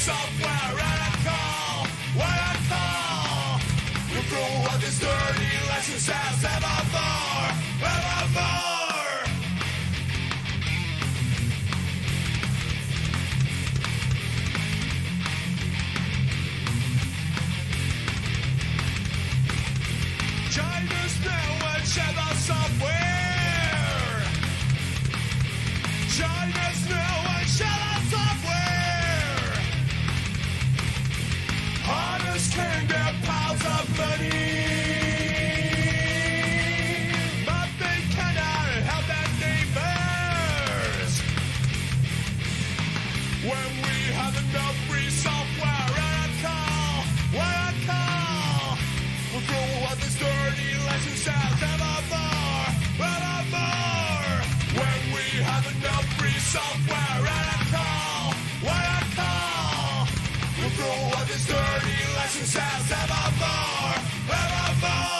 software and I call what I call. You throw all these dirty lessons as evermore, evermore. China's now and share the software. China's now and share the software. Hunters can get piles of money, but they cannot help their neighbors. When we have enough free software and I call, what I call, we'll throw out this dirty lessons out evermore, evermore. When we have enough free software and I call, what I call, we'll throw out this dirty lessons out evermore, evermore.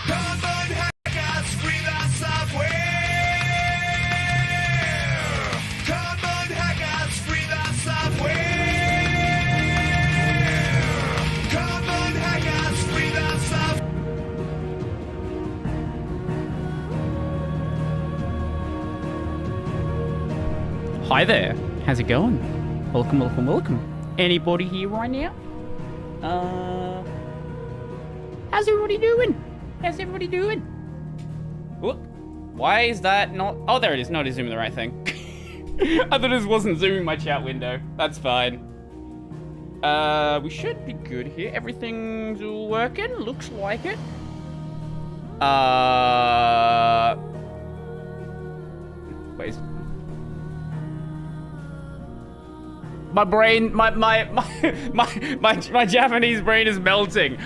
Come on, hackers, free the software. Come on, hackers, free the software. Come on, hackers, free the software. Hi there, how's it going? Welcome, welcome, welcome. Anybody here right now? How's everybody doing? How's everybody doing? Whoop. Why is that not? Oh, there it is. No, it is zooming the right thing. I thought it wasn't zooming my chat window. That's fine. We should be good here. Everything's all working. Looks like it. Wait. My brain, my Japanese brain is melting.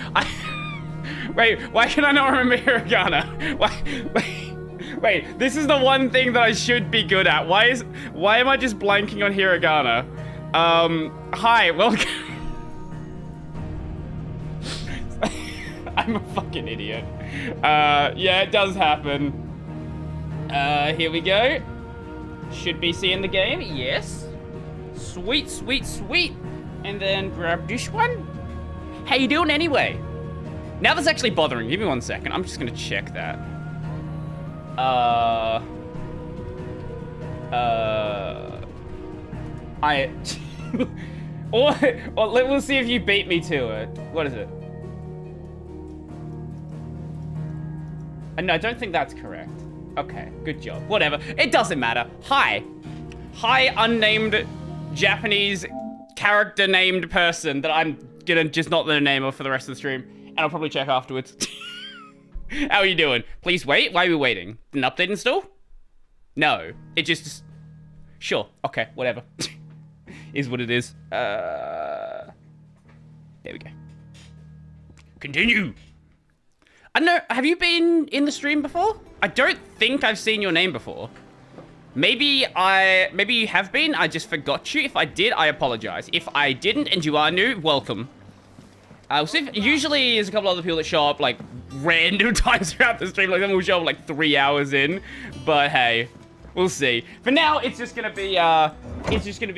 Wait, why can I not remember hiragana? Wait, this is the one thing that I should be good at. Why am I just blanking on hiragana? Hi, welcome. I'm a fucking idiot. Yeah, it does happen. Here we go. Should be seeing the game, yes. Sweet, sweet, sweet. And then grab this one. How you doing anyway? Now that's actually bothering. Give me 1 second. I'm just gonna check that. We'll see if you beat me to it. What is it? No, I don't think that's correct. Okay, good job. Whatever. It doesn't matter. Hi, unnamed Japanese character named person that I'm gonna just not the name of for the rest of the stream. And I'll probably check afterwards. How are you doing? Please wait. Why are we waiting? Did an update install? No. It just... Sure. Okay. Whatever. Is what it is. There we go. Continue. I don't know. Have you been in the stream before? I don't think I've seen your name before. Maybe you have been. I just forgot you. If I did, I apologize. If I didn't and you are new, welcome. Usually there's a couple other people that show up like random times throughout the stream. Like some will show up like 3 hours in, but hey, we'll see. For now, it's just gonna be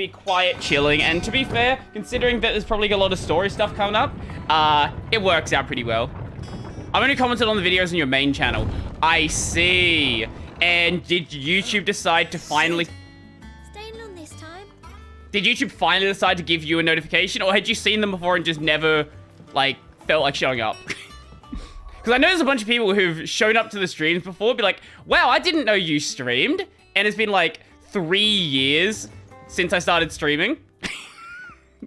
quiet, chilling. And to be fair, considering that there's probably a lot of story stuff coming up, it works out pretty well. I've only commented on the videos on your main channel. I see. And did YouTube decide to finally? Staying on this time. Did YouTube finally decide to give you a notification, or had you seen them before and just never? Like, felt like showing up. Because I know there's a bunch of people who've shown up to the streams before, be like, wow, I didn't know you streamed. And it's been like 3 years since I started streaming.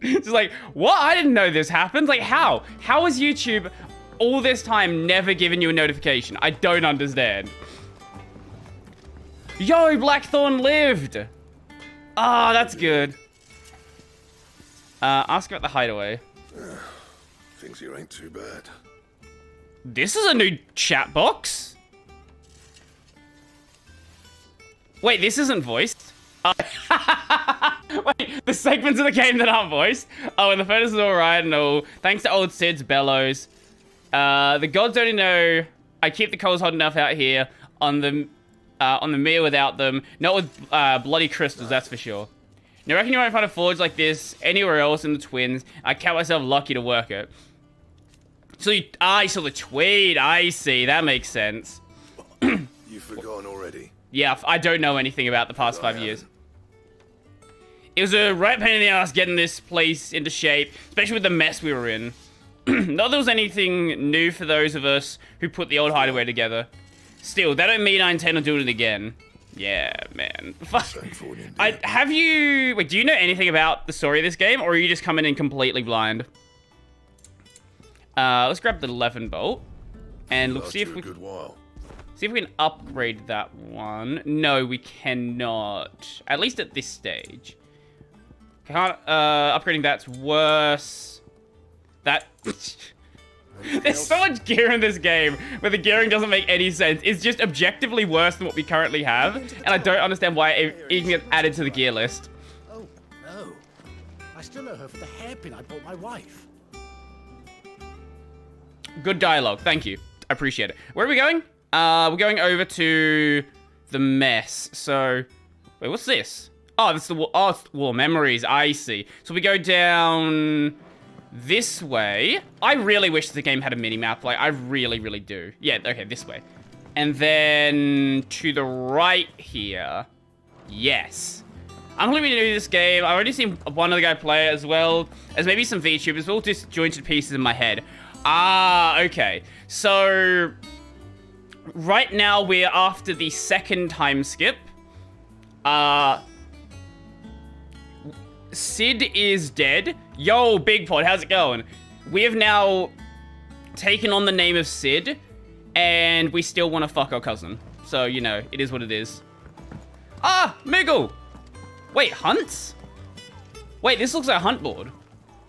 Just like, what? I didn't know this happened. Like, how? How has YouTube all this time never given you a notification? I don't understand. Yo, Blackthorn lived. Ah, that's good. Ask about the hideaway. Things here ain't too bad. This is a new chat box. Wait, this isn't voiced. Wait, the segments of the game that aren't voiced. Oh, and the photos is alright and all. Thanks to old Sid's bellows. The gods only know I keep the coals hot enough out here on the mere without them. Not with bloody crystals, that's for sure. Now, I reckon you won't find a forge like this anywhere else in the Twins. I count myself lucky to work it. So you saw the tweet. I see. That makes sense. You've forgotten already. Yeah, I don't know anything about the past 5 years. It was a right pain in the ass getting this place into shape, especially with the mess we were in. Not that there was anything new for those of us who put the old hideaway together. Still, that don't mean I intend on doing it again. Yeah, man. Wait, do you know anything about the story of this game, or are you just coming in completely blind? Let's grab the 11 bolt, and look, see if we can upgrade that one. No, we cannot. At least at this stage. Can't, upgrading that's worse. That... There's so much gear in this game where the gearing doesn't make any sense. It's just objectively worse than what we currently have, and I don't understand why it even gets added to the gear list. Oh, no. I still owe her for the hairpin I bought my wife. Good dialogue, thank you. I appreciate it. Where are we going? We're going over to the mess. So, wait, what's this? Oh, that's the War Memories, I see. So we go down this way. I really wish the game had a mini-map. Like, I really, really do. Yeah, okay, this way. And then to the right here. Yes. I'm really new to this game. I've already seen one other guy play it as well as maybe some VTubers, all disjointed pieces in my head. Ah, okay. So, right now we're after the second time skip. Sid is dead. Yo, Big Pod, how's it going? We have now taken on the name of Sid, and we still want to fuck our cousin. So, you know, it is what it is. Ah, Miggle! Wait, hunts? Wait, this looks like a hunt board.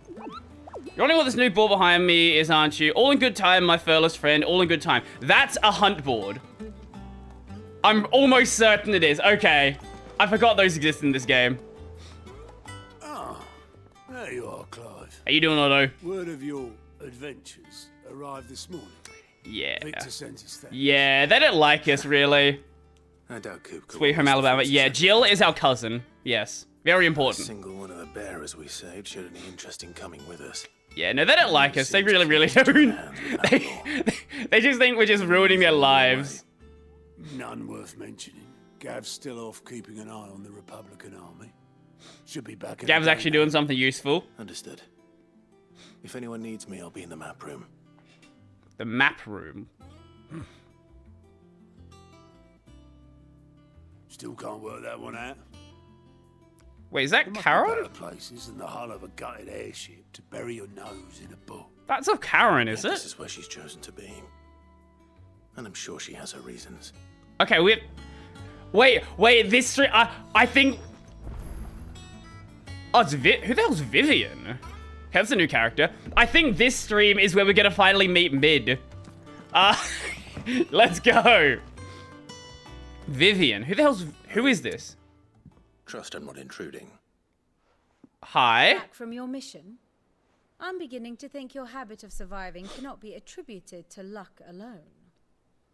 You're wondering what this new board behind me is, aren't you? All in good time, my furless friend, all in good time. That's a hunt board. I'm almost certain it is. Okay. I forgot those exist in this game. There you are, Clive. How you doing, Otto? Word of your adventures arrived this morning. Yeah. Victor sent his thanks. Yeah, they don't like us, really. I doubt Coop could. Sweet Home Alabama. Yeah, Jill is our cousin. Yes. Very important. Single one of the bearers we saved showed any interest in coming with us. Yeah, no, they don't like us. They really, really don't. They just think we're just ruining their lives. None worth mentioning. Gav's still off keeping an eye on the Republican army. Should be back in Gav's actually doing something useful. Understood. If anyone needs me, I'll be in the map room. The map room. Still can't work that one out. Wait, is that There must be Karen? better places than the hull of a gutted airship to bury your nose in a book. That's of Karen, is This it? is where she's chosen to be. And I'm sure she has her reasons. Okay, Wait, this stream... I think... Oh, it's who the hell's Vivian? That's a new character. I think this stream is where we're gonna finally meet Mid. Let's go. Vivian. Who is this? Trust I'm not intruding. Hi. Back from your mission? I'm beginning to think your habit of surviving cannot be attributed to luck alone.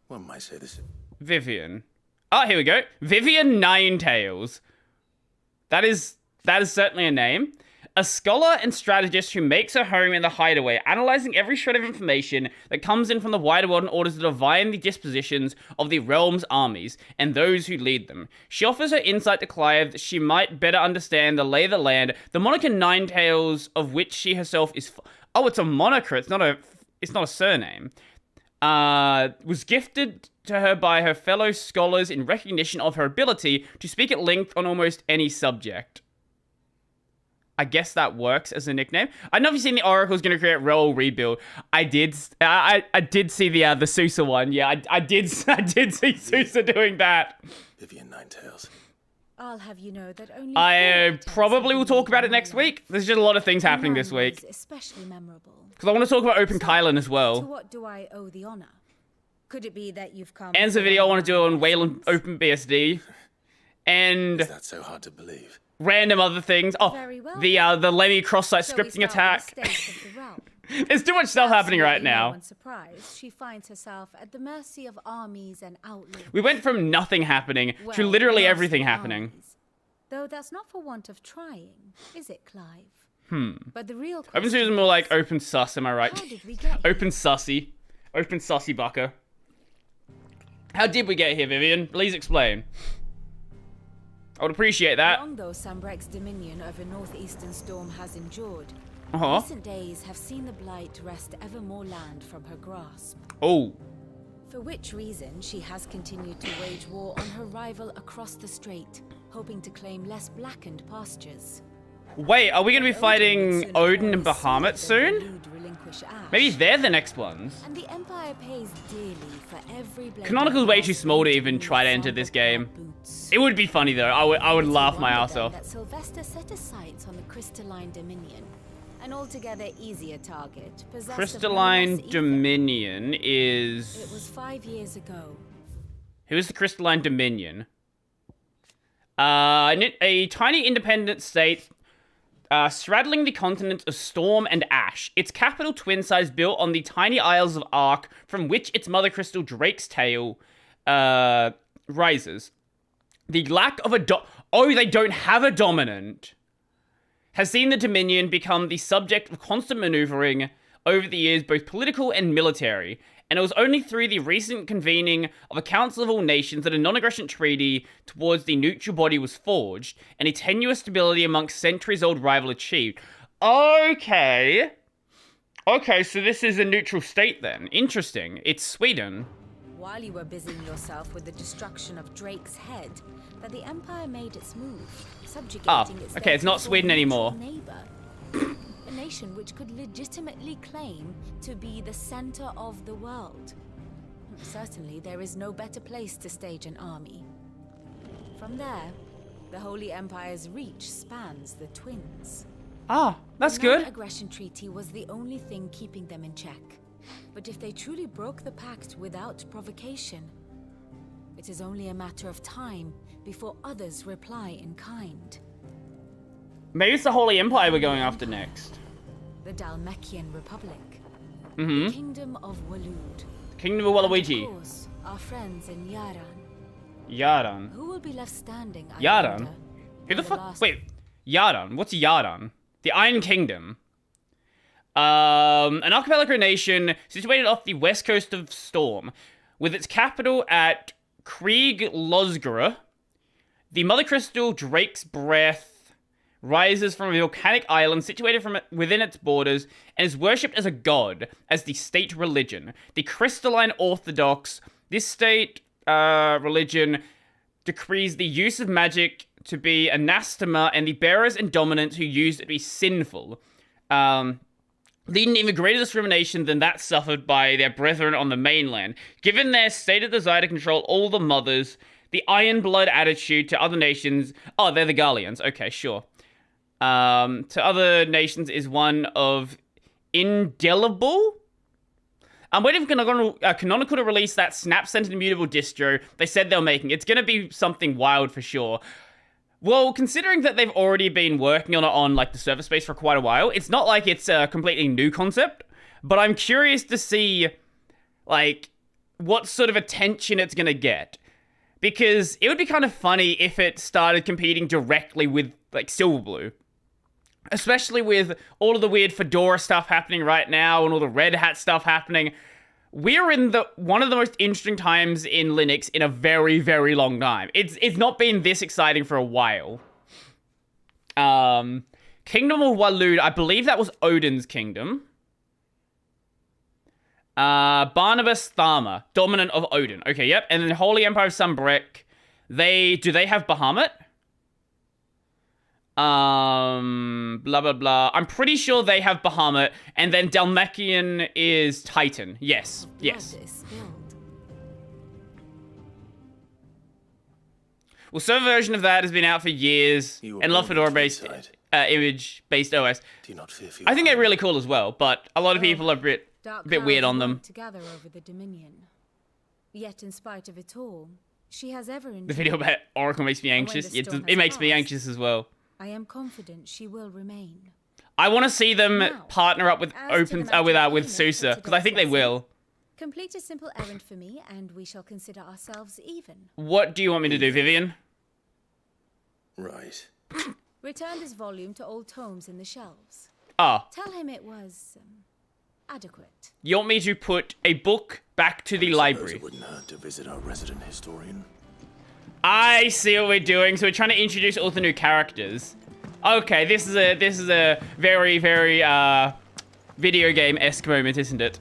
One might say this. Vivian. Oh, here we go. Vivian Ninetails. That is certainly a name. A scholar and strategist who makes her home in the hideaway, analyzing every shred of information that comes in from the wider world in order to divine the dispositions of the realm's armies and those who lead them. She offers her insight to Clive that she might better understand the lay of the land, the moniker Ninetails of which she herself is... Oh, it's a moniker. It's not a surname. Was gifted to her by her fellow scholars in recognition of her ability to speak at length on almost any subject. I guess that works as a nickname. I don't know if you've seen the Oracle's going to create Roll Rebuild. I did see the Susa one. Yeah, I did see Susa doing that. Vivian Ninetails. I'll have you know that only I probably will talk about it next week. There's just a lot of things happening this week. Especially memorable. Because I want to talk about Open Kylan as To well. what do I owe the honor? Could it be that you've come? Ends the video I want to do on Wayland Open BSD. And Is that so hard to believe? random other things. Oh, Very well. the Lenny cross-site So we scripting start with attack. the state of the realm. There's too much stuff happening right Absolutely no now. one's surprised. She finds herself at the mercy of armies and outlaws. We went from nothing happening to Well, literally mostly everything happening. armies. Though that's not for want of trying, is it, Clive? But the real Open question is more like open sus, am I right? how did we get here? Open sussy. Open sussy bucker. How did we get here, Vivian? Please explain. I would appreciate that. Long though Sambrek's dominion over northeastern storm has endured, Uh-huh. recent days have seen the blight wrest ever more land from her grasp. Oh. For which reason she has continued to wage war on her rival across the strait, hoping to claim less blackened pastures. Wait, are we going to be fighting Odin Odin and sooner Bahamut than soon? elude relinquish Ash. Maybe they're the next ones. And the Empire pays dearly for every blade Canonical's of way grass too small to made even with try to enter sample this game. boots. It would be funny though. I would laugh my Wonder ass then off. that Sylvester set his sights on the Crystalline Dominion, an altogether easier target. possessed of no Crystalline less ether. Dominion It is... was 5 years ago. Who is the Crystalline Dominion? A tiny independent state straddling the continents of Storm and Ash. Its capital twin-size built on the tiny Isles of Ark from which its mother crystal Drake's Tail rises. The lack of a oh, they don't have a dominant. Has seen the Dominion become the subject of constant maneuvering over the years, both political and military. And it was only through the recent convening of a Council of All Nations that a non-aggression treaty towards the neutral body was forged, and a tenuous stability amongst centuries-old rival achieved. Okay. Okay, so this is a neutral state then. Interesting. It's Sweden. While you were busying yourself with the destruction of Drake's head, that the Empire made its move, subjugating its okay, it's not therefore Sweden anymore. neutral neighbor. A nation which could legitimately claim to be the center of the world. Certainly, there is no better place to stage an army. From there, the Holy Empire's reach spans the twins. Ah, that's The good. non-aggression treaty was the only thing keeping them in check. But if they truly broke the pact without provocation, it is only a matter of time before others reply in kind. Maybe it's the Holy Empire we're going after next. The Dalmekian Republic. Mm-hmm. The Kingdom of Walud. Kingdom of And of Waluigi. course, our friends in Yaran. Yaran. Who will be left standing? I Yaran? wonder, Who the when fuck? last- Wait, Yaran. What's Yaran? The Iron Kingdom. An archipelago nation situated off the west coast of Storm, with its capital at Krieg Losgara. The Mother Crystal Drake's Breath rises from a volcanic island situated from within its borders and is worshipped as a god, as the state religion. The Crystalline Orthodox, this state religion decrees the use of magic to be anathema and the bearers and dominants who use it to be sinful. Leading to even greater discrimination than that suffered by their brethren on the mainland. Given their stated desire to control all the mothers, the iron blood attitude to other nations... Oh, they're the Garleans. Okay, sure. To other nations is one of indelible. I'm waiting for Canonical to release that snap-centered immutable distro they said they were making. It's going to be something wild for sure. Well, considering that they've already been working on it on like the server space for quite a while, it's not like it's a completely new concept, but I'm curious to see like what sort of attention it's going to get. Because it would be kind of funny if it started competing directly with like Silverblue. Especially with all of the weird Fedora stuff happening right now and all the Red Hat stuff happening. We're in one of the most interesting times in Linux in a very, very long time. It's not been this exciting for a while. Kingdom of Walud, I believe that was Odin's kingdom. Barnabas Tharma, dominant of Odin. Okay, yep. And then Holy Empire of Sunbreak. Do they have Bahamut? blah, blah, blah. I'm pretty sure they have Bahamut, and then Dalmakian is Titan. Yes, yes. Blood is spilled. Well, server version of that has been out for years, You were and Love born Fedora-based inside. image-based OS. Do you not fear for your I think they're family? really cool as well, but a lot of people are a bit Dark weird clouds on them. work together over the Dominion. Yet, in spite of it all, she has ever The video about Oracle makes me when anxious. the It, storm it has makes me passed, anxious as well. I am confident she will remain. I want to see them Now, partner up with as to the matter of with payment Sousa, for because I think they today's will. Complete a simple errand for me, and we shall consider ourselves even. What do you want me to do, Vivian? Right. Return this volume to old tomes in the shelves. Ah, Tell him it was adequate. you want me to put a book back to the Suppose library? it wouldn't hurt to visit our resident historian. I see what we're doing. So we're trying to introduce all the new characters. Okay, this is a very video game-esque moment, isn't it?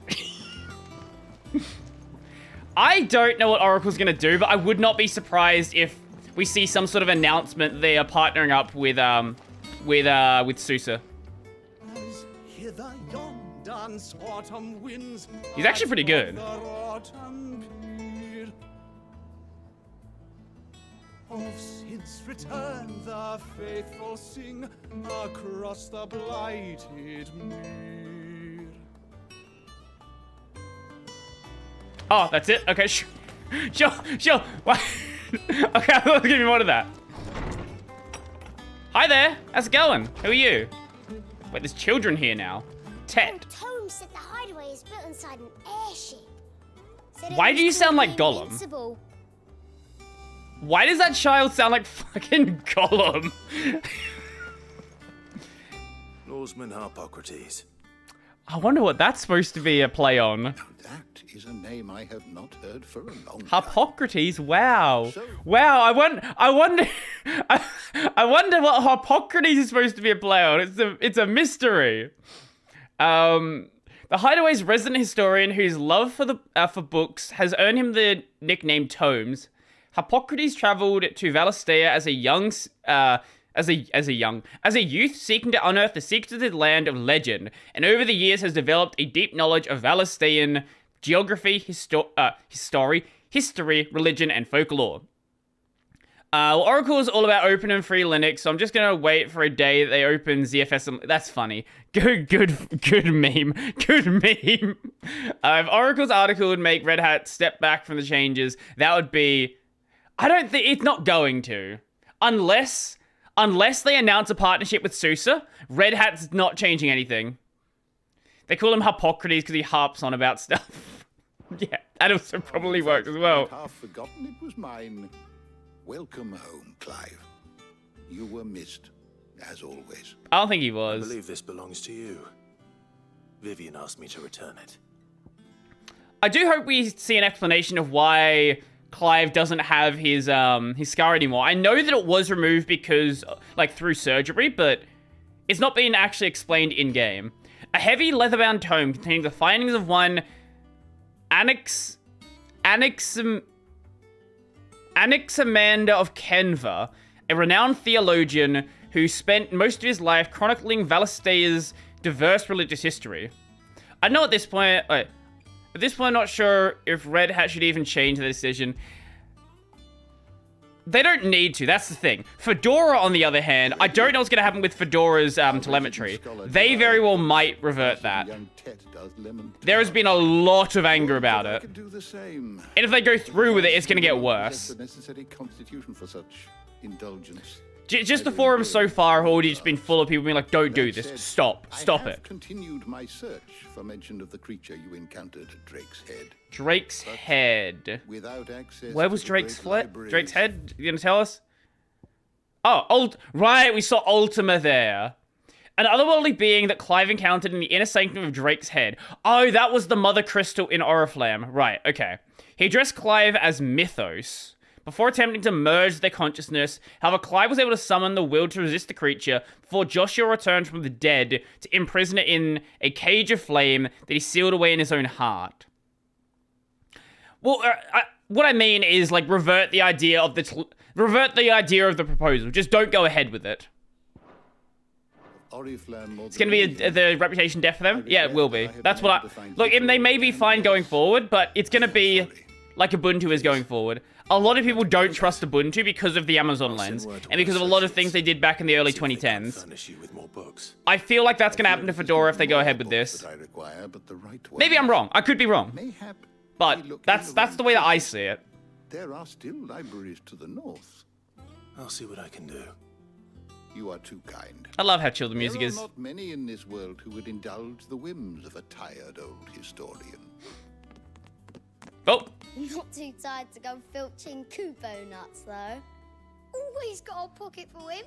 I don't know what Oracle's gonna do, but I would not be surprised if we see some sort of announcement they are partnering up with Sousa. As hither yon dance autumn winds. He's actually pretty good. The autumn pier. Of Sid's return, the faithful sing across the blighted mere. Oh, that's it? Okay, sure. Why? Okay, I'll give you more of that. Hi there. How's it going? Who are you? Wait, there's children here now. Tet. Tome said the hideaway is built inside an airship. Said it Why was do you sound like completely Gollum? invincible. Why does that child sound like fucking Gollum? Norseman Harpocrates. I wonder what that's supposed to be a play on. That is a name I have not heard for a long time. Harpocrates, wow. So- Wow, I wonder I wonder what Harpocrates is supposed to be a play on. It's a mystery. The Hideaway's resident historian whose love for books has earned him the nickname Tomes. Harpocrates traveled to Valistea as a youth seeking to unearth the secrets of the land of legend, and over the years has developed a deep knowledge of Valistean geography, history, religion, and folklore. Oracle is all about open and free Linux, so I'm just gonna wait for a day that they open ZFS. That's funny. Good meme. Good meme. If Oracle's article would make Red Hat step back from the changes, that would be. I don't think it's not going to, unless they announce a partnership with Sousa. Red Hat's not changing anything. They call him Harpocrates because he harps on about stuff. Yeah, that also probably works as well. I'd half forgotten it was mine. Welcome home, Clive. You were missed, as always. I don't think he I was. believe this belongs to you. Vivian asked me to return it. I do hope we see an explanation of why Clive doesn't have his scar anymore. I know that it was removed because, like, through surgery, but it's not been actually explained in-game. A heavy leather-bound tome containing the findings of one Anaximander of Kenva, a renowned theologian who spent most of his life chronicling Valistea's diverse religious history. I know at this point, I'm not sure if Red Hat should even change the decision. They don't need to, that's the thing. Fedora, on the other hand, I don't know what's going to happen with Fedora's telemetry. They very well might revert that. Young Tet does lemon There has been a lot of anger about I it. could do the same. And if they go through with it, it's going to get Possess worse. the necessary constitution for such indulgence. Just the forums so far have already just been full of people being like, don't do this, stop I it. have continued my search for mention of the creature you encountered at Drake's Head. Drake's Head. Without access Where to was the Drake's great Flat? libraries, Drake's Head? You gonna tell us? Oh, right, we saw Ultima there. An otherworldly being that Clive encountered in the inner sanctum of Drake's Head. Oh, that was the Mother Crystal in Oriflamme. Right, okay. He addressed Clive as Mythos. Before attempting to merge their consciousness, however, Clive was able to summon the will to resist the creature before Joshua returned from the dead to imprison it in a cage of flame that he sealed away in his own heart. Well, what I mean is, like, revert the idea of the proposal. Just don't go ahead with it. It's gonna be the reputation death for them? Yeah, it will be. That's what look, they may be fine going forward, but it's gonna be like Ubuntu is going forward. A lot of people don't trust Ubuntu because of the Amazon lens, and because of a lot of things they did back in the early 2010s. I feel like that's gonna happen to Fedora if they go ahead with this. Maybe I'm wrong. I could be wrong. But that's the way that I see it. There are still libraries to the north. I'll see what I can do. You are too kind. I love how chill the music There are is. not many in this world who would indulge the whims of a tired old historian. Oh, Not too tired to go filching Kupo nuts, though. Always got a pocket for him.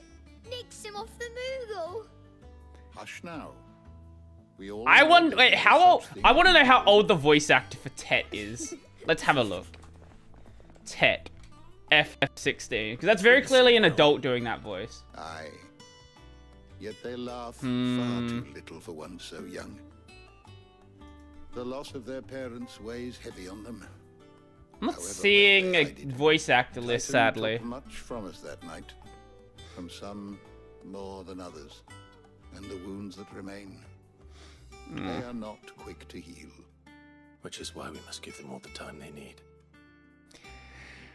Nicks him off the Moogle. Hush now. We all I know want. that Wait, there how are old? such things I want to know how old the voice actor for Tet is. Let's have a look. Tet, FF16, because that's very clearly an adult doing that voice. Aye. Yet they laugh far too little for one so young. The loss of their parents weighs heavy on them. I'm not However, seeing well a guided, voice actor list, Titan sadly. took much from us that night. From some more than others. And the wounds that remain, they are not quick to heal. Which is why we must give them all the time they need.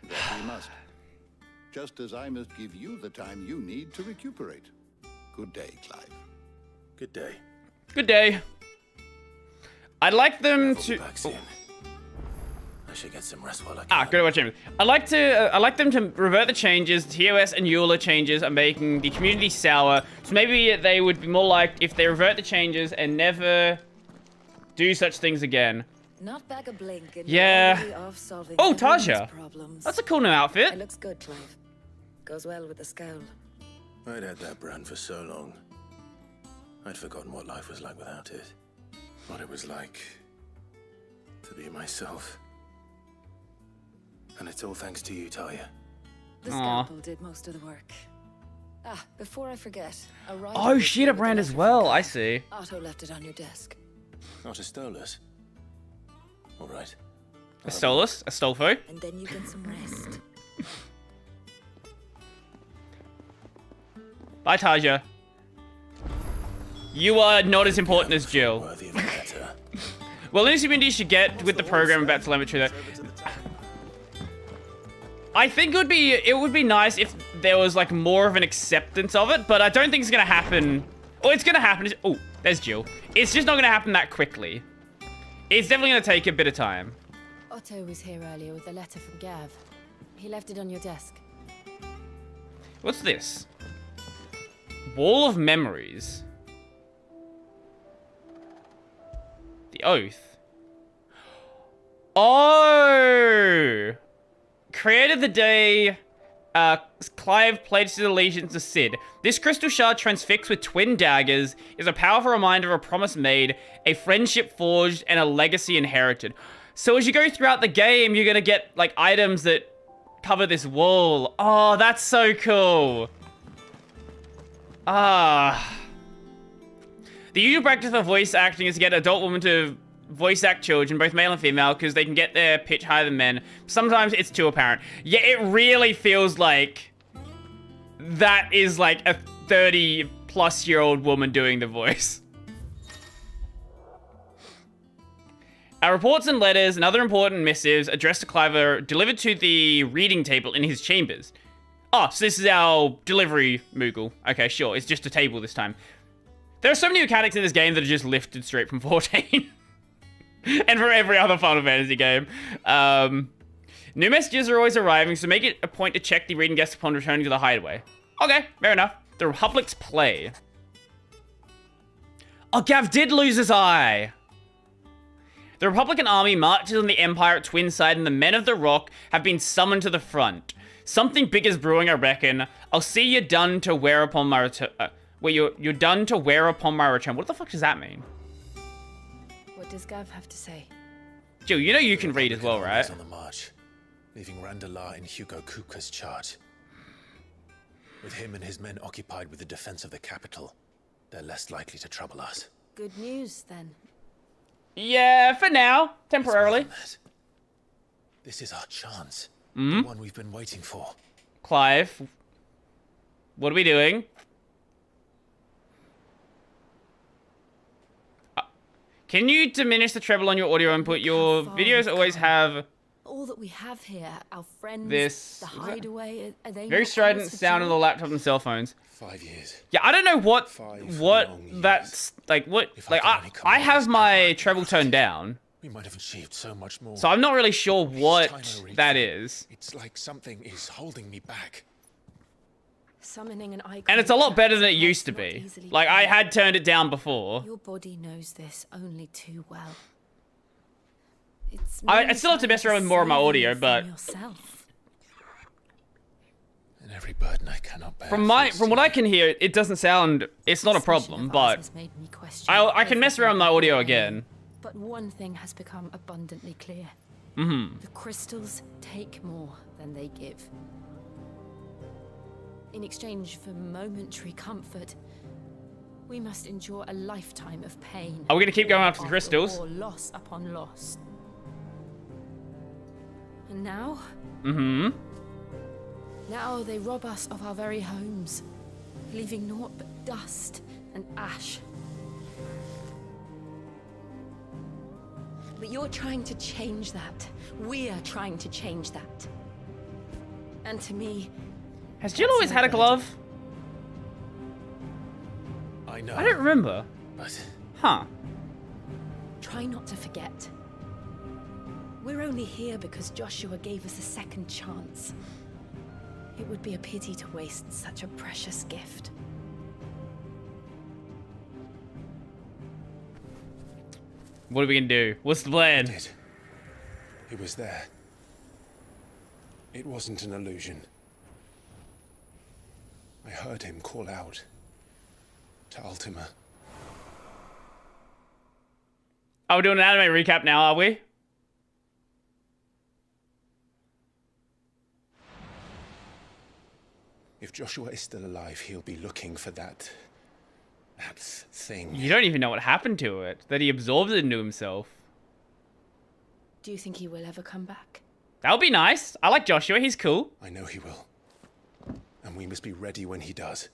That we must. Just as I must give you the time you need to recuperate. Good day, Clive. Good day. Good day. I'd like them I'll be to. back soon. I should get some rest while I can. Ah, good watch him. I'd like them to revert the changes. TOS and Euler changes are making the community sour. So maybe they would be more liked if they revert the changes and never do such things again. Not back a blink and Yeah. you're already off solving Oh, everyone's Tasha. problems. That's a cool new outfit. It looks good, Clive. Goes well with the scowl. I'd had that brand for so long. I'd forgotten what life was like without it. What it was like to be myself. And it's all thanks to you, Talia. The Aw. scalpel did most of the work. Ah, before I forget, a writer Oh, was she here had a with brand a as letter well. from I Gav. see. Otto left it on your desk. Not a Stolas. All right. A Stolus? A Stolfo? And then you get some rest. Bye, Taja. You are not as important as Jill. Worthy of a letter. Well, at least you should get with the program about telemetry, though. I think it would be nice if there was like more of an acceptance of it, but I don't think it's gonna happen. Oh, it's gonna happen. Oh, there's Jill. It's just not gonna happen that quickly. It's definitely gonna take a bit of time. Otto was here earlier with a letter from Gav. He left it on your desk. What's this? Wall of Memories. The Oath. Oh! Created the day Clive pledged his allegiance to Cid. This crystal shard transfixed with twin daggers is a powerful reminder of a promise made, a friendship forged, and a legacy inherited. So as you go throughout the game, you're gonna get like items that cover this wall. Oh, that's so cool. Ah. The usual practice for voice acting is to get an adult woman to voice act children, both male and female, because they can get their pitch higher than men. Sometimes it's too apparent. Yeah, it really feels like that is like a 30-plus-year-old woman doing the voice. Our reports and letters and other important missives addressed to Clive are delivered to the reading table in his chambers. Oh, so this is our delivery Moogle. Okay, sure. It's just a table this time. There are so many mechanics in this game that are just lifted straight from 14. And for every other Final Fantasy game. New messages are always arriving, so make it a point to check the reading guests upon returning to the hideaway. Okay, fair enough. The Republic's play. Oh, Gav did lose his eye. The Republican army marches on the Empire at Twinside, and the men of the Rock have been summoned to the front. Something big is brewing, I reckon. I'll see you done to wear upon my return. You're done to wear upon my return. What the fuck does that mean? What does Gav have to say? Jill, you know you can read as well, right? On the march, leaving Randalar in Hugo Kupka's charge. With him and his men occupied with the defense of the capital, they're less likely to trouble us. Good news, then. Yeah, for now. Temporarily. This is our chance. The one we've been waiting for. Clive, what are we doing? Can you diminish the treble on your audio input? Your videos always have All that we have here, our friends, this the hideaway, are they very not strident cause for sound on joy? the laptop and cell phones. 5 years. Yeah, I don't know what 5 what long years. that's like. What If I like could only come I out have as my power treble turned down, We might have achieved so much more. so I'm not really sure Each what time I reach that it, is. It's like something is holding me back. Summoning an icon And it's a lot better than it is used to not be. easily Like I done. had turned it down before. Your body knows this only too well. It's I still have to mess around with more of my audio, but yourself. And every burden I cannot bear. from feels what too I can hear, it doesn't sound. It's not a problem, but I can mess around with my audio again. But one thing has become abundantly clear. Mm-hmm. The crystals take more than they give. In exchange for momentary comfort, we must endure a lifetime of pain. Are we gonna keep going after the crystals? Or loss upon loss. And now? Mm-hmm. Now they rob us of our very homes, leaving naught but dust and ash. But you're trying to change that. We're trying to change that. And to me, Has Jill always had a glove? I know. I don't remember. But Huh. try not to forget. We're only here because Joshua gave us a second chance. It would be a pity to waste such a precious gift. What are we gonna do? What's the plan? it. It was there. It wasn't an illusion. I heard him call out to Ultima. Oh, we're doing an anime recap now, are we? If Joshua is still alive, he'll be looking for that thing. You don't even know what happened to it. That he absorbed it into himself. Do you think he will ever come back? That would be nice. I like Joshua. He's cool. I know he will. And we must be ready when he does.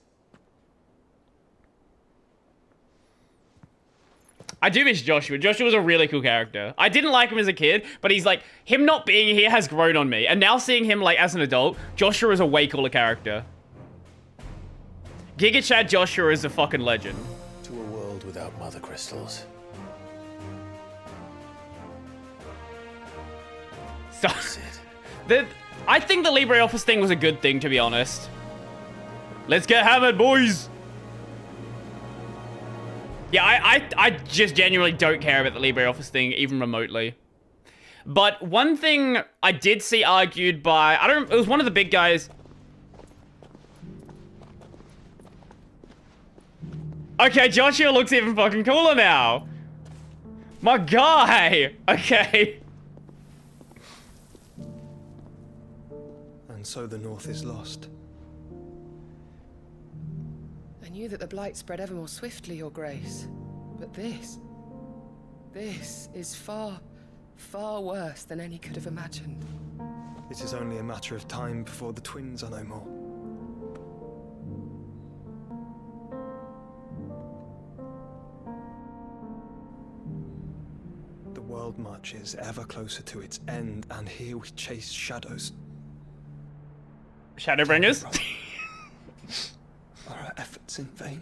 I do miss Joshua. Joshua was a really cool character. I didn't like him as a kid, but he's like, him not being here has grown on me. And now seeing him like as an adult, Joshua is a way cooler character. Giga Chad Joshua is a fucking legend. To a world without mother crystals. So, I think the LibreOffice thing was a good thing, to be honest. Let's get hammered, boys! Yeah, I just genuinely don't care about the LibreOffice thing, even remotely. But one thing I did see argued by, it was one of the big guys. Okay, Joshua looks even fucking cooler now. My guy! Okay. And so the North is lost. I knew that the Blight spread ever more swiftly, Your Grace. But this is far, far worse than any could have imagined. It is only a matter of time before the twins are no more. The world marches ever closer to its end, and here we chase shadows. Shadowbringers? Are our efforts in vain?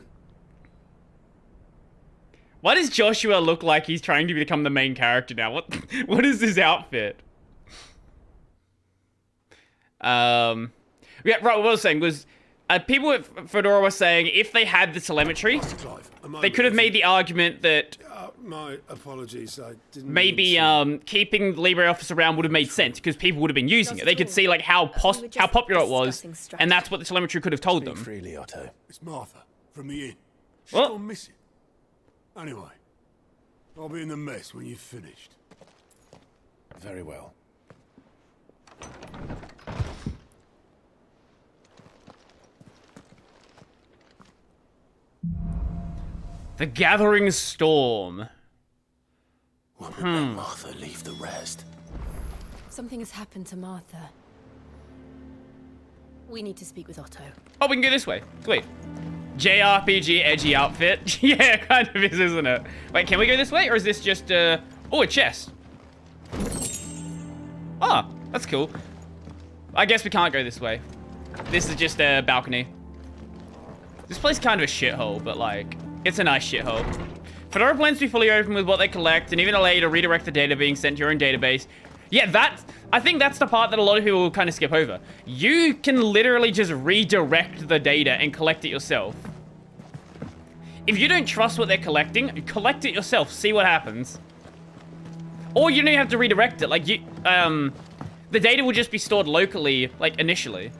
Why does Joshua look like he's trying to become the main character now? What is his outfit? Yeah, right, what I was saying was, people at Fedora were saying if they had the telemetry, they could have made the argument that My apologies, I didn't... maybe keeping LibreOffice around would have made sense because people would have been using it. They could see like how popular it was, and that's what the telemetry could have told them. Freely, Otto. It's Martha, from the inn. She's What? gone missing. Anyway, I'll be in the mess when you've finished. Very well. The Gathering Storm. One would let Martha leave the rest. Something has happened to Martha. We need to speak with Otto. Oh, we can go this way. Sweet. JRPG edgy outfit. Yeah, it kind of is, isn't it? Wait, can we go this way, or is this just oh, a chest? Ah, that's cool. I guess we can't go this way. This is just a balcony. This place is kind of a shithole, but like, it's a nice shithole. Fedora plans to be fully open with what they collect, and even allow you to redirect the data being sent to your own database. Yeah, I think that's the part that a lot of people will kind of skip over. You can literally just redirect the data and collect it yourself. If you don't trust what they're collecting, collect it yourself, see what happens. Or you don't even have to redirect it. Like, the data will just be stored locally, like, initially.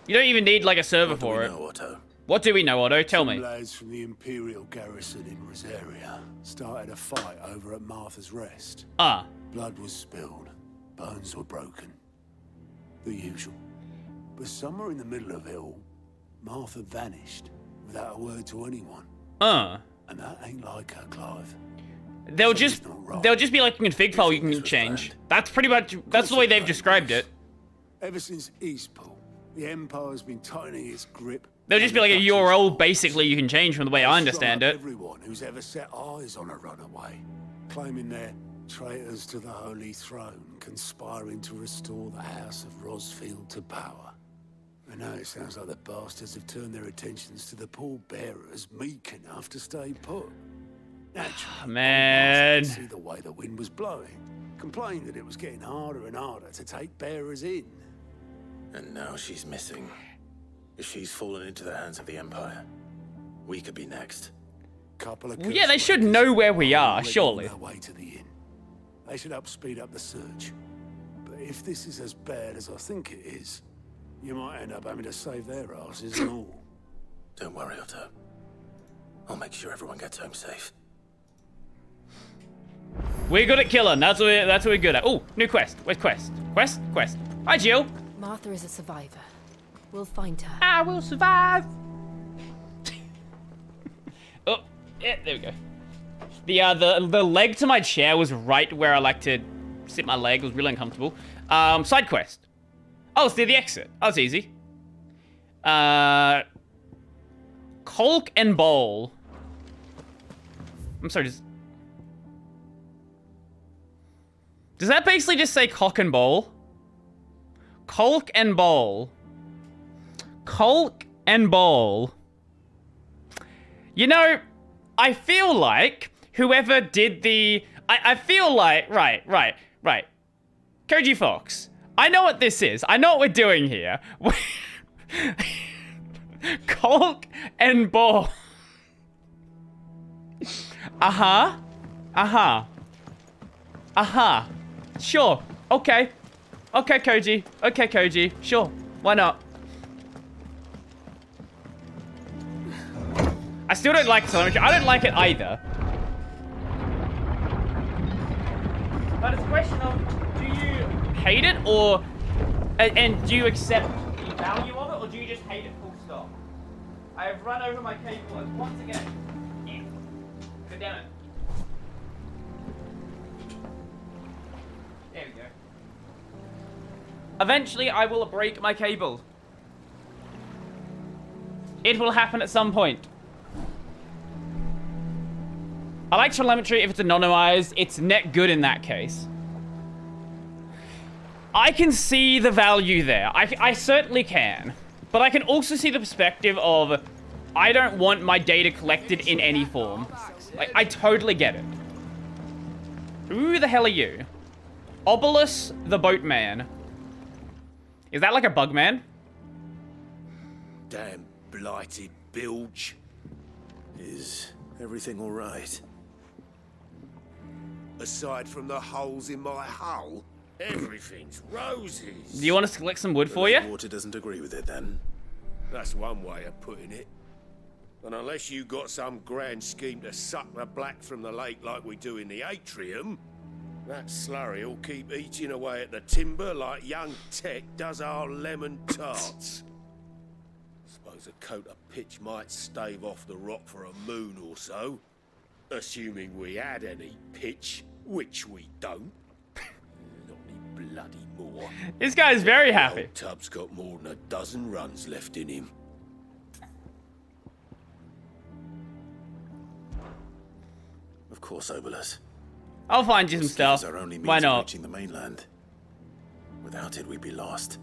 You don't even need, like, a server for it. What do we know, Otto? Tell me. Some lads from the Imperial garrison in Rosaria started a fight over at Martha's Rest. Ah. Blood was spilled. Bones were broken. The usual. But somewhere in the middle of it all, Martha vanished without a word to anyone. And that ain't like her, Clive. There'll just be like a config file you can change. That's pretty much, that's the way they've described it. Ever since Eastpool, the Empire's been tightening its grip. There'll just be like a URL basically you can change from the way I understand it. Everyone who's ever set eyes on a runaway, claiming they're traitors to the Holy Throne, conspiring to restore the House of Rosfield to power. And now it sounds like the bastards have turned their attentions to the pallbearers meek enough to stay put. Naturally, man. see the way the wind was blowing, complained that it was getting harder and harder to take bearers in. And now she's missing. If she's fallen into the hands of the Empire, we could be next. Yeah, they should know where we are, surely. Way to the inn. They should speed up the search. But if this is as bad as I think it is, you might end up having to save their asses and all. Don't worry, Otto. I'll make sure everyone gets home safe. We're good at killing. That's what we're good at. Oh, new quest. Where's quest? Quest. Hi, Jill. Martha is a survivor. We'll find her. I will survive. Oh, yeah, there we go. The leg to my chair was right where I like to sit my leg. It was really uncomfortable. Side quest. Oh, it's near the exit. Oh, it's easy. Colk and Bowl. I'm sorry, does that basically just say cock and bowl? Colk and Bowl. Colk and Bowl. You know, I feel like whoever did the... I feel like... Right. Koji Fox, I know what this is. I know what we're doing here. Colk and Bowl. Sure. Okay, Koji. Sure. Why not? I still don't like telemetry. I don't like it either. But it's a question of, do you hate it or... And do you accept the value of it, or do you just hate it full stop? I have run over my cable once again. Yeah. God damn it. There we go. Eventually, I will break my cable. It will happen at some point. I like telemetry if it's anonymized. It's net good in that case. I can see the value there. I certainly can. But I can also see the perspective of, I don't want my data collected in any form. Like, I totally get it. Who the hell are you? Obolus the Boatman. Is that like a bug man? Damn blighted bilge. Is everything all right? Aside from the holes in my hull, everything's roses. Do you want us to collect some wood for you? Water doesn't agree with it then. That's one way of putting it. And unless you got some grand scheme to suck the black from the lake like we do in the atrium, that slurry will keep eating away at the timber like young Tech does our lemon tarts. Suppose a coat of pitch might stave off the rock for a moon or so. Assuming we had any pitch, which we don't. Not any bloody more. This guy's very happy. Old Tub's got more than a dozen runs left in him. Of course, Obolus. I'll find you some This gives stuff. our only means Why of not? reaching the mainland. Without it, we'd be lost.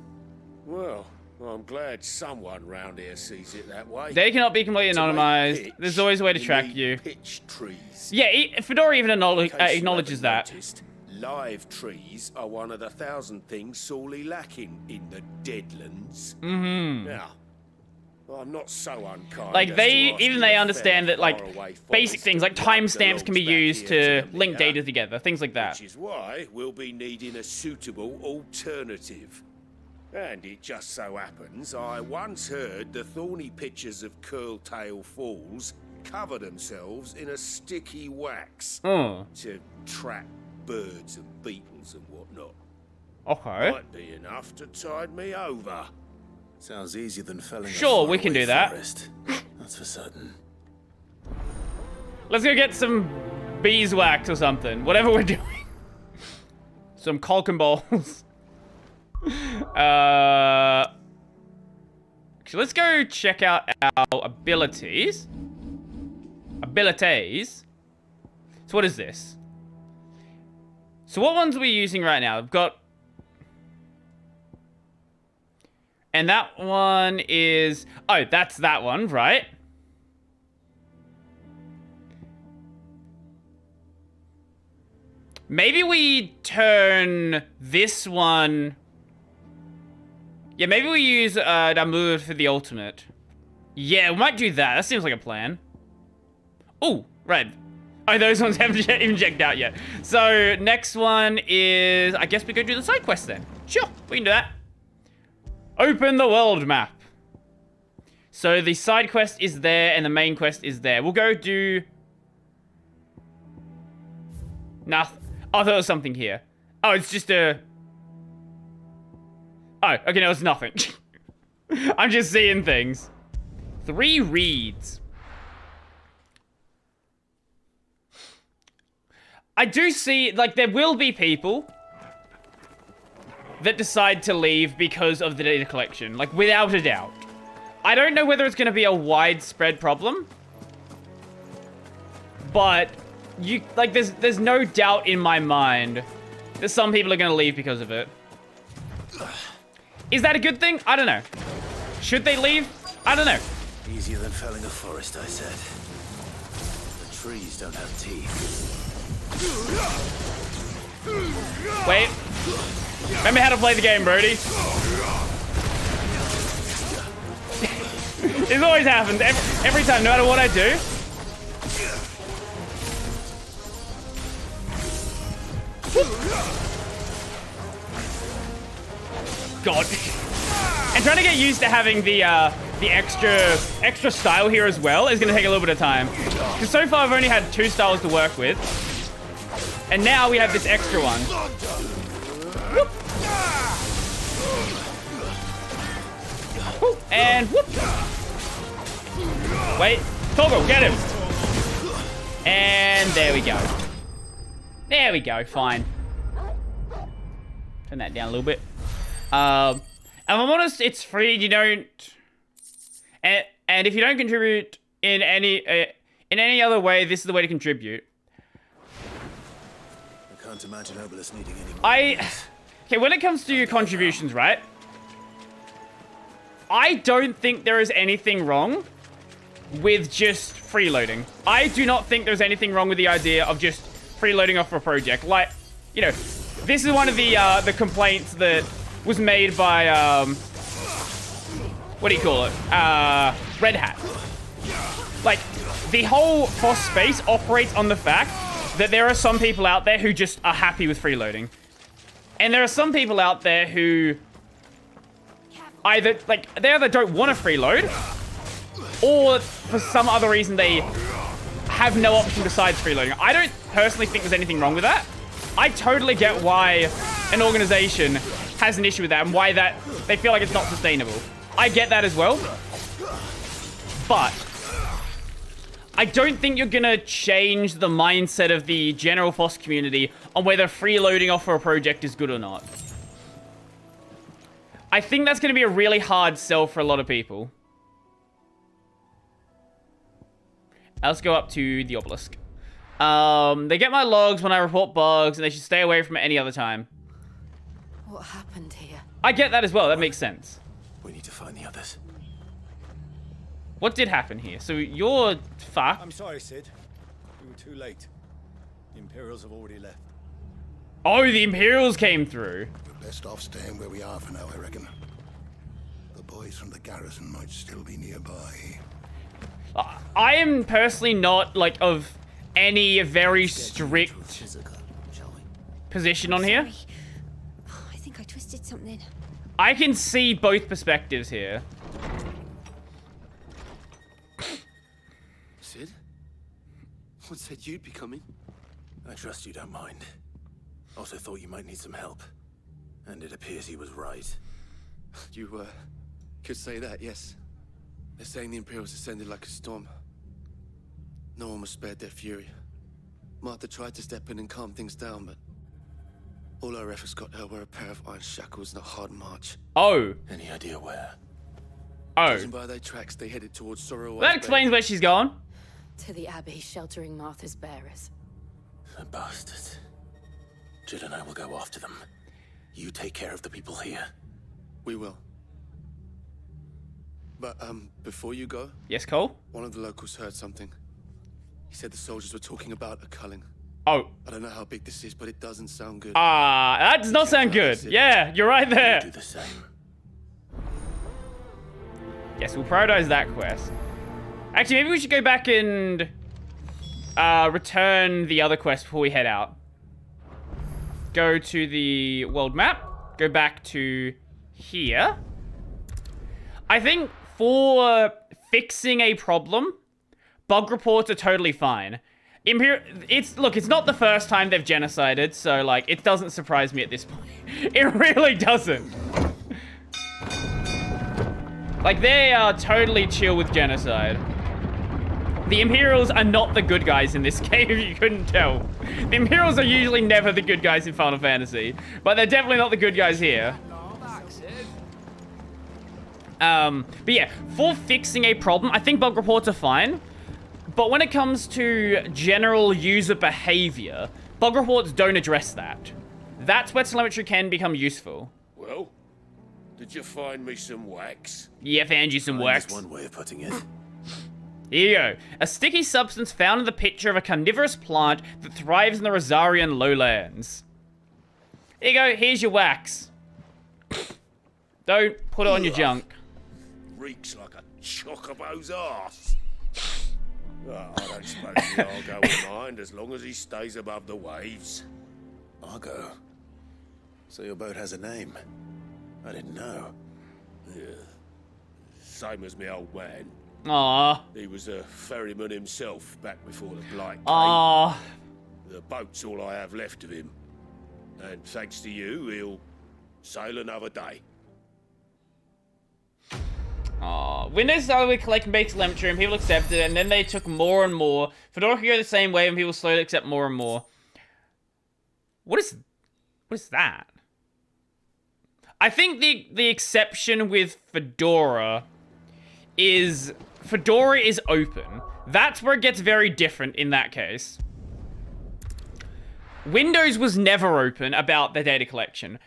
Well, I'm glad someone round here sees it that way. They cannot be completely To make anonymized. pitch, There's always a way to track need you. Pitch trees. Yeah, Fedora even In case you acknowledges haven't that. noticed, live trees are one of the 1,000 things sorely lacking in the Deadlands. Mm-hmm. Now, I'm not so unkind. Like, as they, to ask even you they to understand fair that, like, faraway basic forest things like and rub the timestamps can be logs back used here to the link mere, data together, things like that. Which is why we'll be needing a suitable alternative. And it just so happens I once heard the thorny pitchers of Curltail Falls cover themselves in a sticky wax Oh, to trap birds and beetles and whatnot. okay. Might be enough to tide me over. Sounds easier than felling Sure, a we can faraway do that. forest. That's for certain. Let's go get some beeswax or something. Whatever we're doing. Some caulk and balls. Actually, let's go check out our abilities. Abilities. So what is this? So what ones are we using right now? We've got... And that one is... Oh, that's that one, right? Maybe we turn this one... Yeah, maybe we use Damour for the ultimate. Yeah, we might do that. That seems like a plan. Oh, right. Oh, those ones haven't even checked out yet. So, next one is... I guess we go do the side quest then. Sure, we can do that. Open the world map. So, the side quest is there and the main quest is there. We'll go do... Nothing. Oh, there was something here. Oh, it's just a... Oh, okay, no, it's nothing. I'm just seeing things. 3 reads. I do see, like, there will be people that decide to leave because of the data collection. Like, without a doubt. I don't know whether it's going to be a widespread problem. But, like, there's no doubt in my mind that some people are going to leave because of it. Is that a good thing? I don't know. Should they leave? I don't know. Easier than felling a forest, I said. The trees don't have teeth. Wait. Remember how to play the game, Brody. This always happens. Every time, no matter what I do. God. And trying to get used to having the extra style here as well is going to take a little bit of time. Because so far I've only had 2 styles to work with. And now we have this extra one. Whoop. Whoop. And whoop. Wait. Torgal, get him. And there we go. There we go. Fine. Turn that down a little bit. And if I'm honest, it's free. You don't... And if you don't contribute in any other way, this is the way to contribute. I can't imagine Obolus needing any more. Okay, when it comes to your contributions, right? I don't think there is anything wrong with just freeloading. I do not think there's anything wrong with the idea of just freeloading off a project. Like, you know, this is one of the complaints that was made by, what do you call it? Red Hat. Like, the whole FOSS space operates on the fact that there are some people out there who just are happy with freeloading. And there are some people out there who either don't want to freeload, or for some other reason they have no option besides freeloading. I don't personally think there's anything wrong with that. I totally get why an organization has an issue with that and why that they feel like it's not sustainable. I get that as well. But I don't think you're gonna change the mindset of the general FOSS community on whether freeloading off for a project is good or not. I think that's gonna be a really hard sell for a lot of people. Let's go up to the obelisk. They get my logs when I report bugs, and they should stay away from it any other time. What happened here? I get that as well. That makes sense. We need to find the others. What did happen here? So you're fucked. I'm sorry, Sid. We were too late. The Imperials have already left. Oh, the Imperials came through. We're best off staying where we are for now, I reckon. The boys from the garrison might still be nearby. I am personally not, like, of any very strict position on here. Oh, I think I twisted something. I can see both perspectives here. Sid? What said you'd be coming? I trust you don't mind. Also thought you might need some help. And it appears he was right. You, could say that, yes. They're saying the Imperials ascended like a storm. No one was spared their fury. Martha tried to step in and calm things down, but all our efforts got her were a pair of iron shackles and a hard march. Oh. Any idea where? Oh. Judging by their tracks, they headed towards Sorrow. That explains where she's gone. To the Abbey, sheltering Martha's bearers. The bastards. Jill and I will go after them. You take care of the people here. We will. But, before you go... Yes, Cole? One of the locals heard something. He said the soldiers were talking about a culling. Oh. I don't know how big this is, but it doesn't sound good. That does not sound good. Yeah, you're right there. Do the same. Yes, we'll prioritize that quest. Actually, maybe we should go back and return the other quest before we head out. Go to the world map. Go back to here. I think for fixing a problem, bug reports are totally fine. It's not the first time they've genocided, so like it doesn't surprise me at this point. It really doesn't. Like they are totally chill with genocide. The Imperials are not the good guys in this game, if you couldn't tell. The Imperials are usually never the good guys in Final Fantasy, but they're definitely not the good guys here. But yeah, for fixing a problem, I think bug reports are fine. But when it comes to general user behavior, bug reports don't address that. That's where telemetry can become useful. Well, did you find me some wax? Yeah, found you some wax. That's one way of putting it. Here you go. A sticky substance found in the picture of a carnivorous plant that thrives in the Rosarian lowlands. Here you go, here's your wax. Don't put it on your junk. Reeks like a chocobo's arse. Oh, I don't suppose the Argo will mind as long as he stays above the waves. Argo? So your boat has a name? I didn't know. Yeah. Same as me old man. Aww. He was a ferryman himself back before the Blight came. Aww. The boat's all I have left of him. And thanks to you, he'll sail another day. Aww. Windows started with collecting basic telemetry and people accepted it, and then they took more and more. Fedora could go the same way and people slowly accept more and more. What is that? I think the exception with Fedora is open. That's where it gets very different in that case. Windows was never open about their data collection.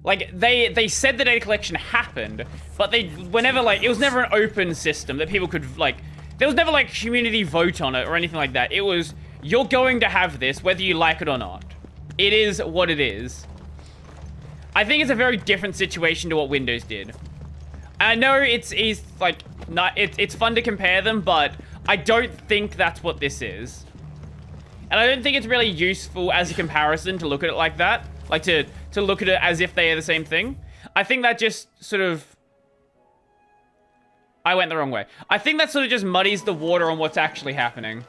Like, they said the data collection happened, but it was never an open system that people could, like, there was never, like, community vote on it or anything like that. It was, you're going to have this, whether you like it or not. It is what it is. I think it's a very different situation to what Windows did. I know it's fun to compare them, but I don't think that's what this is. And I don't think it's really useful as a comparison to look at it like that. Like, to look at it as if they are the same thing. I think that just sort of... I went the wrong way. I think that sort of just muddies the water on what's actually happening.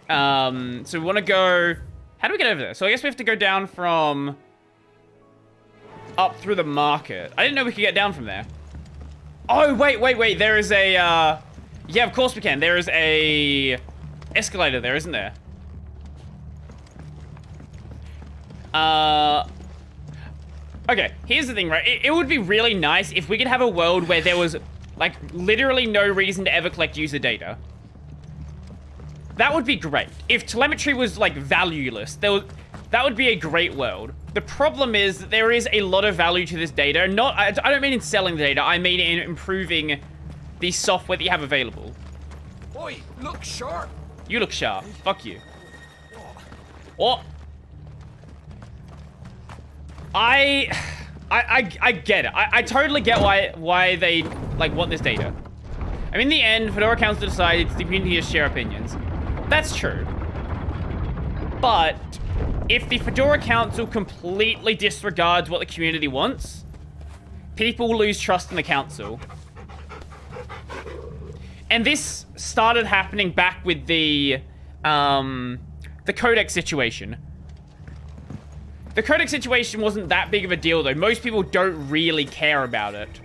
So we want to go... How do we get over there? So I guess we have to go down from... up through the market. I didn't know we could get down from there. Oh, wait. There is a... Yeah, of course we can. There is a... escalator there, isn't there? Okay, here's the thing, right? It would be really nice if we could have a world where there was, like, literally no reason to ever collect user data. That would be great. If telemetry was, like, valueless, that would be a great world. The problem is that there is a lot of value to this data. I don't mean in selling the data, I mean in improving the software that you have available. Oi, look sharp. You look sharp. Fuck you. What? I get it. I totally get why they, like, want this data. I mean, in the end, Fedora Council decided the community to share opinions. That's true. But if the Fedora Council completely disregards what the community wants, people will lose trust in the council. And this started happening back with the Codex situation. The Codex situation wasn't that big of a deal, though. Most people don't really care about it.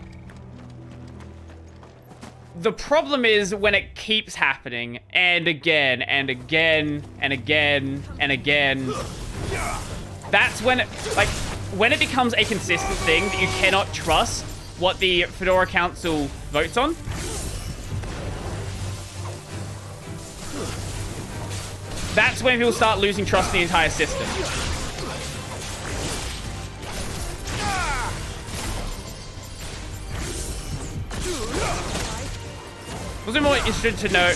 The problem is when it keeps happening, and again, and again, and again, and again. That's when when it becomes a consistent thing that you cannot trust what the Fedora Council votes on. That's when people start losing trust in the entire system. Was more interested to know.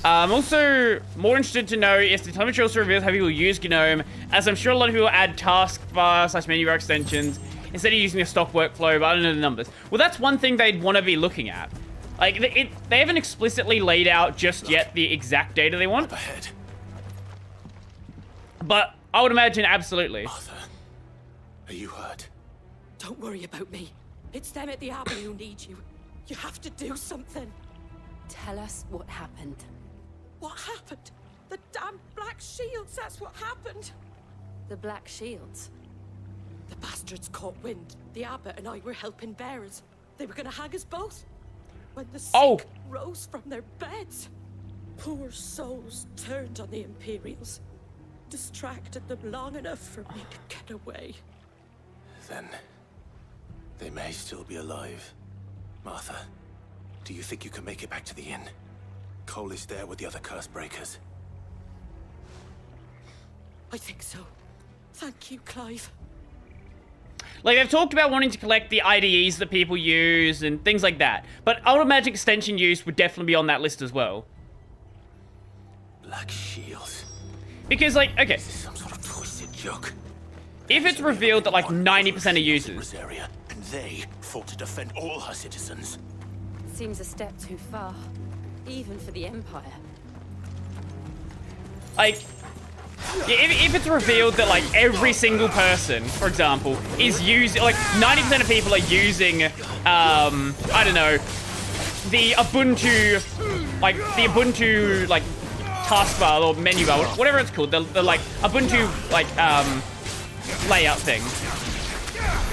I'm also more interested to know if the telemetry also reveals how people use GNOME, as I'm sure a lot of people add taskbar / menu bar extensions instead of using a stock workflow, but I don't know the numbers. Well, that's one thing they'd want to be looking at. Like, they haven't explicitly laid out just yet the exact data they want. Ahead. But I would imagine absolutely. Arthur, are you hurt? Don't worry about me. It's them at the Abbey who need you. You have to do something. Tell us what happened. What happened? The damn Black Shields, that's what happened. The Black Shields? The bastards caught wind. The Abbot and I were helping bearers. They were gonna hang us both. When the sick rose from their beds, poor souls turned on the Imperials. Distracted them long enough for me to get away. Then they may still be alive. Martha, do you think you can make it back to the inn? Cole is there with the other curse breakers. I think so. Thank you, Clive. Like, they've talked about wanting to collect the IDEs that people use and things like that. But Ultra Magic extension use would definitely be on that list as well. Black Shields. Because, like, okay. This is some sort of twisted joke. If it's revealed that, like, 90% of users... Area, and they fought to defend all her citizens. Seems a step too far. Even for the Empire. Like... If it's revealed that, like, every single person, for example, is using, like, 90% of people are using, I don't know, the Ubuntu, like, taskbar or menu bar, whatever it's called, the like, Ubuntu, like, layout thing.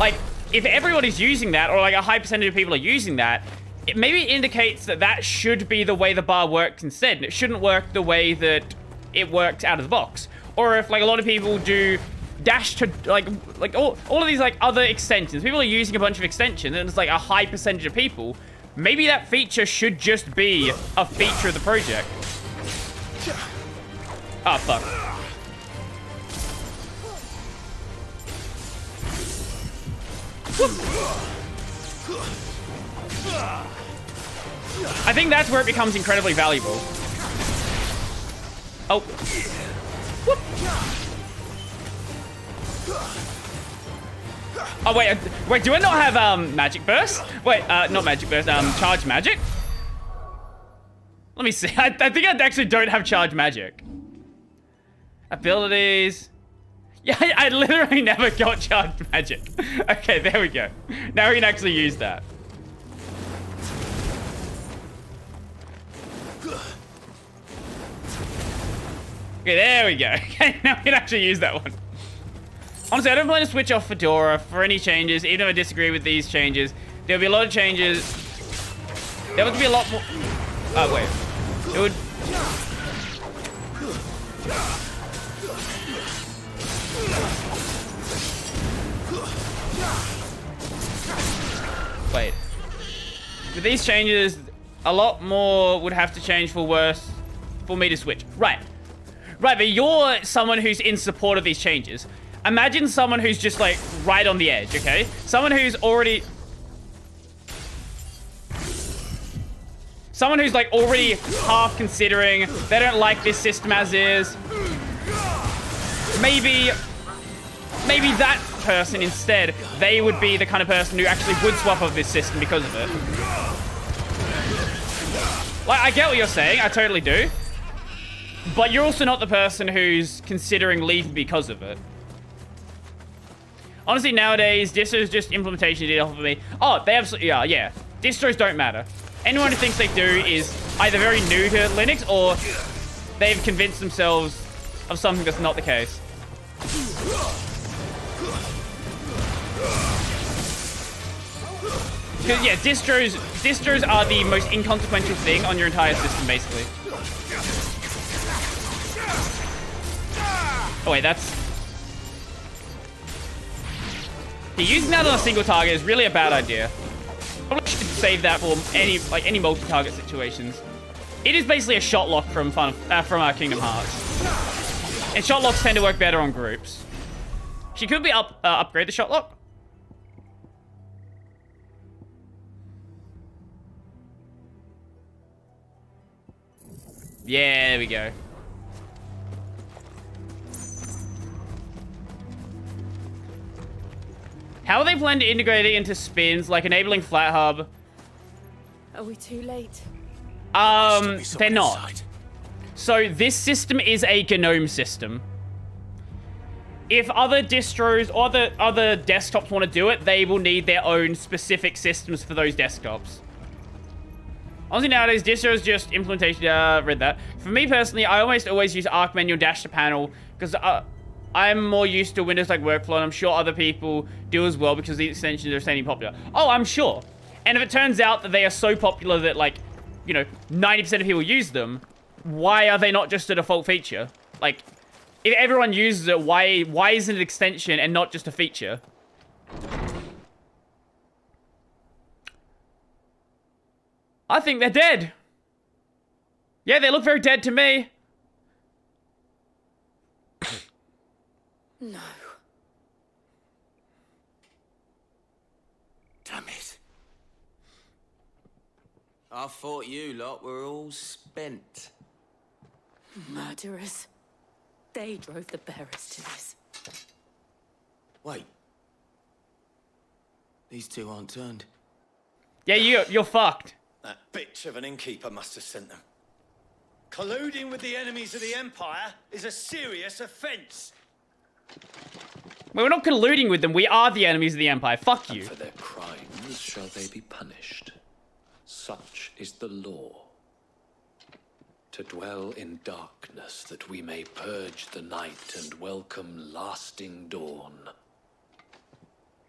Like, if everybody's using that, or, like, a high percentage of people are using that, it maybe indicates that that should be the way the bar works instead, and it shouldn't work the way that it works out of the box. Or if, like, a lot of people do dash to, like all of these, like, other extensions. People are using a bunch of extensions, and it's, like, a high percentage of people. Maybe that feature should just be a feature of the project. Oh, fuck. I think that's where it becomes incredibly valuable. Oh. Whoop. Oh, wait, do I not have, Magic Burst? Wait, not Magic Burst, Charge Magic? Let me see. I think I actually don't have Charge Magic. Abilities. Yeah, I literally never got Charge Magic. Okay, there we go. Now we can actually use that. Okay, there we go. Okay, now we can actually use that one. Honestly, I don't plan to switch off Fedora for any changes, even if I disagree with these changes. There'll be a lot of changes. There would be a lot more... Oh, wait. It would... Wait. with these changes, a lot more would have to change for worse for me to switch. Right. Right, but you're someone who's in support of these changes. Imagine someone who's just, like, right on the edge, okay? Someone who's already... Someone who's, like, already half considering. They don't like this system as is. Maybe that person instead, they would be the kind of person who actually would swap off this system because of it. Like, I get what you're saying. I totally do. But you're also not the person who's considering leaving because of it. Honestly, nowadays, distros just implementation did help me. Oh, they absolutely are, yeah. Distros don't matter. Anyone who thinks they do is either very new to Linux or they've convinced themselves of something that's not the case. Because, yeah, distros are the most inconsequential thing on your entire system, basically. Oh, wait, that's... Yeah, using that on a single target is really a bad idea. Probably should save that for any multi-target situations. It is basically a shot lock from Kingdom Hearts. And shot locks tend to work better on groups. She could be upgrade the shot lock. Yeah, there we go. How are they planning to integrate it into spins, like enabling flat hub? Are we too late? They're not. So this system is a GNOME system. If other distros or other desktops want to do it, they will need their own specific systems for those desktops. Honestly, nowadays, distros just implementation, read that. For me personally, I almost always use Arc menu and dash to panel because I'm more used to Windows-like workflow, and I'm sure other people do as well because these extensions are staying popular. Oh, I'm sure. And if it turns out that they are so popular that, like, you know, 90% of people use them, why are they not just a default feature? Like, if everyone uses it, why is it an extension and not just a feature? I think they're dead. Yeah, they look very dead to me. No. Damn it. I thought you lot were all spent. Murderers. They drove the bearers to this. Wait. These two aren't turned. Yeah, you're fucked. That bitch of an innkeeper must have sent them. Colluding with the enemies of the Empire is a serious offense. Well, we're not colluding with them. We are the enemies of the Empire. Fuck you. And for their crimes shall they be punished. Such is the law. To dwell in darkness that we may purge the night and welcome lasting dawn.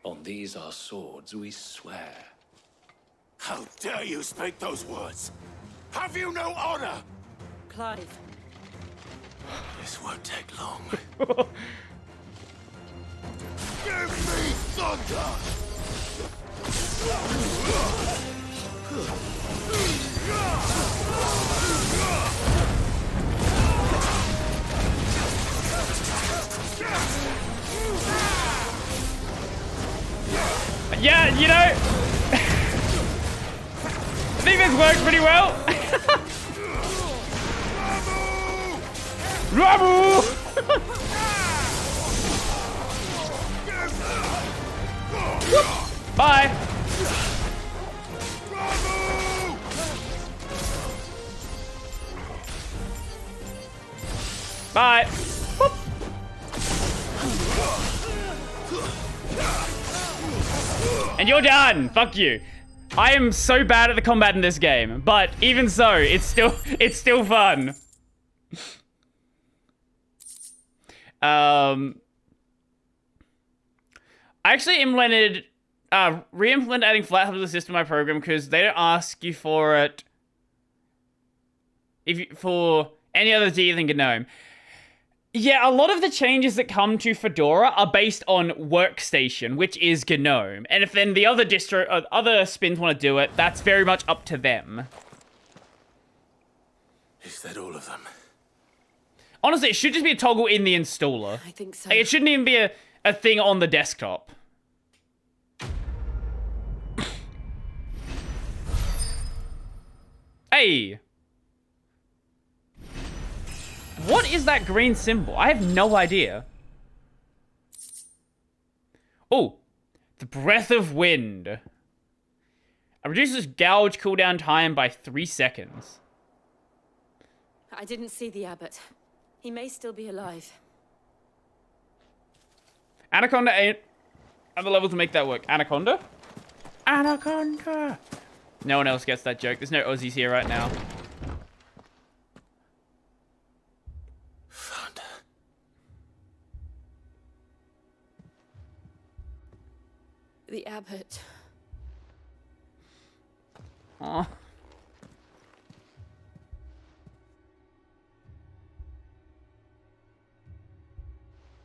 On these our swords we swear. How dare you speak those words? Have you no honor? Clive. This won't take long. Give me thunder! Yeah, you know, I think this worked pretty well. Ramu! Bye. Bye. Whoop. And you're done. Fuck you. I am so bad at the combat in this game, but even so, it's still fun. I actually implemented, re-implemented adding flat hub to the system in my program because they don't ask you for it for any other D than GNOME. Yeah, a lot of the changes that come to Fedora are based on Workstation, which is GNOME. And if then the other other spins want to do it, that's very much up to them. Is that all of them? Honestly, it should just be a toggle in the installer. I think so. Like, it shouldn't even be a thing on the desktop. Hey! What is that green symbol? I have no idea. Oh, the Breath of Wind. It reduces gouge cooldown time by 3 seconds. I didn't see the abbot. He may still be alive. Anaconda ain't at the level to make that work. Anaconda? Anaconda! No one else gets that joke. There's no Aussies here right now. Found her. The abbot. Aw.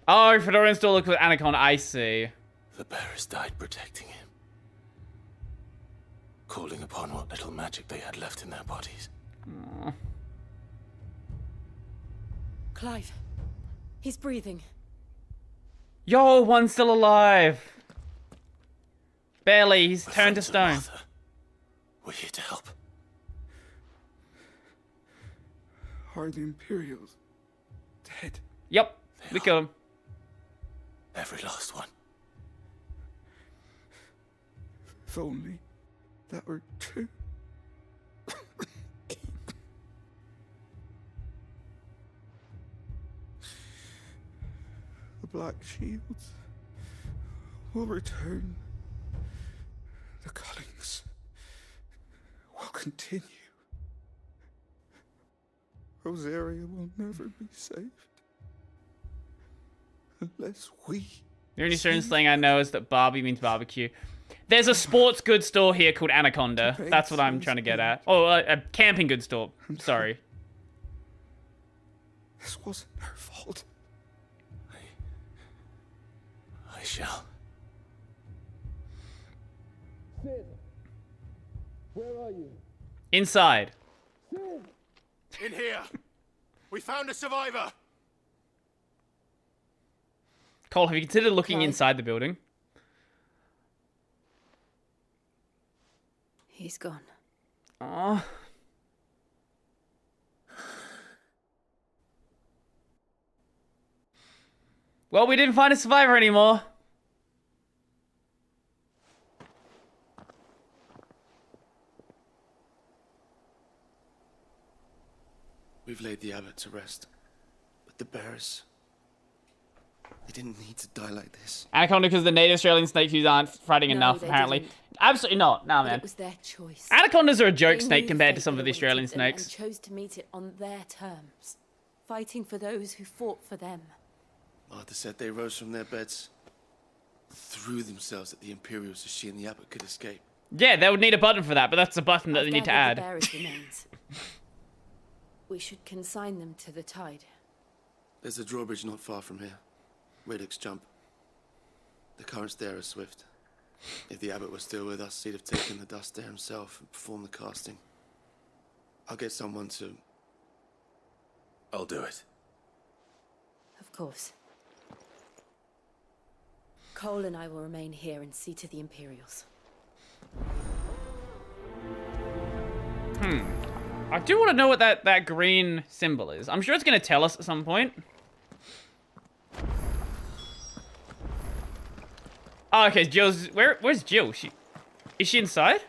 Oh, Fedora install look with Anaconda, I see. The bearers died protecting him. Calling upon what little magic they had left in their bodies. Aww. Clive. He's breathing. Yo, one's still alive. Barely, he's turned to stone. We're here to help. Are the Imperials dead? Yep, we killed him. Every last one. If only that were true. The Black Shields will return. The cullings will continue. Rosaria will never be saved. Unless we... The only certain slang I know is that Barbie means barbecue. There's a sports goods store here called Anaconda. That's what I'm trying to get at. Oh, a camping goods store. Sorry. This wasn't her fault. I shall. Sid, where are you? Inside. In here. We found a survivor. Cole, have you considered looking Clive. inside the building? He's gone. Oh. Well, we didn't find a survivor anymore. We've laid the abbot to rest. But the bearers... They didn't need to die like this. Anaconda because the native Australian snake views aren't fighting No, enough, they apparently. didn't. Absolutely not. Nah, But man. it was their choice. Anacondas are a joke They snake knew compared to fate some of the awaited Australian them snakes. And chose to meet it on their terms, fighting for those who fought for them. Martha said they rose from their beds, threw themselves at the Imperials so she and the abbot could escape. Yeah, they would need a button for that, but that's a button that I've they need to gathered add. the bearers' remains. We should consign them to the tide. There's a drawbridge not far from here. Radix jump. The currents there are swift. If the abbot was still with us, he'd have taken the dust there himself and performed the casting. I'll get someone to... I'll do it. Of course. Cole and I will remain here and see to the Imperials. I do want to know what that green symbol is. I'm sure it's going to tell us at some point. Oh, okay, Jill's... Where's Jill? Is she inside?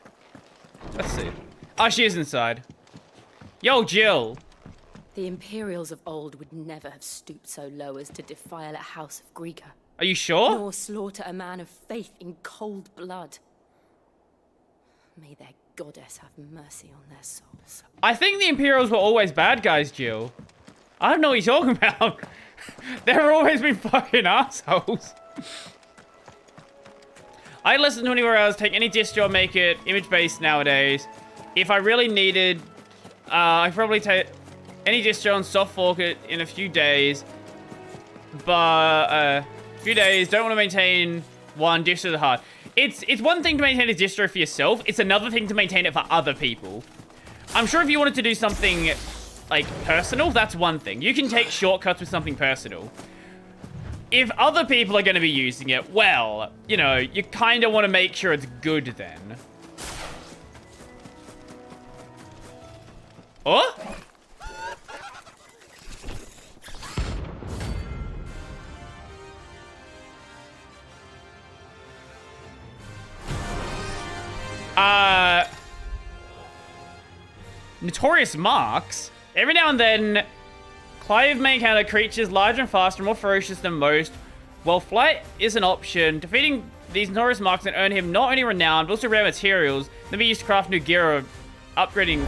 Let's see. Oh, she is inside. Yo, Jill. The Imperials of old would never have stooped so low as to defile a house of Greeka. Are you sure? Nor slaughter a man of faith in cold blood. May their goddess have mercy on their souls. I think the Imperials were always bad guys, Jill. I don't know what you're talking about. They've always been fucking assholes. I listen to anywhere else, take any distro, make it image-based nowadays. If I really needed, I probably take any distro and soft fork it in a few days. but few days. Don't want to maintain one distro the heart. It's one thing to maintain a distro for yourself. It's another thing to maintain it for other people. I'm sure if you wanted to do something like personal, that's one thing. You can take shortcuts with something personal. If other people are going to be using it, well, you know, you kind of want to make sure it's good then. Oh? Notorious marks. Every now and then, Clive may encounter creatures larger and faster and more ferocious than most. While flight is an option, defeating these notorious marks can earn him not only renown, but also rare materials that be used to craft new gear or upgrading.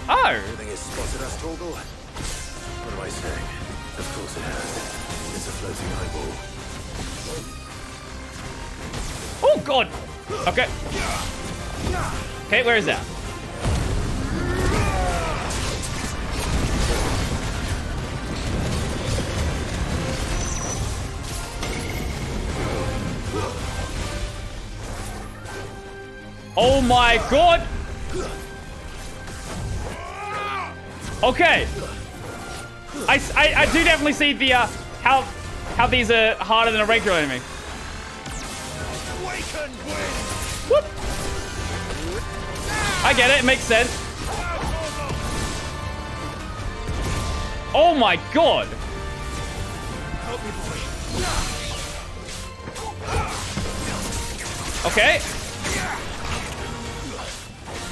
Oh! Everything is spotted us, Torgal. What am I saying? Of course it has. It's a floating eyeball. Oh, God! Okay. Okay, where is that? Oh my God! Okay. I do definitely see the how these are harder than a regular enemy. Whoop. I get it. It makes sense. Oh my God. Okay.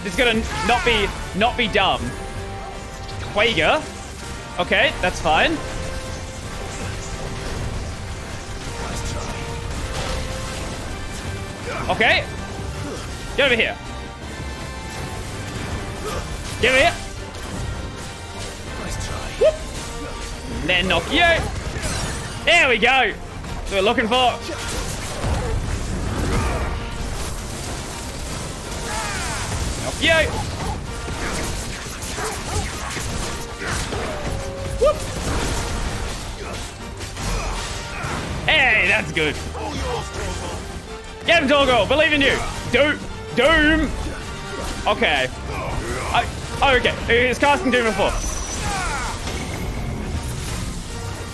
This is gonna not be dumb. Quager. Okay, that's fine. Okay. Get over here. Get over here. Whoop. Then knock you out. There we go. That's what we're looking for. Knock you out. Whoop. Hey, that's good. Get him, Torgal. Believe in you. Doom. Okay. Oh, okay. He's casting Doom before.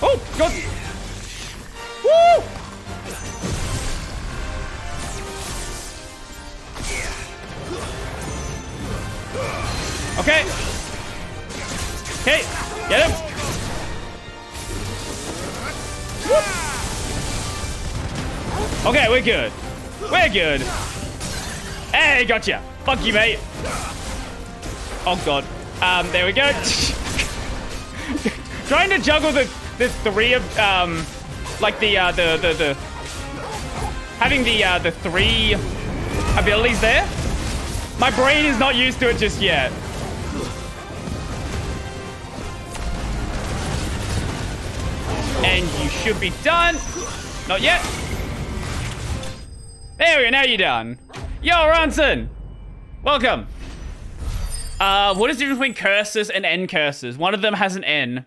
Oh, God. Woo! Okay. Okay. Get him. Whoop. Okay, we're good. We're good. Hey, gotcha. Fuck you, mate. Oh, God. There we go. Trying to juggle the three of, like having the three abilities there. My brain is not used to it just yet. And you should be done. Not yet. There we go, now you're done. Yo, Ronson! Welcome. What is the difference between curses and N curses? One of them has an N.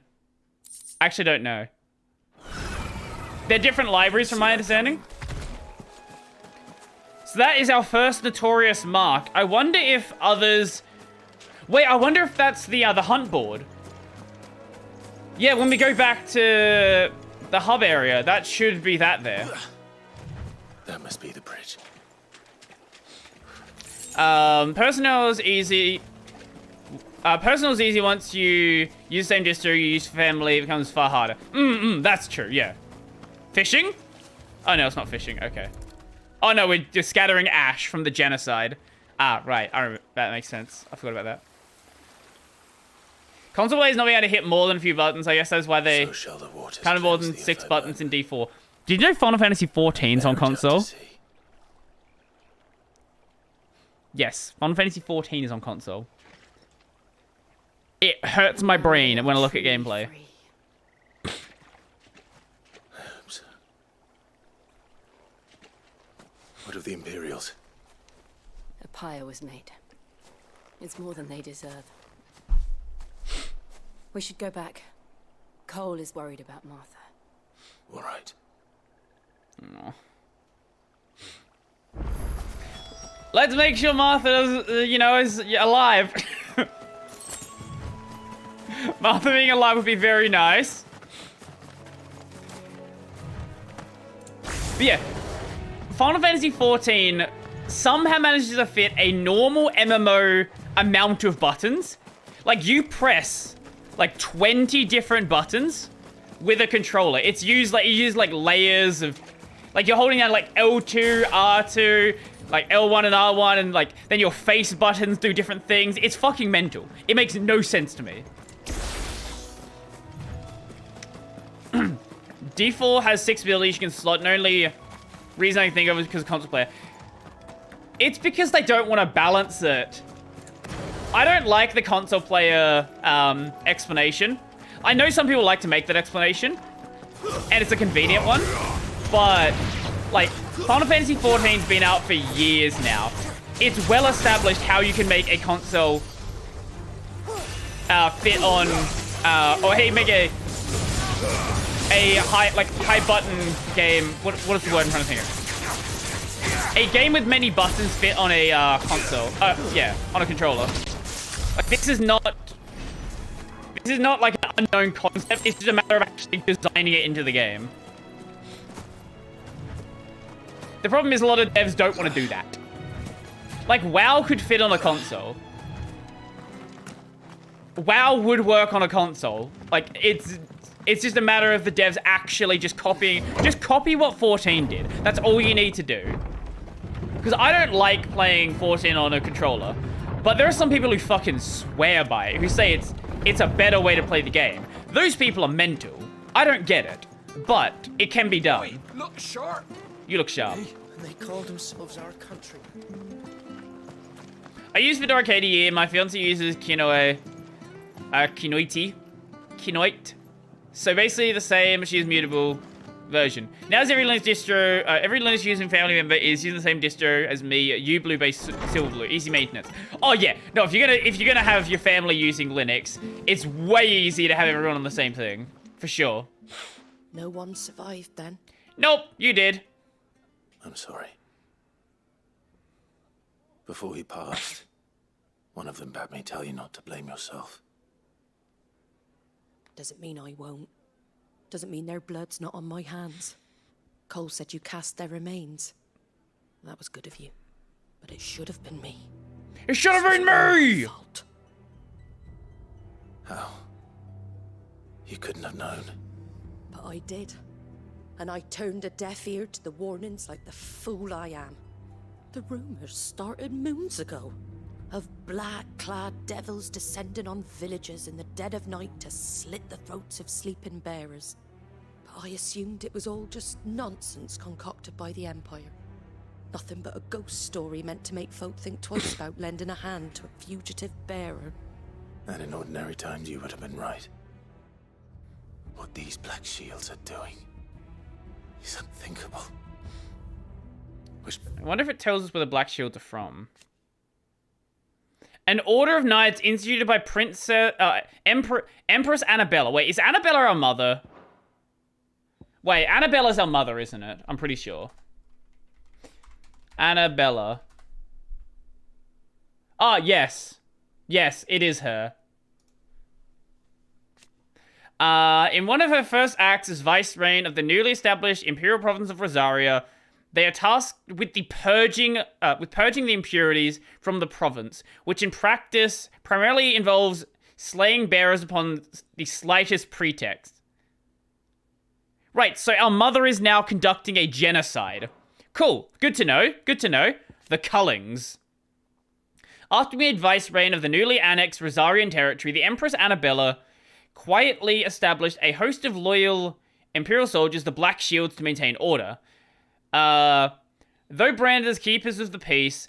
Actually, don't know. They're different libraries from my understanding. So that is our first notorious mark. I wonder if others... Wait, I wonder if that's the hunt board. Yeah, when we go back to the hub area, that should be that there. That must be the bridge. Personnel is easy. Personal is easy once you use the same distro you use for family. It becomes far harder. That's true, yeah. Fishing? Oh, no, it's not fishing. Okay. Oh, no, we're just scattering ash from the genocide. Ah, right. I remember. That makes sense. I forgot about that. Console play is not being able to hit more than a few buttons. I guess that's why they kind of more than 6 buttons in D4. Did you know Final Fantasy XIV is on console? Yes, Final Fantasy XIV is on console. It hurts my brain when I look at gameplay. What of the Imperials? A pyre was made. It's more than they deserve. We should go back. Cole is worried about Martha. All right. Oh. Let's make sure Martha, is alive. Martha being alive would be very nice. But yeah, Final Fantasy XIV somehow manages to fit a normal MMO amount of buttons. Like, you press like 20 different buttons with a controller. It's used like, you use like layers of, like you're holding down like L2, R2, like L1 and R1, and like then your face buttons do different things. It's fucking mental. It makes no sense to me. D4 has 6 abilities you can slot, and only reason I can think of is because of console player. It's because they don't want to balance it. I don't like the console player explanation. I know some people like to make that explanation, and it's a convenient one, but like Final Fantasy XIV's been out for years now. It's well established how you can make a console fit on, or hey, make a high button game. What is the word I'm trying to think of? A game with many buttons fit on a console. Yeah, on a controller. Like, this is not like an unknown concept. It's just a matter of actually designing it into the game. The problem is a lot of devs don't want to do that. Like, WoW could fit on a console. WoW would work on a console. Like, it's just a matter of the devs actually just copying. Just copy what 14 did. That's all you need to do. Because I don't like playing 14 on a controller. But there are some people who fucking swear by it. Who say it's a better way to play the game. Those people are mental. I don't get it. But it can be done. Oi, look sharp. You look sharp. And they call themselves our country. I use Fedora KDE, and my fiance uses Kinoite. So basically the same, she is mutable version. Now as every Linux distro, every Linux using family member is using the same distro as me, Ublue based Silverblue, easy maintenance. Oh yeah, no, if you're gonna have your family using Linux, it's way easier to have everyone on the same thing, for sure. No one survived then? Nope, you did. I'm sorry. Before he passed, one of them bade me tell you not to blame yourself. Doesn't mean I won't. Doesn't mean their blood's not on my hands. Cole said you cast their remains. That was good of you. But it should have been me. It should have been me! Fault. How? You couldn't have known. But I did. And I turned a deaf ear to the warnings like the fool I am. The rumors started moons ago. Of black-clad devils descending on villages in the dead of night to slit the throats of sleeping bearers. But I assumed it was all just nonsense concocted by the Empire. Nothing but a ghost story meant to make folk think twice about lending a hand to a fugitive bearer. And in ordinary times you would have been right. What these Black Shields are doing is unthinkable. I wonder if it tells us where the Black Shields are from. An order of knights instituted by Empress Annabella. Wait, is Annabella our mother? Wait, Annabella's our mother, isn't it? I'm pretty sure. Annabella. Ah, yes. Yes, it is her. In one of her first acts as vice reign of the newly established imperial province of Rosaria, they are tasked with purging the impurities from the province, which in practice primarily involves slaying bearers upon the slightest pretext. Right, so our mother is now conducting a genocide. Cool, good to know, good to know. The Cullings. After being vice reign of the newly annexed Rosarian territory, the Empress Annabella quietly established a host of loyal imperial soldiers, the Black Shields, to maintain order. Though branded as keepers of the peace,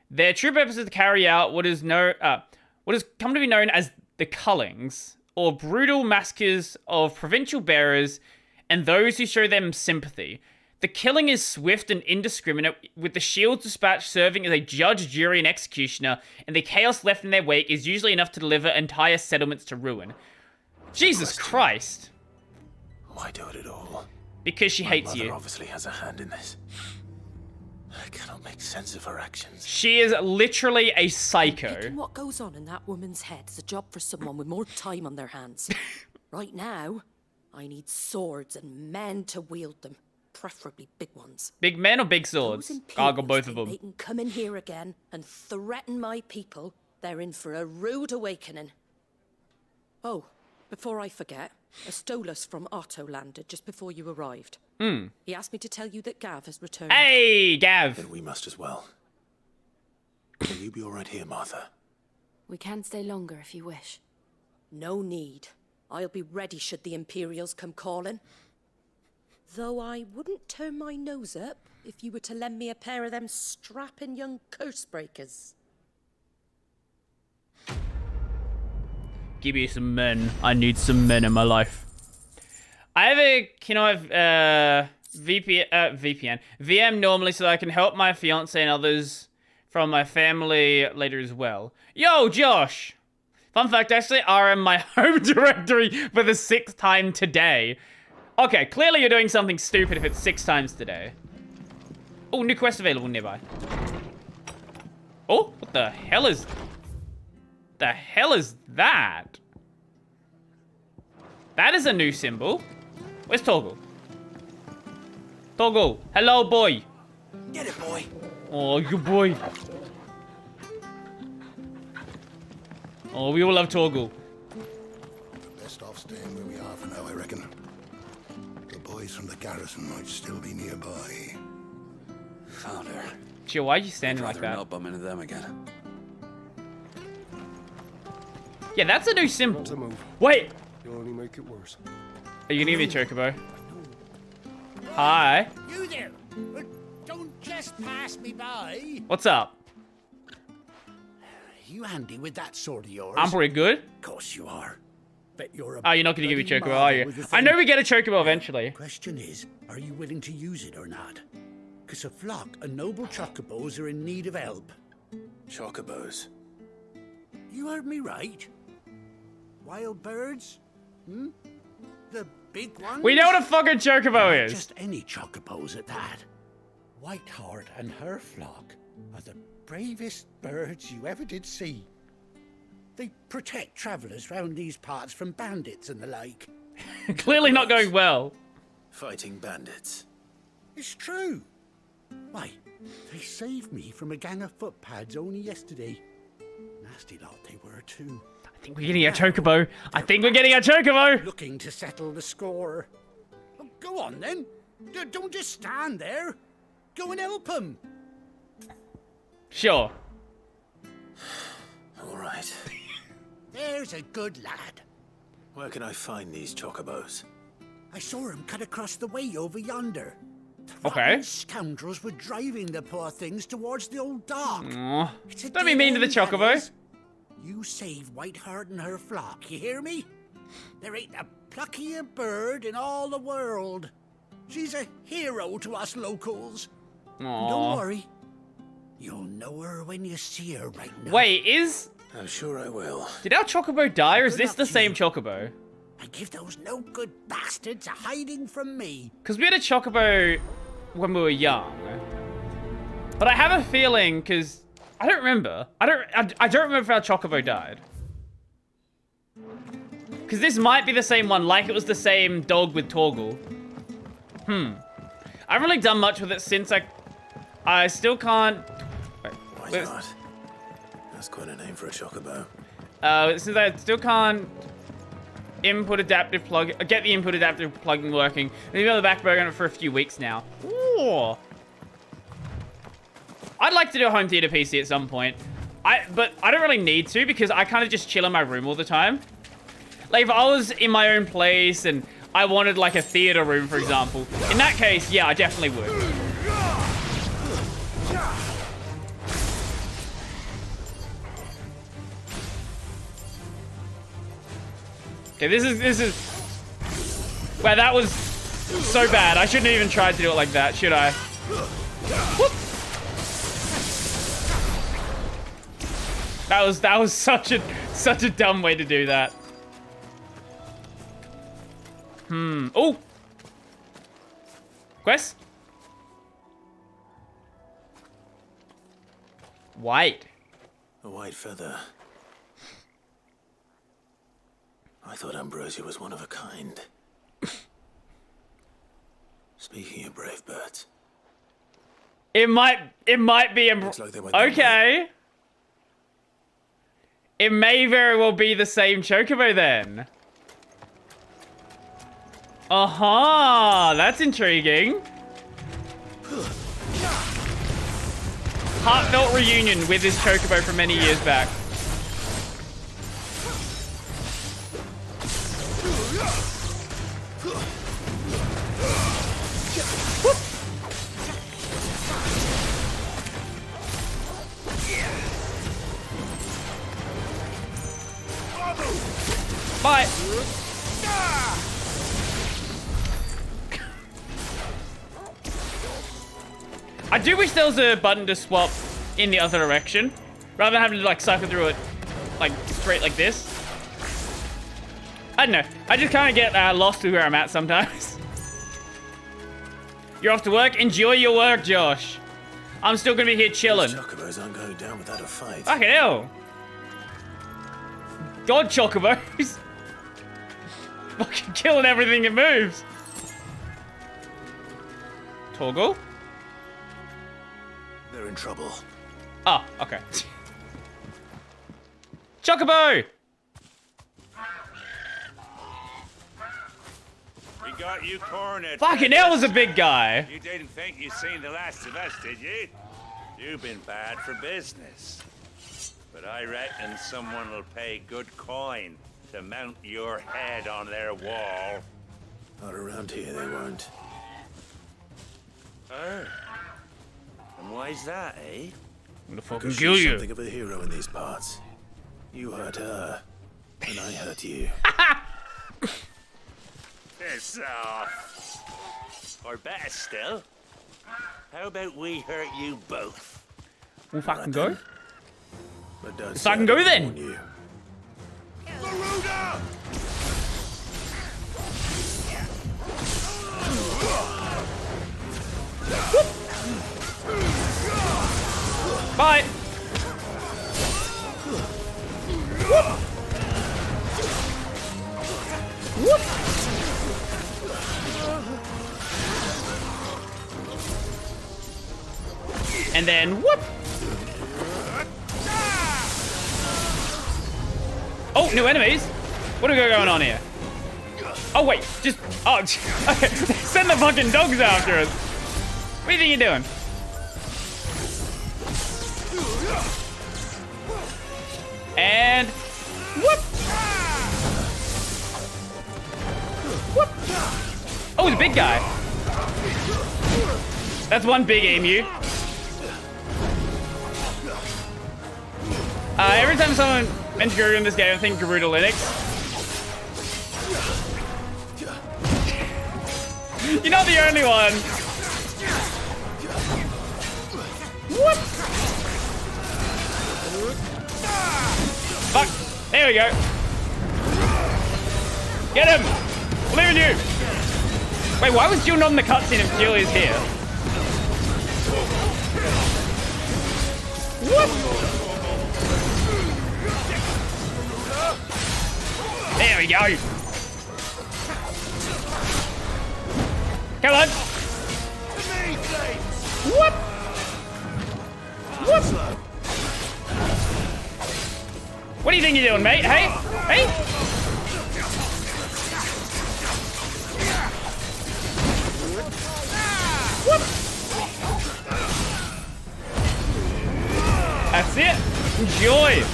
their true purpose is to carry out what has come to be known as the Cullings, or brutal massacres of provincial bearers and those who show them sympathy. The killing is swift and indiscriminate, with the Shields dispatch serving as a judge, jury, and executioner, and the chaos left in their wake is usually enough to deliver entire settlements to ruin. Jesus Christ. Why do it at all? Because she hates My mother you. obviously has a hand in this. I cannot make sense of her actions. She is literally a psycho. Picking what goes on in that woman's head is a job for someone with more time on their hands. Right now, I need swords and men to wield them, preferably big ones. Big men or big swords? I got both of them. They can come in here again and threaten my people. They're in for a rude awakening. Oh, before I forget, a Stolas from Otto landed just before you arrived. He asked me to tell you that Gav has returned. Hey, Gav! Then we must as well. Will you be all right here, Martha? We can stay longer if you wish. No need. I'll be ready should the Imperials come calling. Though I wouldn't turn my nose up if you were to lend me a pair of them strapping young curse breakers. Give me some men. I need some men in my life. I have a, VM normally so that I can help my fiance and others from my family later as well. Yo, Josh! Fun fact, actually, RM my home directory for the 6th time today. Okay, clearly you're doing something stupid if it's 6 times today. Oh, new quest available nearby. Oh, what the hell is... The hell is that? That is a new symbol. Where's Torgal? Torgal, hello, boy. Get it, boy. Oh, good boy. Oh, we all love Torgal. Best off staying where we are for now, I reckon. The boys from the garrison might still be nearby. Found her. Chill, why are you standing like I'd that? rather not bump into them again. Yeah, that's a new symbol. Not to move. Wait, You'll only make it worse. are you gonna give me a chocobo? Hi. You there! Don't just pass me by. What's up? You handy with that sword of yours? I'm pretty good. Of course you are. Bet you're a Oh, you're not gonna give me a bloody chocobo, are marvel you? with the I thing. know we get a chocobo eventually. Question is, are you willing to use it or not? Because a flock of noble chocobos are in need of help. Chocobos. You heard me right. Wild birds? Hmm? The big ones? We know what a fucking chocobo Not is. just any chocobos at that. Whiteheart and her flock are the bravest birds you ever did see. They protect travellers round these parts from bandits and the like. Clearly not going well. Fighting bandits. It's true. Why, they saved me from a gang of footpads only yesterday. Nasty lot they were too. I think we're getting a chocobo. I think we're getting a chocobo. Looking to settle the score. Oh, go on then. Don't just stand there. Go and help them. Sure. All right. There's a good lad. Where can I find these chocobos? I saw him cut across the way over yonder. The Okay. rotten scoundrels were driving the poor things towards the old dock. Aw. It's a Don't be dead mean to the end, chocobo. that is. You save Whiteheart and her flock, you hear me? There ain't a pluckier bird in all the world. She's a hero to us locals. And Aw. don't worry, you'll know her when you see her right now. Wait, is... I'm sure I will. Did our chocobo die, or is this the same chocobo? And give those no good bastards a hiding from me. Because we had a chocobo when we were young. But I have a feeling, because... I don't remember. I don't remember if our chocobo died. Because this might be the same one, like it was the same dog with Torgal. I haven't really done much with it since I still can't... Why not? That's quite a name for a chocobo. Since I still can't input adaptive plug... Get the input adaptive plugin working. I've been on the back burner for a few weeks now. Ooh. I'd like to do a home theater PC at some point. But I don't really need to because I kind of just chill in my room all the time. Like if I was in my own place and I wanted like a theater room, for example. In that case, yeah, I definitely would. Okay, this is... Wow, that was so bad. I shouldn't have even tried to do it like that, should I? Whoop. That was such a dumb way to do that. Oh. Quest? White. A white feather. I thought Ambrosia was one of a kind. Speaking of brave birds. It might be Looks like they went that okay. It may very well be the same chocobo then. Aha, that's intriguing. Heartfelt reunion with his chocobo from many years back. Bye. I do wish there was a button to swap in the other direction, rather than having to like cycle through it like straight like this. I don't know. I just kind of get lost to where I'm at sometimes. You're off to work. Enjoy your work, Josh. I'm still gonna be here chilling. These chocobos aren't going down without a fight. Fucking hell. God chocobos. Fucking killing everything that moves. Torgal? They're in trouble. Oh, okay. Chocobo! We got you cornered. Fucking hell was a big guy. You didn't think you'd seen the last of us, did you? You've been bad for business. But I reckon someone will pay good coin to mount your head on their wall. Not around here, they won't. Oh. And why's that, eh? I'm gonna fucking Because kill she's you. something of a hero in these parts. You hurt her, and I hurt you. Piss off. Or better still, how about we hurt you both? We'll fucking go. But don't So I can go then. warn you. Garuda! Bye. Whoop. Whoop. And then whoop. Oh, new enemies. What do we got going on here? Oh wait, just okay. Send the fucking dogs after us. What do you think you're doing? And whoop! Whoop! Oh, it's a big guy. That's one big emu. Every time someone mentions Garuda in this game, I think Garuda Linux. You're not the only one. Whoop! Fuck. There we go. Get him! Believe in you! Wait, why was Jill not in the cutscene if Jill is here? Whoop! There we go. Come on. Whoop! Whoop! What do you think you're doing, mate? Hey? Hey? Whoop! That's it. Enjoy.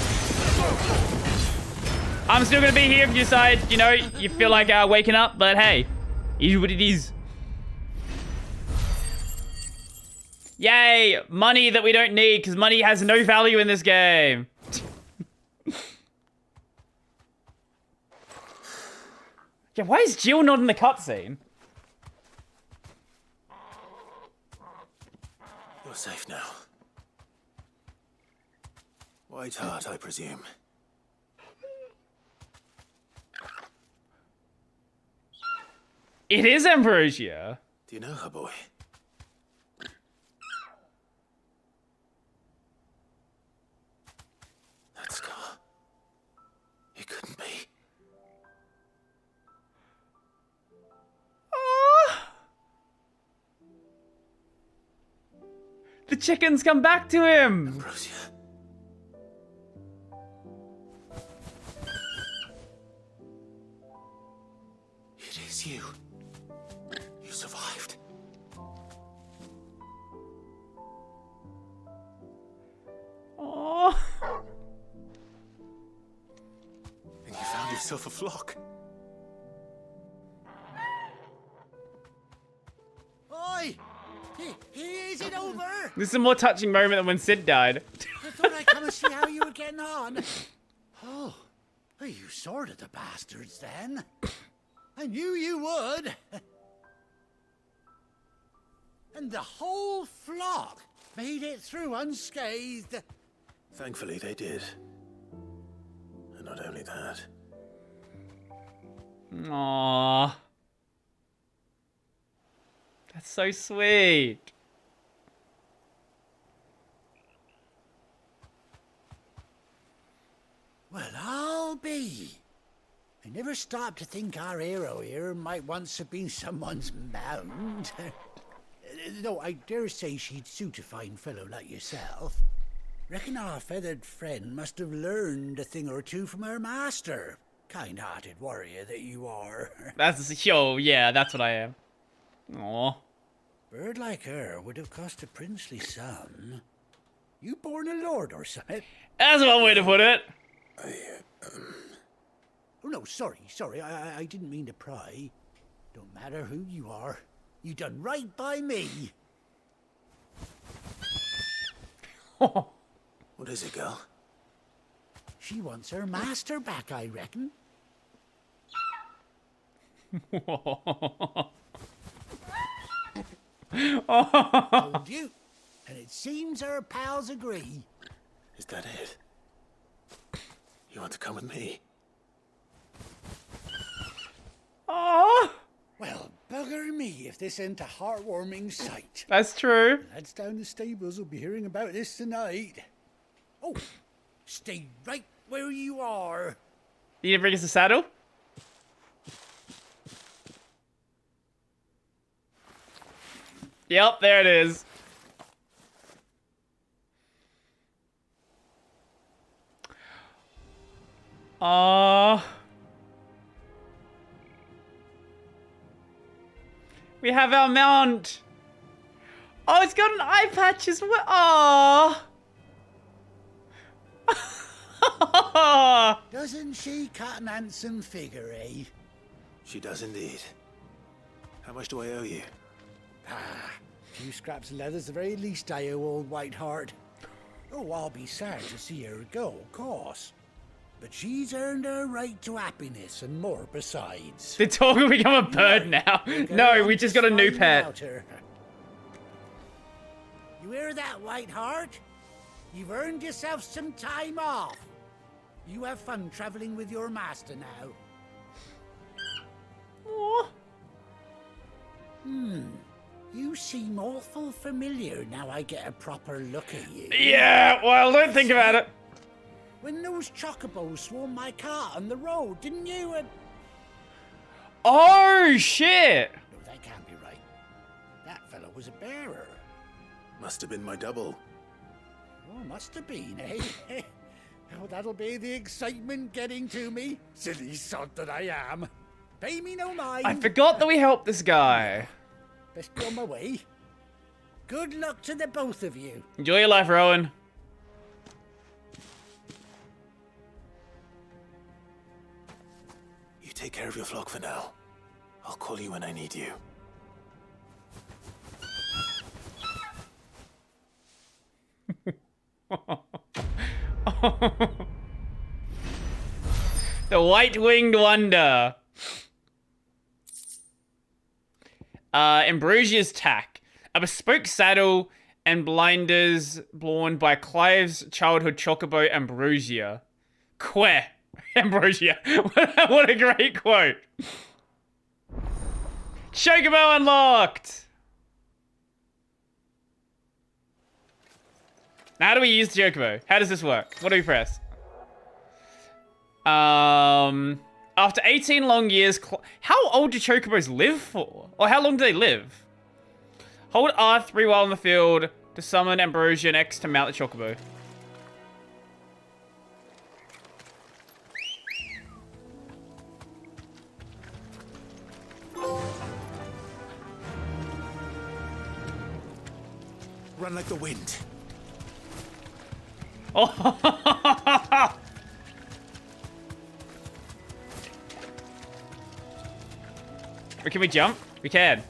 I'm still gonna be here if you decide, you know, you feel like waking up, but hey, it is what it is. Yay! Money that we don't need, because money has no value in this game. Yeah, why is Jill not in the cutscene? You're safe now. White Heart, I presume. It is Ambrosia. Do you know her, boy? That scar. It couldn't be. The chickens come back to him. Ambrosia. It is you. You survived. Oh. And you found yourself a flock. Oi! Is it over? This is a more touching moment than when Sid died. I thought I'd come and see how you were getting on. Oh, well, you sorted the bastards then. I knew you would. And the whole flock made it through unscathed. Thankfully, they did. And not only that. Aww. That's so sweet. Well, I'll be. I never stopped to think our hero here might once have been someone's mount. Though I dare say she'd suit a fine fellow like yourself. Reckon our feathered friend must have learned a thing or two from her master. Kind-hearted warrior that you are. That's yeah, that's what I am. Aww. Bird like her would have cost a princely sum. You born a lord or something? That's one way to put it. Oh no, sorry. I didn't mean to pry. Don't matter who you are. You done right by me. What is it, girl? She wants her master back, I reckon. Told you. And it seems her pals agree. Is that it? You want to come with me? Oh. Well, bugger me if this ain't a heartwarming sight. That's true. Lads down the stables will be hearing about this tonight. Oh, stay right where you are. You gonna bring us a saddle? Yep, there it is. We have our mount. Oh, it's got an eye patch as well. Aww. Doesn't she cut an handsome figure, eh? She does indeed. How much do I owe you? Ah, a few scraps of leather's the very least I owe old Whiteheart. Oh, I'll be sad to see her go, of course. But she's earned her right to happiness and more besides. Did Torgal become a bird now? No, we just got a new pet. You hear that, Whiteheart? You've earned yourself some time off. You have fun traveling with your master now. Aww. You seem awful familiar now I get a proper look at you. Yeah, well, don't think about it. When those chocobos swarmed my cart on the road, didn't you? Oh, shit. No, that can't be right. That fellow was a bearer. Must have been my double. Oh, must have been, eh? Oh, that'll be the excitement getting to me. Silly sod that I am. Pay me no mind. I forgot that we helped this guy. Best be on my way. Good luck to the both of you. Enjoy your life, Rowan. You take care of your flock for now. I'll call you when I need you. The white-winged wonder. Ambrosia's tack. A bespoke saddle and blinders worn by Clive's childhood chocobo, Ambrosia. Ambrosia. What a great quote. Chocobo unlocked! Now, how do we use the Chocobo? How does this work? What do we press? After 18 long years... How old do Chocobos live for? Or how long do they live? Hold R3 while in the field to summon Ambrosia and X to mount the Chocobo. Run like the wind. Oh! Or can we jump? We can.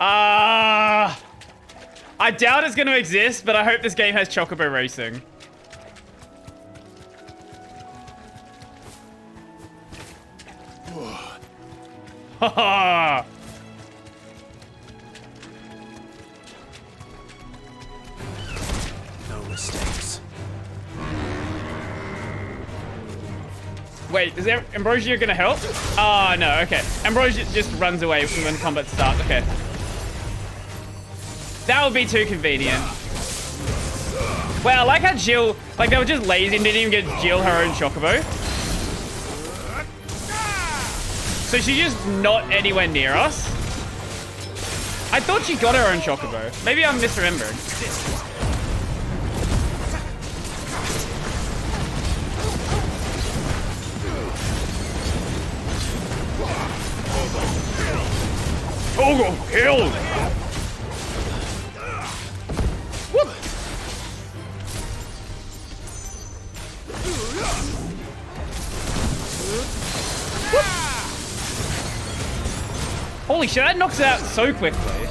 I doubt it's going to exist, but I hope this game has Chocobo racing. Haha! No mistakes. Wait, is Ambrosia gonna help? Oh, no, okay. Ambrosia just runs away from when combat starts, okay. That would be too convenient. Well, I like how Jill, like they were just lazy and didn't even get Jill her own Chocobo. So she's just not anywhere near us. I thought she got her own Chocobo. Maybe I'm misremembering. Oh, killed! Whoop! Whoop! Holy shit, that knocks it out so quickly.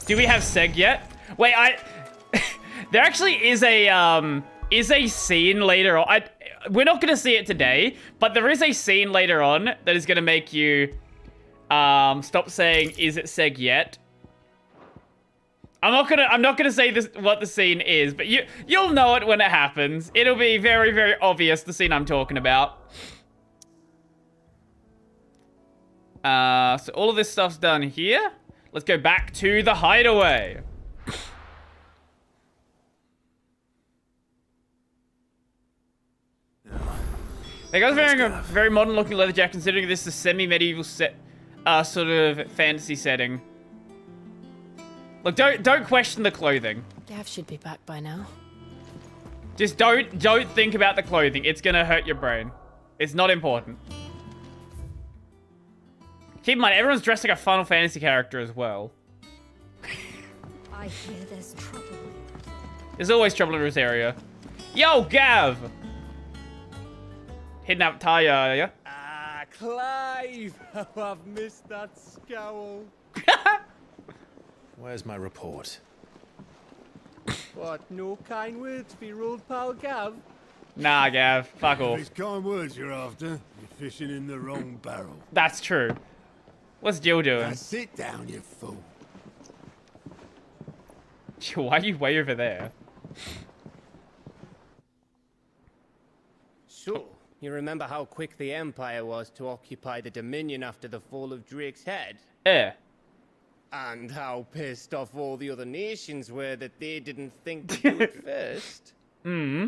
Do we have Seg yet? Wait, there actually is a scene later on. We're not gonna see it today, but there is a scene later on that is gonna make you stop saying, "Is it Seg yet?" I'm not gonna say this what the scene is, but you'll know it when it happens. It'll be very, very obvious the scene I'm talking about. So all of this stuff's done here. Let's go back to the hideaway. That guy's wearing a very modern looking leather jacket, considering this is a semi-medieval set, sort of fantasy setting. Look, don't question the clothing. Gav should be back by now. Just don't think about the clothing. It's gonna hurt your brain. It's not important. Keep in mind, everyone's dressed like a Final Fantasy character as well. I hear there's trouble. There's always trouble in this area. Yo, Gav! Hitting up Taya, yeah? Ah, Clive! How I've missed that scowl. Where's my report? What, no kind words for your old pal Gav? Nah, Gav. Fuck If off. it's kind words you're after, you're fishing in the wrong barrel. That's true. What's Jill doing? Now sit down, you fool. Why are you way over there? So, you remember how quick the Empire was to occupy the Dominion after the fall of Drake's head? Yeah. And how pissed off all the other nations were that they didn't think to do it first? Hmm.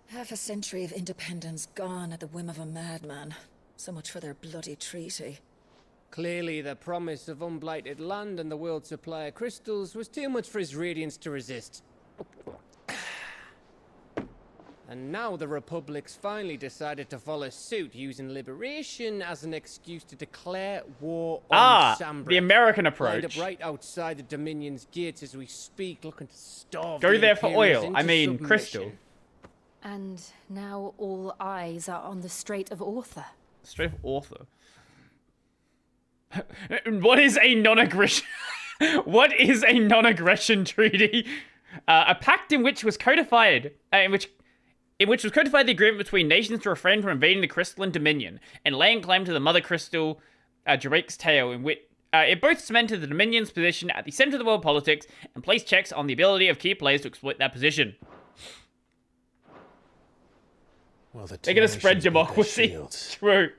Half a century of independence gone at the whim of a madman. So much for their bloody treaty. Clearly, the promise of unblighted land and the world's supply of crystals was too much for his radiance to resist. And now the Republic's finally decided to follow suit, using liberation as an excuse to declare war on Sambra. The American Lined approach. up right outside the Dominion's gates as we speak, looking to starve Go the there for Imperials oil. I into mean, submission. crystal. And now all eyes are on the Strait of Author. Strait of Author. What is a non-aggression? What is a non-aggression treaty? A pact in which was codified, in which was codified the agreement between nations to refrain from invading the crystalline dominion and laying claim to the mother crystal, Drake's tail, in which it both cemented the Dominion's position at the center of the world politics and placed checks on the ability of key players to exploit that position. Well, They're gonna spread democracy. True.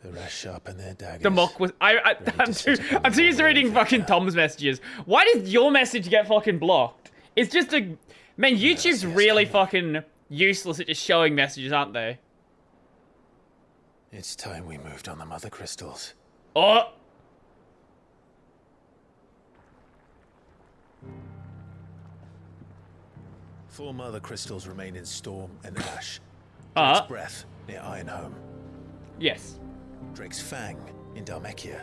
The rest sharpen their daggers. The mock was. I'm too used to reading fucking Tom's messages. Why did your message get fucking blocked? It's just a. Man, YouTube's really fucking useless at just showing messages, aren't they? It's time we moved on the mother crystals. Oh! 4 mother crystals remain in Storm and Ash. Drake's Breath near Ironhome. Yes. Drake's Fang in Dhalmekia.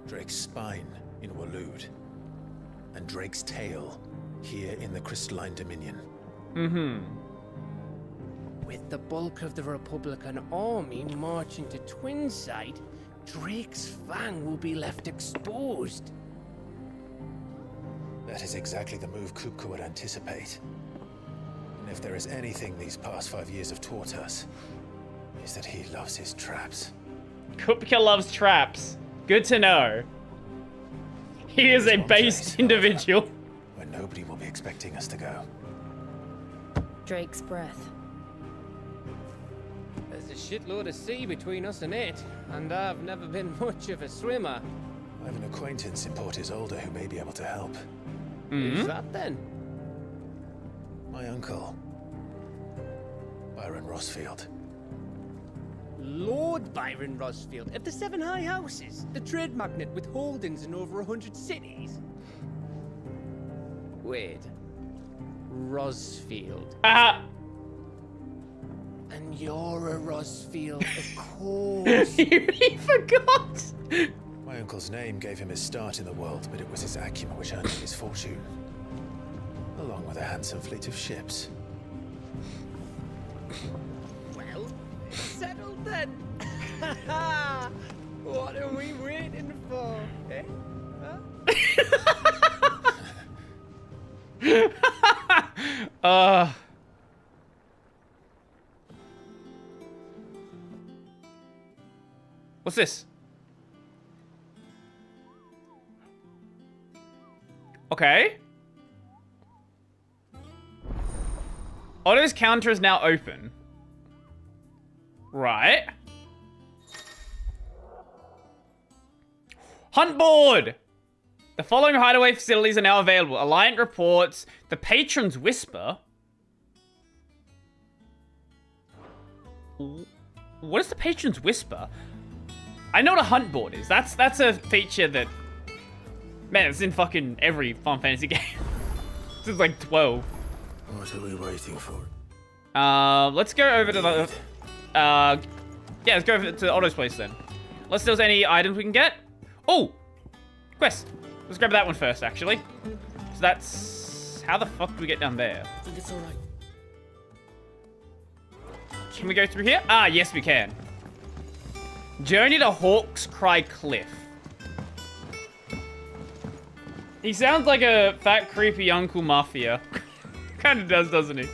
Drake's Spine in Waloed. And Drake's Tail here in the Crystalline Dominion. With the bulk of the Republican army marching to Twinside, Drake's Fang will be left exposed. That is exactly the move Kupka would anticipate. And if there is anything these past 5 years have taught us, is that he loves his traps. Kupka loves traps. Good to know. He is a based individual. Where nobody will be expecting us to go. Drake's Breath. There's a shitload of sea between us and it, and I've never been much of a swimmer. I have an acquaintance in Port Isolde who may be able to help. Who's that then? My uncle, Byron Rossfield. Lord Byron Rossfield of the 7 High Houses, the trade magnate with holdings in over 100 cities. Wait. Rossfield. And you're a Rossfield, of course. He forgot. My uncle's name gave him his start in the world, but it was his acumen which earned him his fortune. Along with a handsome fleet of ships. Well, settled then. What are we waiting for, eh? Huh? What's this? Okay. Otto's counter is now open. Right. Hunt board! The following hideaway facilities are now available. Alliant reports the Patron's Whisper. What is the Patron's Whisper? I know what a hunt board is. That's a feature that... Man, it's in fucking every Final Fantasy game. Since like 12. What are we waiting for? Let's go over to the... yeah, let's go over to Otto's place then. Unless there's any items we can get. Oh! Quest. Let's grab that one first, actually. So that's... How the fuck do we get down there? I think it's alright. Can we go through here? Ah, yes we can. Journey to Hawk's Cry Cliff. He sounds like a fat, creepy Uncle Mafia. Kinda does, doesn't he?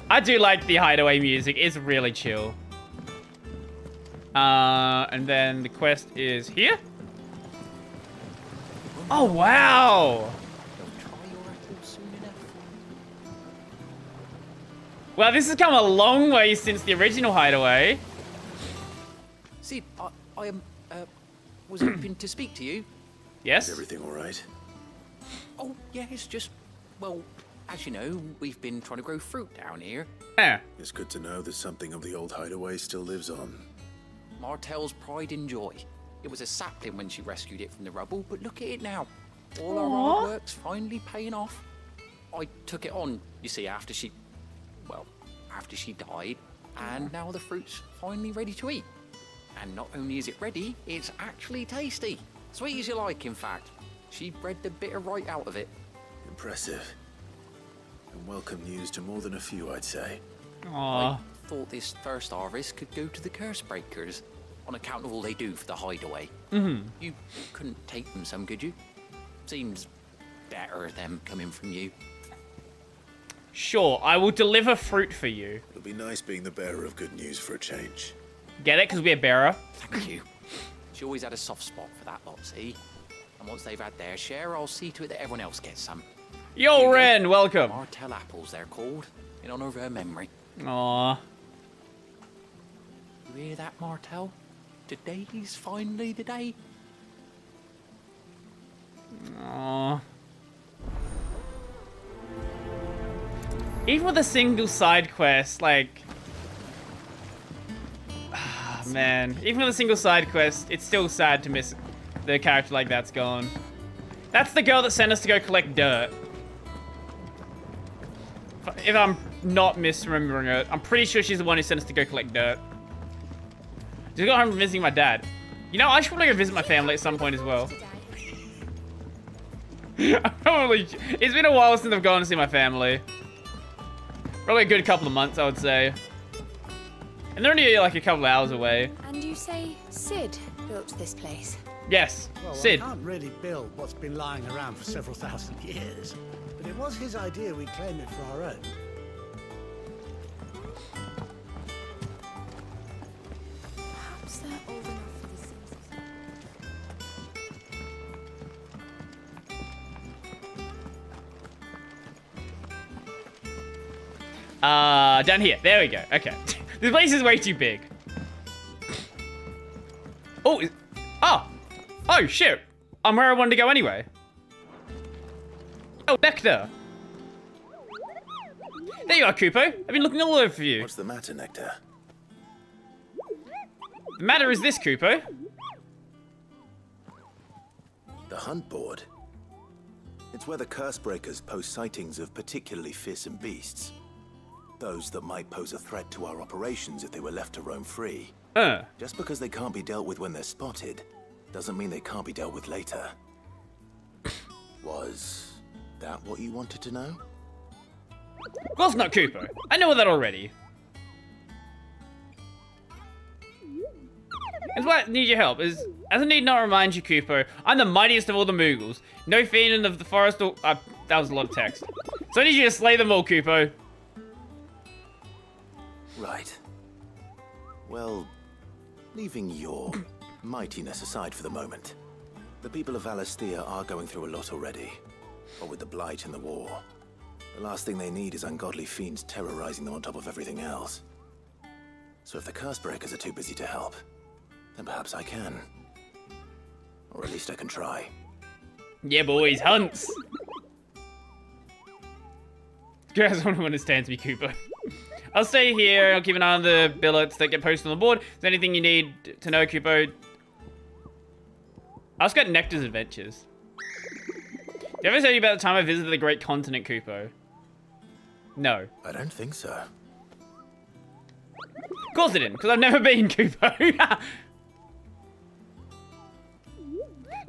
I do like the hideaway music. It's really chill. And then the quest is here. Oh, wow. Well, this has come a long way since the original hideaway. See, I was hoping to speak to you. Yes? Is everything all right? Oh, yeah, it's just, well, as you know, we've been trying to grow fruit down here. Yeah. It's good to know that something of the old hideaway still lives on. Martel's pride and joy. It was a sapling when she rescued it from the rubble, but look at it now. All our hard work's finally paying off. I took it on, you see, after she died, and now the fruit's finally ready to eat. And not only is it ready, it's actually tasty. Sweet as you like, in fact. She bred the bitter right out of it. Impressive. And welcome news to more than a few, I'd say. Aww. I thought this first harvest could go to the curse breakers, on account of all they do for the hideaway. Mm-hmm. You couldn't take them some, could you? Seems better them coming from you. Sure, I will deliver fruit for you. It'll be nice being the bearer of good news for a change. Get it? Because we're bearer. Thank you. She always had a soft spot for that lot, see? And once they've had their share, I'll see to it that everyone else gets some. Yo, Ren, welcome. Martell apples, they're called, in honor of her memory. Aww. You hear that, Martell? Today's finally the day. Aww. Even with a single side quest, like... man. Even with a single side quest, it's still sad to miss the character like that's gone. That's the girl that sent us to go collect dirt. If I'm not misremembering it, I'm pretty sure she's the one who sent us to go collect dirt. Just got home from visiting my dad. You know, I should probably go visit my family at some point as well. It's been a while since I've gone to see my family. Probably a good couple of months, I would say. And they're only like a couple of hours away. And you say Sid built this place? Yes, well, Sid. I can't really build what's been lying around for several thousand years. But it was his idea we claim it for our own. Perhaps they're old enough for the census. Down here. There we go. Okay. This place is way too big. Oh, oh, shit. I'm where I wanted to go anyway. Oh, Nectar. There you are, Kupo. I've been looking all over for you. What's the matter, Nectar? The matter is this, Kupo. The hunt board. It's where the Cursebreakers post sightings of particularly fearsome beasts. Those that might pose a threat to our operations if they were left to roam free. Just because they can't be dealt with when they're spotted, doesn't mean they can't be dealt with later. Was that what you wanted to know? Of course not, Kupo. I know that already. That's why I need your help. As I need not remind you, Kupo, I'm the mightiest of all the Moogles. No fiend of the forest or... that was a lot of text. So I need you to slay them all, Kupo. Right. Well, leaving your mightiness aside for the moment, the people of Valisthea are going through a lot already. What with the Blight and the war. The last thing they need is ungodly fiends terrorizing them on top of everything else. So if the Cursebreakers are too busy to help, then perhaps I can. Or at least I can try. Yeah, boys, hunts! You guys don't understand me, Cooper. I'll stay here, I'll keep an eye on the billets that get posted on the board. If there's anything you need to know, Kupo. I also got Nectar's Adventures. Did I ever tell you about the time I visited the Great Continent, Kupo? No. I don't think so. Of course I didn't, because I've never been, Kupo.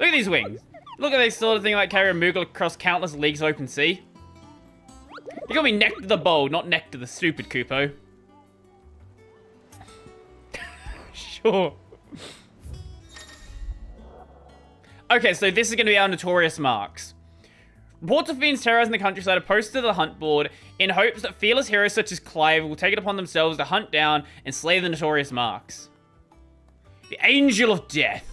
Look at these wings. Look at this sort of thing like carry a Moogle across countless leagues of open sea. You got me Nectar the bold, not Nectar the stupid, Kupo. Sure. Okay, so this is going to be our notorious marks. Reports of fiends terrorizing the countryside are posted to the hunt board in hopes that fearless heroes such as Clive will take it upon themselves to hunt down and slay the notorious marks. The Angel of Death.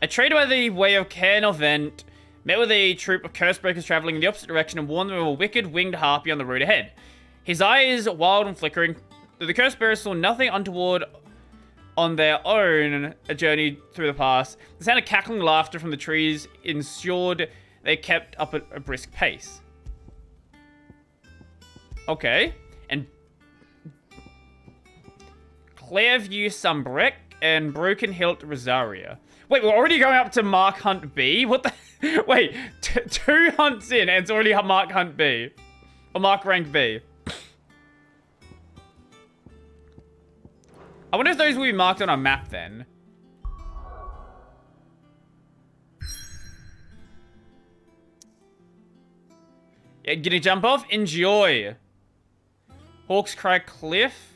A trader by the way of Cairn of Vent met with a troop of Cursebreakers traveling in the opposite direction and warned them of a wicked winged harpy on the road ahead. His eyes wild and flickering, the Cursebreakers saw nothing untoward on their own a journey through the pass. The sound of cackling laughter from the trees ensured they kept up at a brisk pace. Okay. And Clairview Sunbreck and Broken Hilt Rosaria. Wait, we're already going up to Mark Hunt B? What the... Wait, 2 hunts in and it's already Mark Hunt B. Or Mark Rank B. I wonder if those will be marked on our map then. Yeah, gonna jump off? Enjoy. Hawk's Cry Cliff.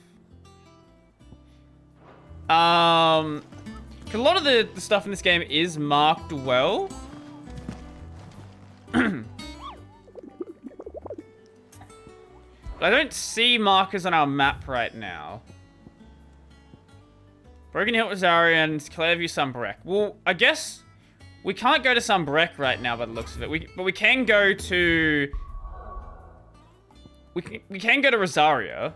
A lot of the stuff in this game is marked well. But I don't see markers on our map right now. Broken Hill Rosaria and Clairview Sunbreck. Well, I guess We can't go to Sombrek right now by the looks of it. But we can go to... We can go to Rosario.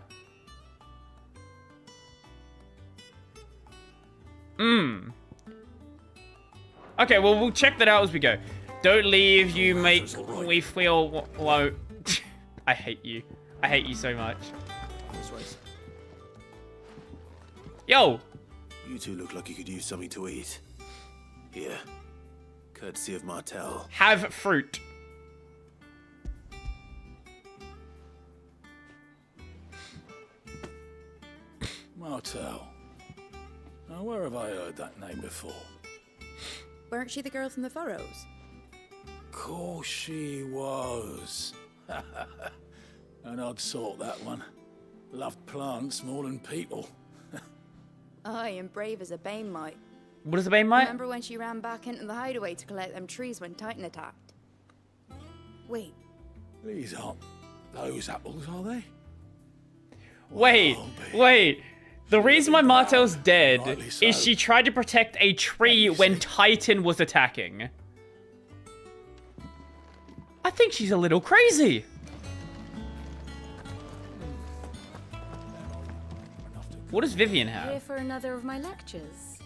Okay, well, we'll check that out as we go. Don't leave, you make we feel low. I hate you. I hate you so much. Yo! You two look like you could use something to eat. Here. Courtesy of Martel. Have fruit. Martel. Now, where have I heard that name before? Weren't she the girl from the Furrows? Course she was. An odd sort, that one. Loved plants more than people. Aye, and brave as a Bane might. What is a Bane might? Remember when she ran back into the hideaway to collect them trees when Titan attacked? Wait. These aren't those apples, are they? Wait. The reason why Martel's dead is she tried to protect a tree when Titan was attacking. I think she's a little crazy. What does Vivian have? Here for another of my lectures.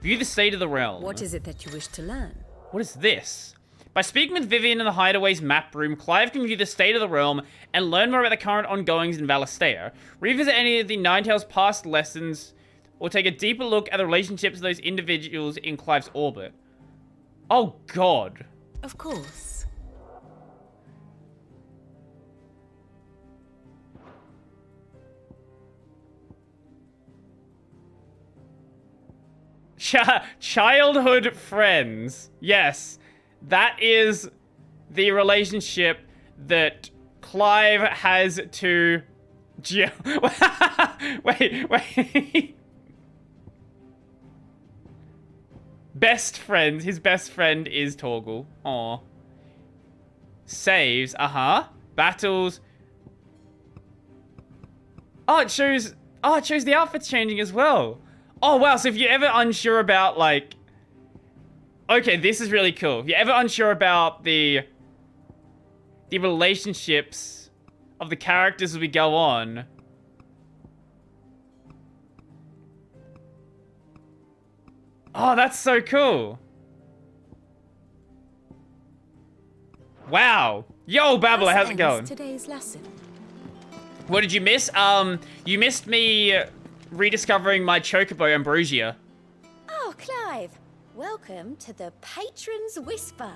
View the state of the realm. What is it that you wish to learn? What is this? By speaking with Vivian in the Hideaway's map room, Clive can view the state of the realm and learn more about the current ongoings in Valistea. Revisit any of the Ninetales' past lessons, or take a deeper look at the relationships of those individuals in Clive's orbit. Oh god. Of course. Childhood friends. Yes. That is the relationship that Clive has to Jill. Wait. Best friend. His best friend is Torgal. Aw. Saves. Battles. Oh, it shows the outfits changing as well. Oh, wow. So if you're ever unsure about, like... Okay, this is really cool. If you're ever unsure about the relationships of the characters as we go on... Oh, that's so cool. Wow. Yo, Babbler, how's it going? Today's lesson. What did you miss? You missed me rediscovering my Chocobo Ambrosia. Oh, Clive. Welcome to the Patron's Whisper.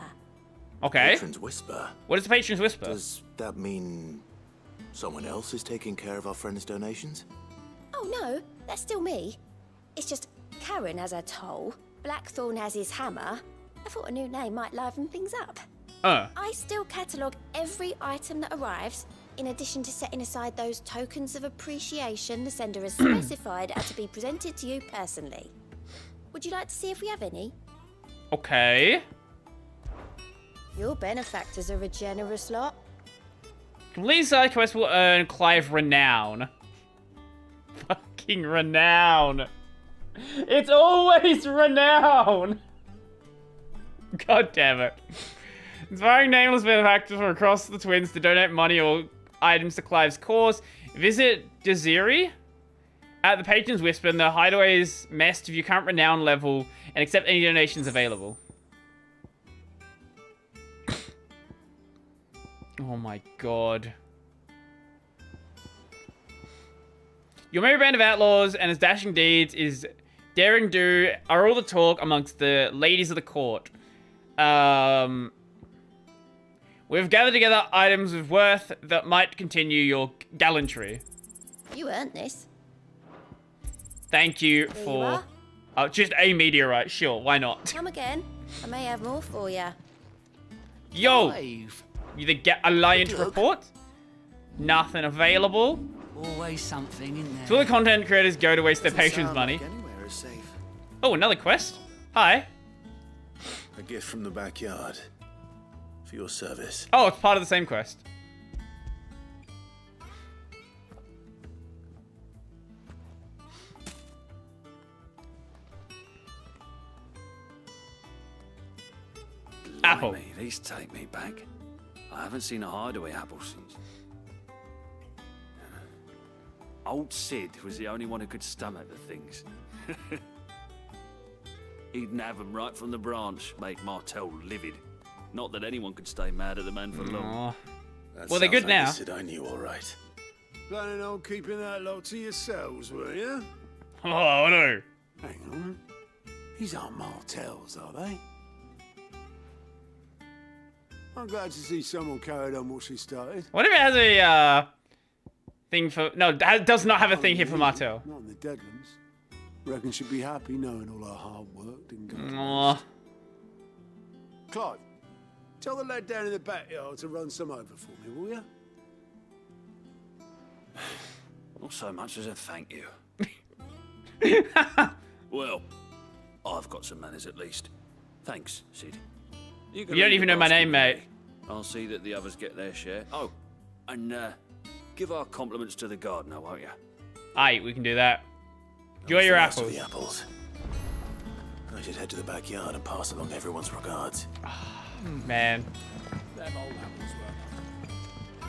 Okay. Patron's Whisper? What is the Patron's Whisper? Does that mean someone else is taking care of our friend's donations? Oh, no. That's still me. It's just Karen has her toll, Blackthorn has his hammer. I thought a new name might liven things up. I still catalogue every item that arrives, in addition to setting aside those tokens of appreciation the sender has specified are to be presented to you personally. Would you like to see if we have any? Okay. Your benefactors are a generous lot. Complete side quest will earn Clive renown. Fucking renown. It's always renown. God damn it. Inspiring nameless benefactors from across the twins to donate money or items to Clive's cause. Visit Desiri at the Patron's Whisper in the Hideaway's mess to view current renown level and accept any donations available. Oh my god. Your merry band of outlaws and his dashing deeds is daring do are all the talk amongst the ladies of the court. We've gathered together items of worth that might continue your gallantry. You earned this. Thank you Here for... you are. Just a meteorite, sure, why not? Come again. I may have more for you. Yo! You the Alliance report? Nothing available. Always something in there. So all the content creators go to waste their patrons' money. Oh, another quest? Hi. A gift from the backyard. For your service. Oh, it's part of the same quest. Apple. Blimey, these take me back. I haven't seen a hideaway apple since. Old Sid was the only one who could stomach the things. He'd nab them right from the branch, make Martel livid. Not that anyone could stay mad at the man for long. Well, they're good now. The Sid I knew all right. Planning on keeping that lot to yourselves, were you? Oh, no. Hang on. These aren't Martels, are they? I'm glad to see someone carried on what she started. What if it has a thing for... No, it does not have a thing here for Martel. Not in the Deadlands. Reckon she'd be happy knowing all our hard work didn't go to Aww. waste. Clive, tell the lad down in the backyard to run some over for me, will you? Not so much as a thank you. Well, I've got some manners at least. Thanks, Sid. You don't even know my name, mate. I'll see that the others get their share. Oh, and give our compliments to the gardener, won't you? Aye, we can do that. Enjoy your Last of apples. the apples. I should head to the backyard and pass along everyone's regards. Man. Them old apples were.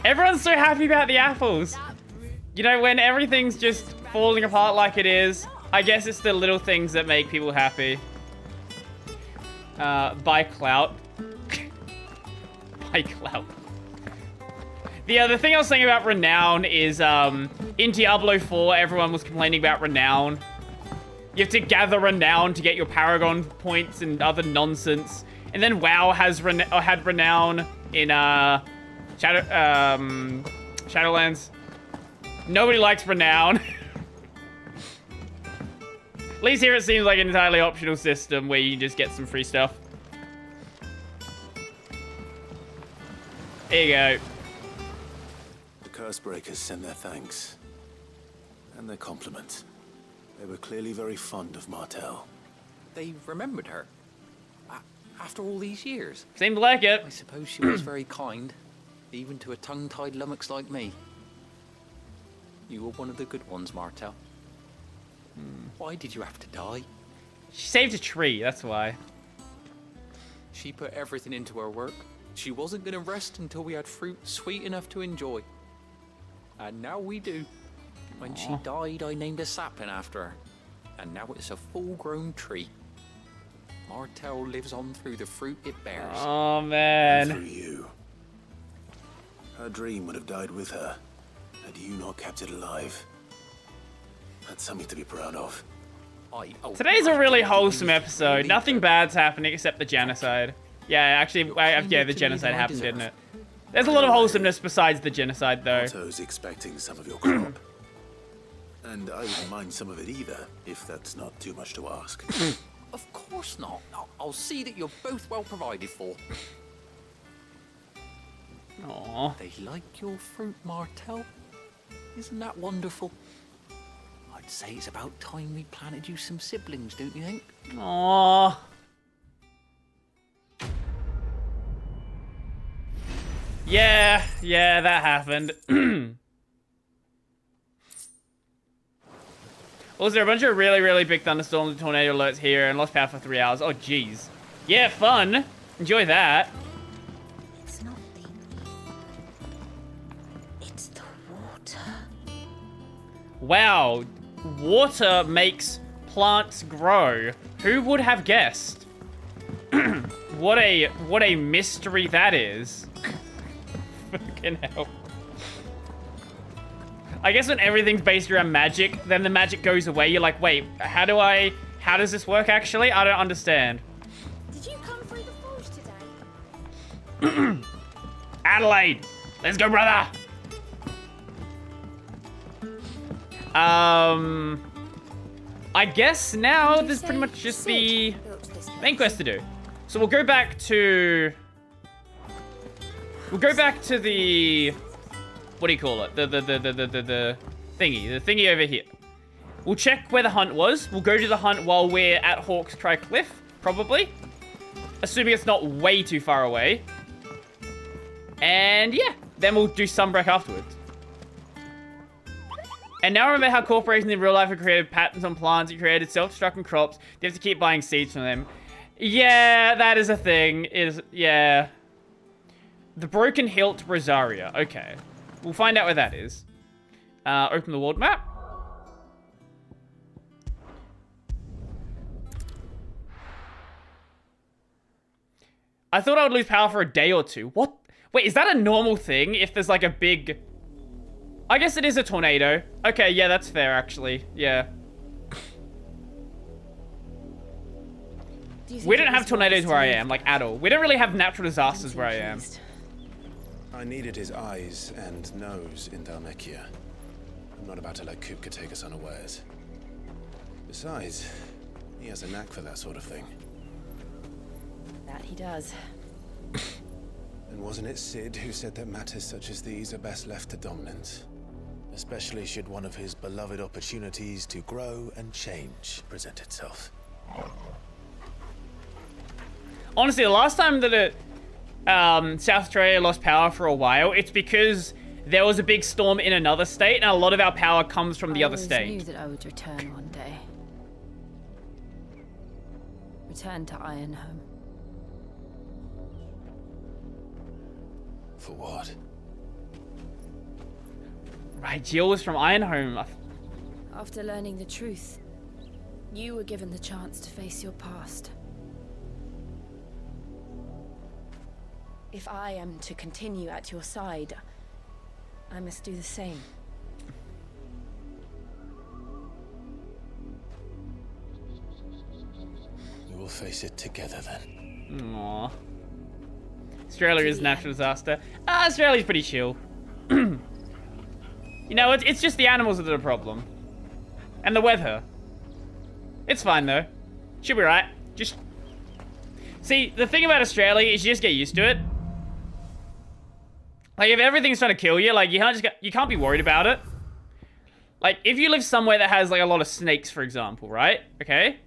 Everyone's so happy about the apples. You know, when everything's just falling apart like it is, I guess it's the little things that make people happy. Buy clout. Buy clout. The thing I was saying about renown is, in Diablo 4, everyone was complaining about renown. You have to gather renown to get your Paragon points and other nonsense. And then WoW has had renown in Shadowlands. Nobody likes renown. At least here it seems like an entirely optional system where you just get some free stuff. There you go. The Cursebreakers send their thanks. And their compliments. They were clearly very fond of Martel. They remembered her. After all these years. Seemed like it. I suppose she was very kind, even to a tongue-tied lummox like me. You were one of the good ones, Martel. Why did you have to die? She saved a tree, that's why. She put everything into her work. She wasn't going to rest until we had fruit sweet enough to enjoy. And now we do. When she died, I named a sapling after her. And now it's a full-grown tree. Martel lives on through the fruit it bears. Oh, man. And through you. Her dream would have died with her, had you not kept it alive. That's something to be proud of. Today's a really wholesome episode. Nothing bad's happening except the genocide. Yeah, actually, yeah, the genocide happened, didn't it? There's a lot of wholesomeness besides the genocide, though. Otto's expecting some of your crop. And I wouldn't mind some of it either, if that's not too much to ask. Of course not. I'll see that you're both well provided for. Aww. They like your fruit, Martel. Isn't that wonderful? I'd say it's about time we planted you some siblings, don't you think? Aww. Yeah, that happened. Also, there are a bunch of really, really big thunderstorms and tornado alerts here and lost power for 3 hours. Oh, jeez. Yeah, fun. Enjoy that. It's not the... It's the water. Wow. Water makes plants grow. Who would have guessed? What a mystery that is. Fucking hell. I guess when everything's based around magic, then the magic goes away. You're like, wait, how does this work actually? I don't understand. Did you come through the forge today? Adelaide, let's go, brother. I guess now there's pretty much just the main quest to do. So we'll go back to the, what do you call it? The thingy over here. We'll check where the hunt was. We'll go to the hunt while we're at Hawk's Cry Cliff, probably. Assuming it's not way too far away. And yeah, then we'll do Sunbreak afterwards. And now remember how corporations in real life have created patterns on plants and created self-destructing crops. You have to keep buying seeds from them. Yeah, that is a thing. Yeah. The Broken Hilt Rosaria. Okay. We'll find out where that is. Open the world map. I thought I would lose power for a day or two. What? Wait, is that a normal thing if there's like a big... I guess it is a tornado. Okay, yeah, that's fair actually. Yeah. We don't have tornadoes where I am, like, at all. We don't really have natural disasters where I am. I needed his eyes and nose in Dhalmekia. I'm not about to let Kupka take us unawares. Besides, he has a knack for that sort of thing. That he does. And wasn't it Sid who said that matters such as these are best left to dominance? Especially should one of his beloved opportunities to grow and change present itself. Honestly, the last time that South Australia lost power for a while, it's because there was a big storm in another state, and a lot of our power comes from the other state. I knew that I would return one day. Return to Ironhome. For what? Right, Jill was from Ironhome. After learning the truth, you were given the chance to face your past. If I am to continue at your side, I must do the same. We will face it together then. Aww. Australia is a natural disaster. Australia's pretty chill. You know, it's just the animals that are the problem. And the weather. It's fine though. Should be right. Just... See, the thing about Australia is you just get used to it. Like, if everything's trying to kill you, like, you can't be worried about it. Like, if you live somewhere that has, like, a lot of snakes, for example, right? Okay?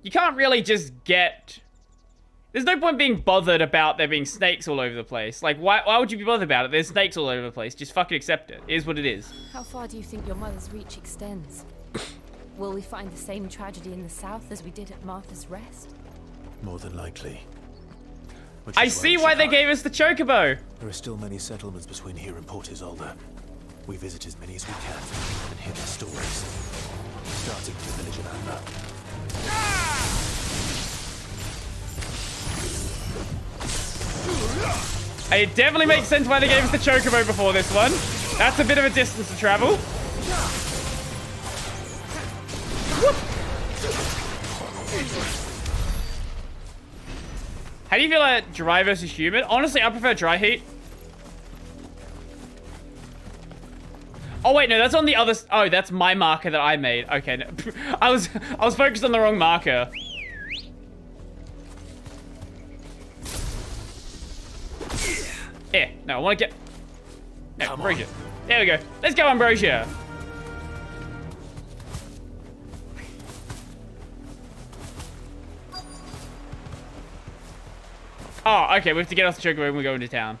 You can't really just get... There's no point being bothered about there being snakes all over the place. Like, why would you be bothered about it? There's snakes all over the place. Just fucking accept it. It is what it is. How far do you think your mother's reach extends? Will we find the same tragedy in the south as we did at Martha's Rest? More than likely. I see why they gave us the chocobo. There are still many settlements between here and Port Isolde. We visit as many as we can and hear their stories. Starting with the village of Amber. It definitely makes sense why they gave us the chocobo before this one. That's a bit of a distance to travel. How do you feel like dry versus humid? Honestly, I prefer dry heat. Oh wait, no, that's on the other. Oh, that's my marker that I made. Okay, no. I was focused on the wrong marker. Here, no, I want to get. No, Ambrosia. There we go. Let's go, Ambrosia. Oh, okay, we have to get off the chocobo when we go into town.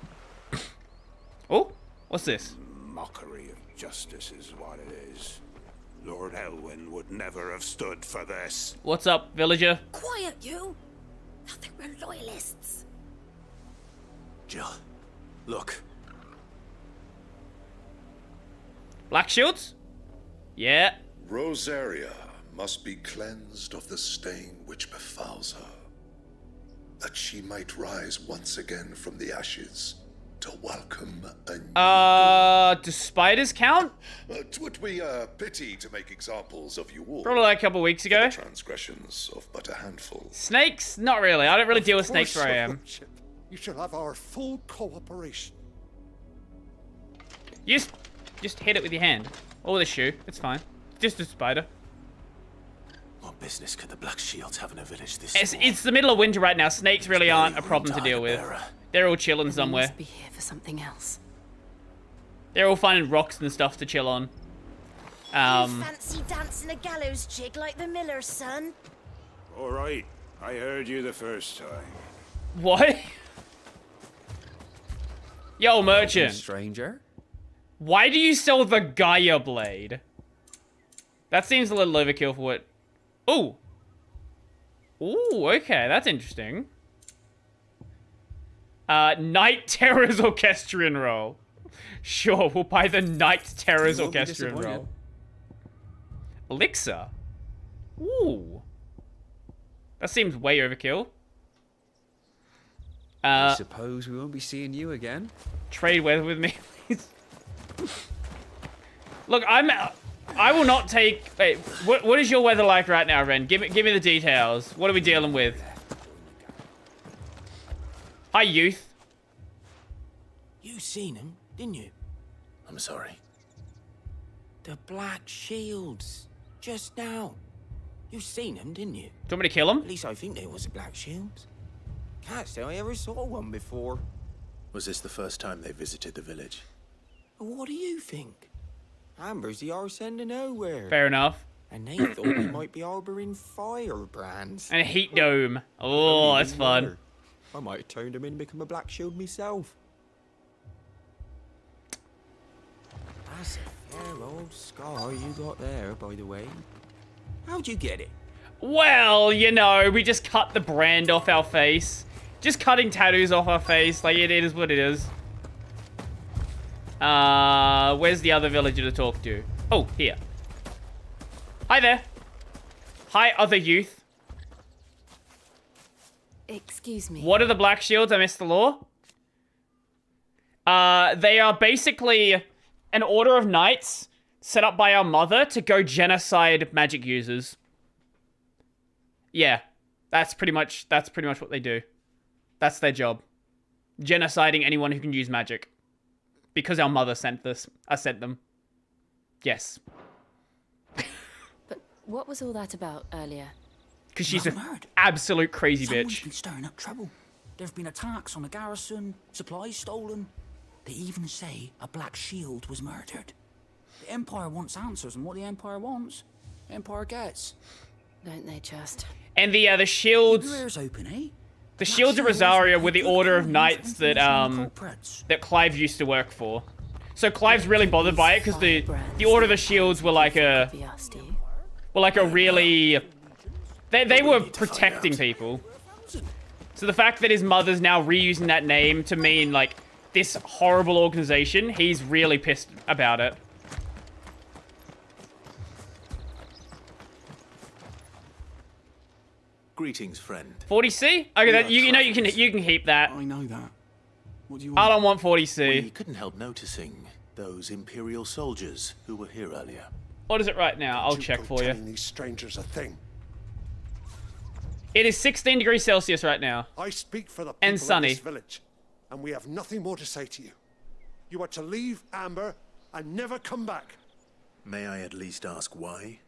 Oh, what's this? Mockery of justice is what it is. Lord Elwyn would never have stood for this. What's up, villager? Quiet, you! Thought they were loyalists. Jill, look. Black shields? Yeah. Rosaria must be cleansed of the stain which befouls her, that she might rise once again from the ashes to welcome a new... Do spiders count? 'Twould be a pity to make examples of you all. Probably like a couple weeks ago. Transgressions of but a handful. Snakes? Not really. I don't really deal with snakes where I am. You shall have our full cooperation. You just hit it with your hand. Or with a shoe. It's fine. Just a spider. What business could the Black Shields have in a village this It's the middle of winter right now. Snakes really aren't a problem to deal with. They're all chilling somewhere. Must be here for something else. They're all finding rocks and stuff to chill on. You fancy dancing a gallows jig like the miller's son? All right, I heard you the first time. What? Yo, merchant. Stranger? Why do you sell the Gaia blade? That seems a little overkill for what... Ooh. Ooh, okay, that's interesting. Night Terrors Orchestrion roll. Sure, we'll buy the Night Terrors Orchestrion roll. Elixir. Ooh. That seems way overkill. I suppose we won't be seeing you again. Trade weather with me, please. Look, I will not take... Wait, what is your weather like right now, Ren? Give me the details. What are we dealing with? Hi, youth. You seen him, didn't you? I'm sorry. The Black Shields. Just now. You seen him, didn't you? Do you want me to kill him? At least I think there was a Black Shields. Can't say I ever saw one before. Was this the first time they visited the village? What do you think? Amber's the arse end of nowhere. Fair enough. And they thought we might be harboring firebrands. And a heat dome. Oh, that's fun. I might have turned him in and become a Black Shield myself. That's a fair old scar you got there, by the way. How'd you get it? Well, you know, we just cut the brand off our face. Just cutting tattoos off our face. Like, it is what it is. Where's the other villager to talk to? Oh, here. Hi there. Hi, other youth. Excuse me. What are the Black Shields? I missed the law. They are basically an order of knights set up by our mother to go genocide magic users. Yeah, that's pretty much what they do. That's their job. Genociding anyone who can use magic. Because our mother sent them. Yes. But what was all that about earlier? Because she's an absolute crazy Someone's bitch. been stirring up trouble. There have been attacks on the garrison, supplies stolen. They even say a Black Shield was murdered. The Empire wants answers, and what the Empire wants, the Empire gets. Don't they just? And the shields. Keep your ears open, eh? The shields of Rosaria were the order of knights that that Clive used to work for. So Clive's really bothered by it because the order of the shields were like a really they were protecting people. So the fact that his mother's now reusing that name to mean like this horrible organization, he's really pissed about it. Greetings, friend. 40C? Okay, that, you know you can keep that. I know that. What do you I want? don't want 40C. We couldn't help noticing those Imperial soldiers who were here earlier. What is it right now? I'll check for you. These strangers a thing. It is 16 degrees Celsius right now. I speak for the people and of sunny. this village, and we have nothing more to say to you. You are to leave Amber and never come back. May I at least ask why?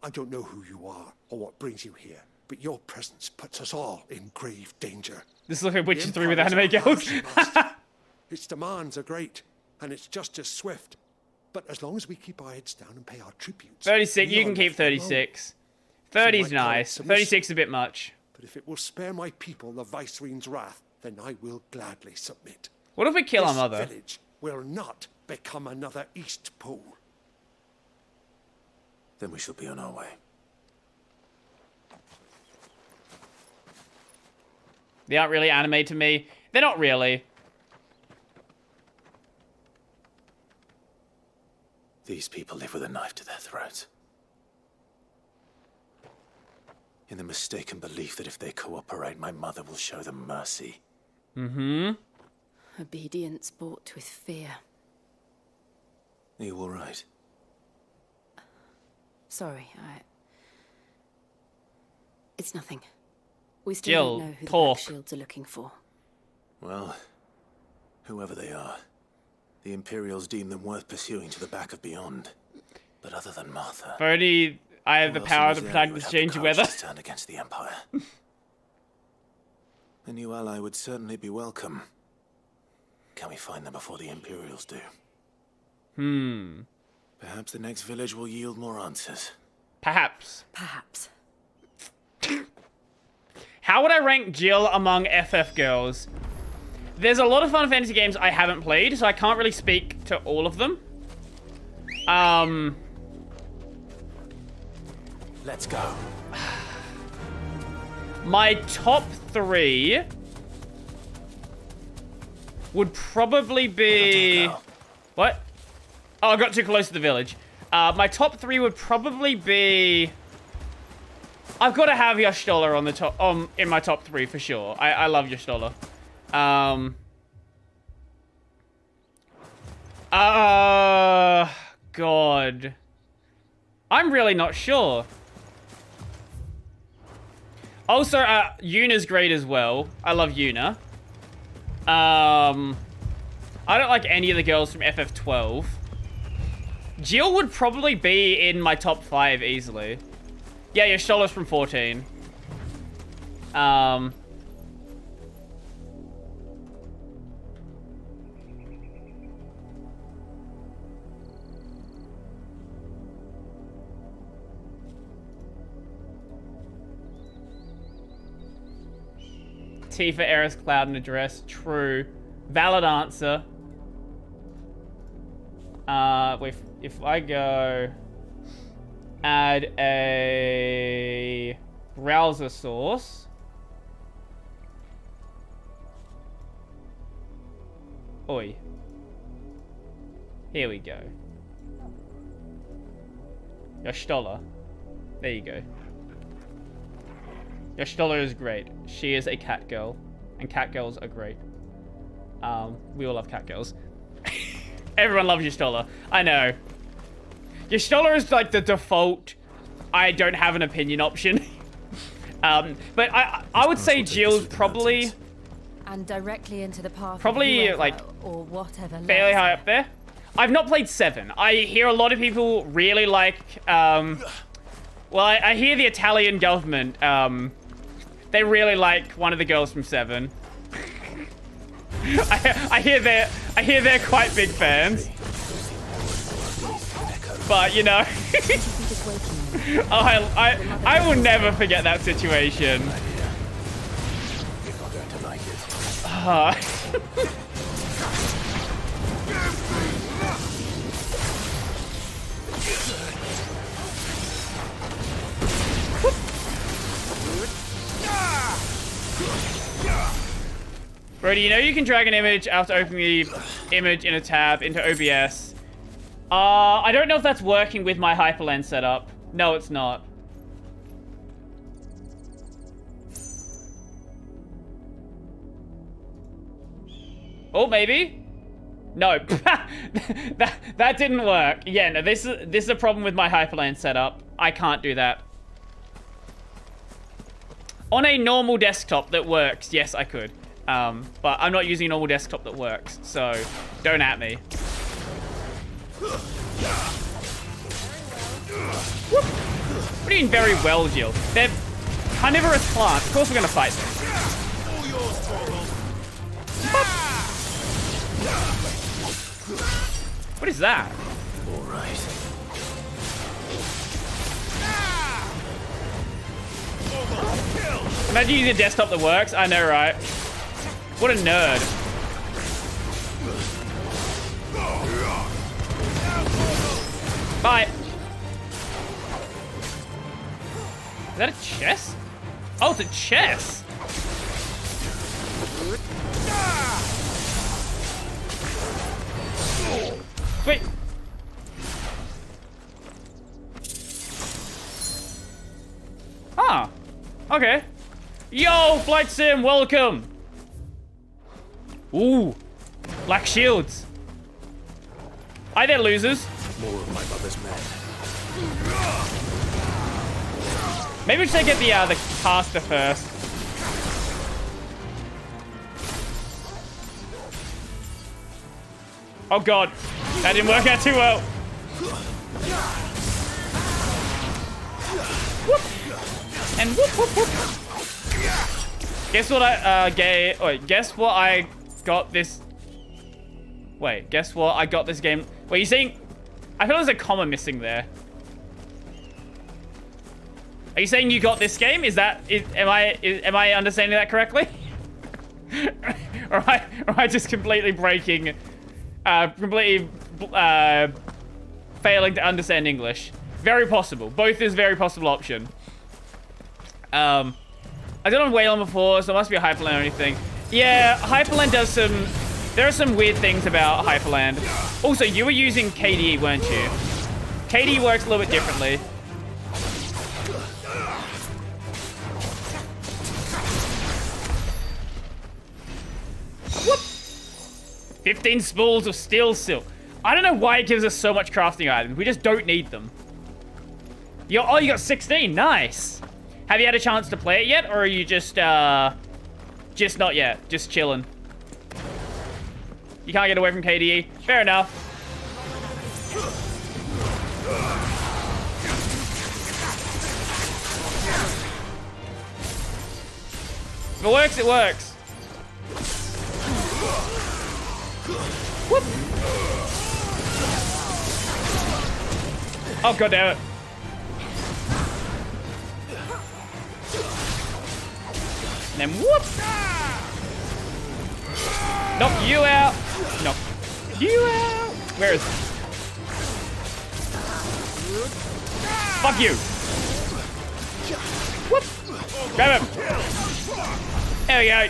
I don't know who you are or what brings you here, but your presence puts us all in grave danger. This looks like Witcher 3 with anime girls. Its demands are great, and it's just as swift. But as long as we keep our heads down and pay our tributes... 36, you can keep 36. 30's nice. 36 is a bit much. But if it will spare my people the Viceroy's wrath, then I will gladly submit. What if we kill our mother? This village will not become another East Pole. Then we shall be on our way. They aren't really anime to me. They're not really. These people live with a knife to their throats. In the mistaken belief that if they cooperate, my mother will show them mercy. Mm-hmm. Obedience bought with fear. Are you all right? Sorry, It's nothing. We still don't know who the Black Shields are looking for. Well, whoever they are, the Imperials deem them worth pursuing to the back of beyond. But other than Martha... If only I have the power to protect this changing weather. To stand against the Empire. A new ally would certainly be welcome. Can we find them before the Imperials do? Perhaps the next village will yield more answers. Perhaps. Perhaps. How would I rank Jill among FF girls? There's a lot of Final Fantasy games I haven't played, so I can't really speak to all of them. Let's go. My top 3 would probably be... What? Oh, I got too close to the village. My top 3 would probably be... I've got to have Y'shtola on the top, in my top 3 for sure. I love Y'shtola. God. I'm really not sure. Also, Yuna's great as well. I love Yuna. I don't like any of the girls from FF12. Jill would probably be in my top 5 easily. Yeah, Y'shtola's from 14. Tifa, Eris, Cloud, and Address. True. Valid answer. If I go... Add a... browser source. Oi. Here we go. Y'shtola. There you go. Y'shtola is great. She is a cat girl. And cat girls are great. We all love cat girls. Everyone loves Y'shtola. I know. Y'shtola is like the default I don't have an opinion option. But I would say Jill's probably... And directly into the path probably, whoever, like, or whatever fairly high up there. I've not played 7. I hear a lot of people really like... well, I hear the Italian government... they really like one of the girls from 7. I hear they're quite big fans. But you know, I will never forget that situation. Bro, do you know you can drag an image after opening the image in a tab into OBS? I don't know if that's working with my hyperlens setup. No, it's not. Oh, maybe? No. that didn't work. Yeah, no, this is a problem with my hyperlens setup. I can't do that. On a normal desktop that works, yes, I could. But I'm not using a normal desktop that works, so don't at me. We're doing very well, Jill. They're carnivorous plants. Of course we're going to fight them. What is that? All right. Imagine using a desktop that works. I know, right? What a nerd. Bye. Is that a chest? Oh, it's a chest. Wait. Ah. Okay. Yo, Flight Sim, welcome. Ooh. Black shields. Hi there, losers. More of my mother's men. Maybe we should get the caster first. Oh god, that didn't work out too well. Whoop. And whoop whoop whoop. Guess what guess what I got this. Wait, guess what I got this game. Wait, you saying? I feel there's a comma missing there. Are you saying you got this game? Am I understanding that correctly? or am I just completely breaking, failing to understand English? Very possible. Both is very possible option. I did on Wayland before, so it must be a Hyperland or anything. Yeah, Hyperland does some... There are some weird things about Hyperland. Also, you were using KDE, weren't you? KDE works a little bit differently. Whoop! 15 spools of steel silk. I don't know why it gives us so much crafting items. We just don't need them. Oh, you got 16. Nice. Have you had a chance to play it yet? Or are you just not yet? Just chilling? You can't get away from KDE. Fair enough. If it works, it works. Whoop. Oh, god damn it. And then whoop. Knock you out. Knock you out. Where is it? Fuck you. Whoop. Grab him. There we go.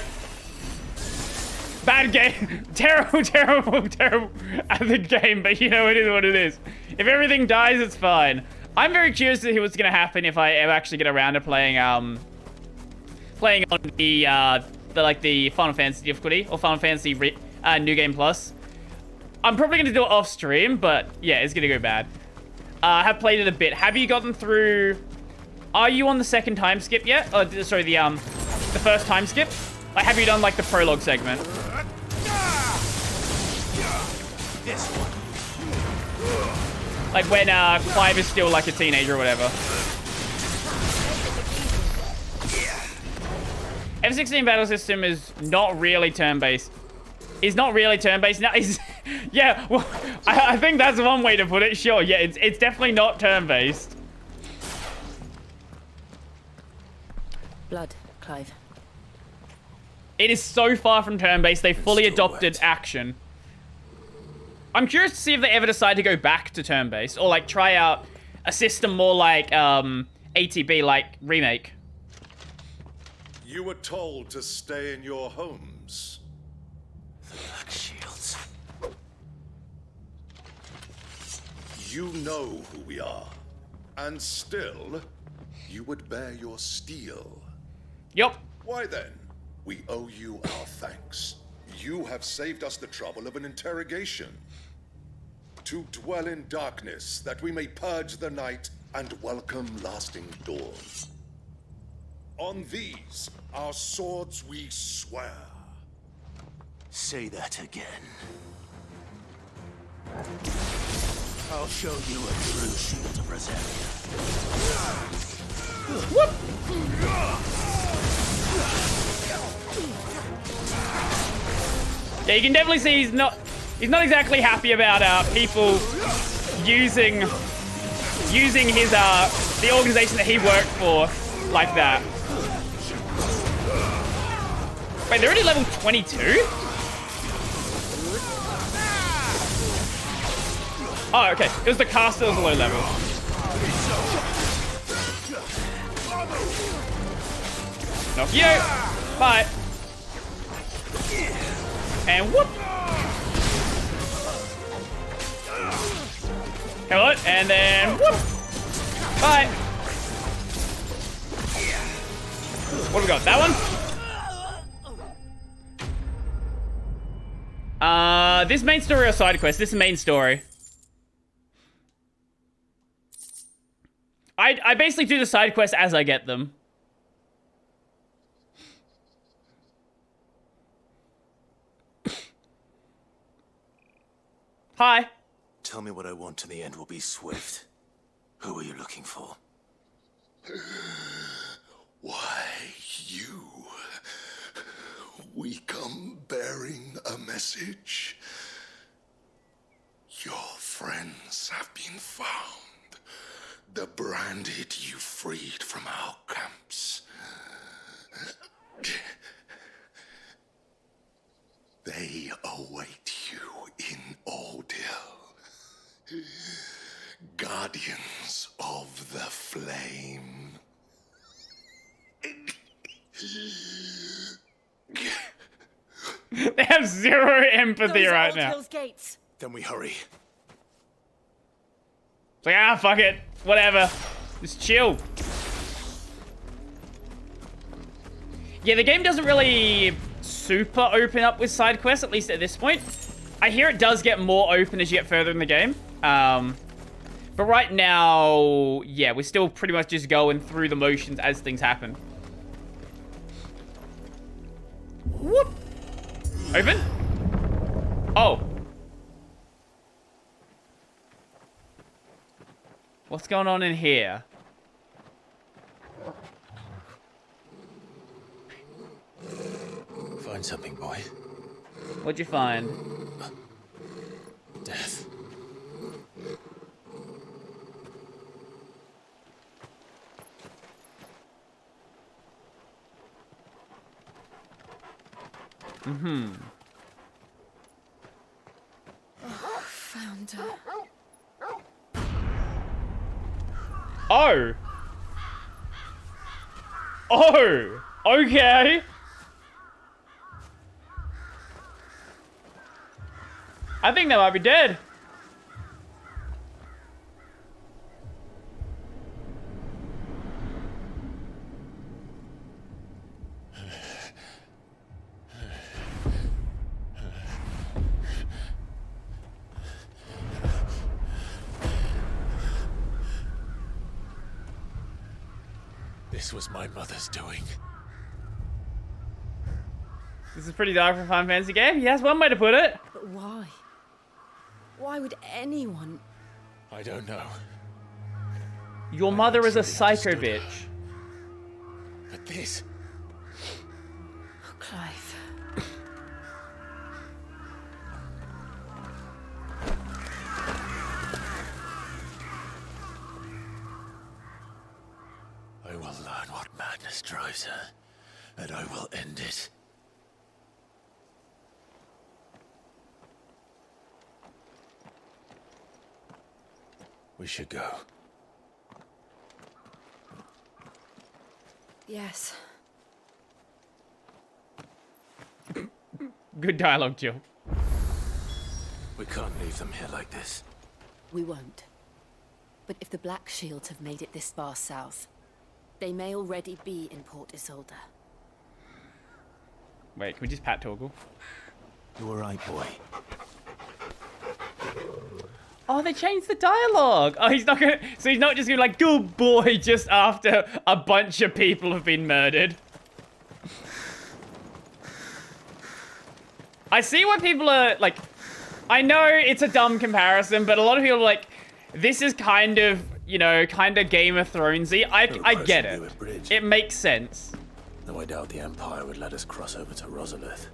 Bad game. Terrible, terrible, terrible at the game, but you know, it is what it is. If everything dies, it's fine. I'm very curious to see what's going to happen if I ever actually get around to playing playing on the Final Fantasy difficulty, or Final Fantasy New Game Plus. I'm probably going to do it off stream, but yeah, it's going to go bad. I have played it a bit. Have you gotten through... Are you on the second time skip yet? Oh, sorry, the first time skip? Like, have you done, like, the prologue segment? Like, when Clive is still, like, a teenager or whatever. F16 battle system is not really turn-based. It's not really turn-based. No, it's... Yeah, well, I think that's one way to put it. Sure, yeah, it's definitely not turn-based. Blood, Clive. It is so far from turn-based, they fully adopted action. I'm curious to see if they ever decide to go back to turn-based, or like try out a system more like ATB, like Remake. You were told to stay in your homes. The Black Shields. You know who we are, and still, you would bear your steel. Yup. Why then? We owe you our thanks. You have saved us the trouble of an interrogation. To dwell in darkness, that we may purge the night and welcome lasting dawn. On these, our swords we swear. Say that again. I'll show you a true shield of Rosaria. Whoop! Yeah, you can definitely see he's not exactly happy about people using his the organization that he worked for like that. Wait, they're already level 22? Oh, okay. It was the caster that was a low level. Knock you out. Bye. And whoop. Hello, and then whoop. Bye. What have we got? That one? This main story or side quest? This is main story. I basically do the side quests as I get them. Hi. Tell me what I want and the end will be swift. Who are you looking for? Why, you. We come bearing a message. Your friends have been found. The branded you freed from our camps. They await you in Ordeal. Guardians of the Flame. They have zero empathy right now. Hill's gates. Then we hurry. It's like, fuck it. Whatever. Just chill. Yeah, the game doesn't really super open up with side quests, at least at this point. I hear it does get more open as you get further in the game. But right now, yeah, we're still pretty much just going through the motions as things happen. Whoop. Open? Oh. What's going on in here? Find something, boy. What'd you find? Death. Mm-hmm. Oh, found her. Oh! Oh! Okay! I think they might be dead. This was my mother's doing. This is pretty dark for a Final Fantasy game. Yes, one way to put it. But why? Why would anyone? I don't know. Your mother is a psycho bitch. But this... Oh, Clive. I will learn what madness drives her, and I will end it. We should go. Yes. Good dialogue, Jill. We can't leave them here like this. We won't. But if the Black Shields have made it this far south, they may already be in Port Isolde. Wait, can we just pat Torgal? You all right, boy? Oh, they changed the dialogue. Oh, he's not gonna... So he's not just gonna be like, good boy, just after a bunch of people have been murdered. I see why people are, like... I know it's a dumb comparison, but a lot of people are like, this is kind of, you know, kind of Game of Thronesy. I get it. It makes sense. Though I doubt the Empire would let us cross over to Rosalith.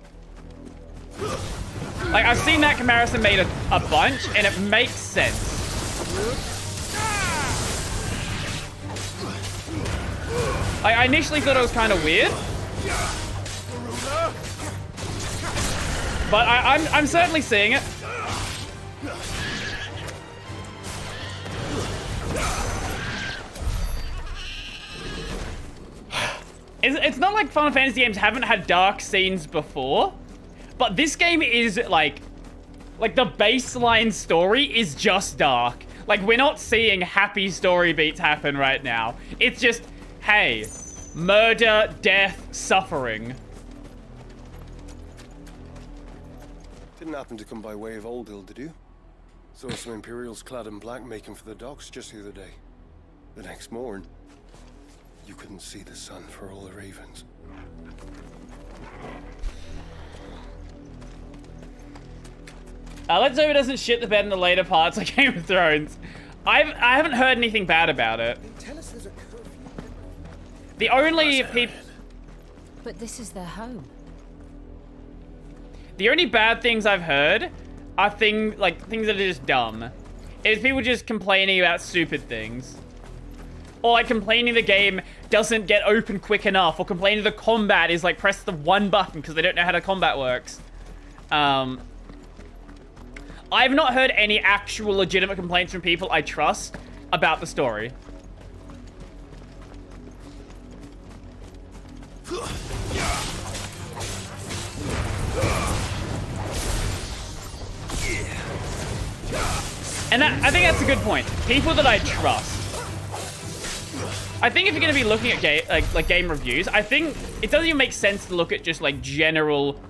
Like, I've seen that comparison made a bunch, and it makes sense. Like, I initially thought it was kind of weird. But I'm certainly seeing it. It's not like Final Fantasy games haven't had dark scenes before. But this game is, like the baseline story is just dark. Like, we're not seeing happy story beats happen right now. It's just, hey, murder, death, suffering. Didn't happen to come by way of Old Hill, did you? Saw some Imperials clad in black making for the docks just the other day. The next morn, you couldn't see the sun for all the ravens. Let's hope it doesn't shit the bed in the later parts like Game of Thrones. I haven't heard anything bad about it. The only people... But this is their home. The only bad things I've heard are things that are just dumb. Is people just complaining about stupid things. Or like complaining the game doesn't get open quick enough. Or complaining the combat is like press the one button because they don't know how the combat works. I've not heard any actual legitimate complaints from people I trust about the story. And I think that's a good point. People that I trust. I think if you're going to be looking at like game reviews, I think it doesn't even make sense to look at just like general.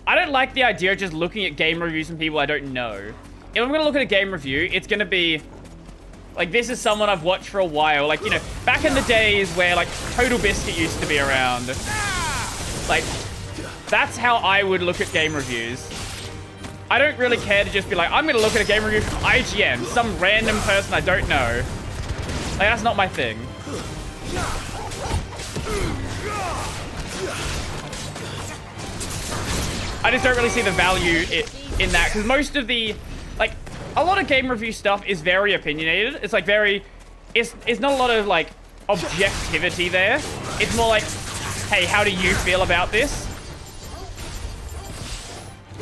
I don't like the idea of just looking at game reviews from people I don't know. If I'm going to look at a game review, it's going to be like, this is someone I've watched for a while. Like, you know, back in the days where like Total Biscuit used to be around. Like, that's how I would look at game reviews. I don't really care to just be like, I'm going to look at a game review from IGN, some random person I don't know. Like, that's not my thing. I just don't really see the value in that, because most of the, like, a lot of game review stuff is very opinionated. It's like very, it's not a lot of like objectivity there. It's more like, hey, how do you feel about this?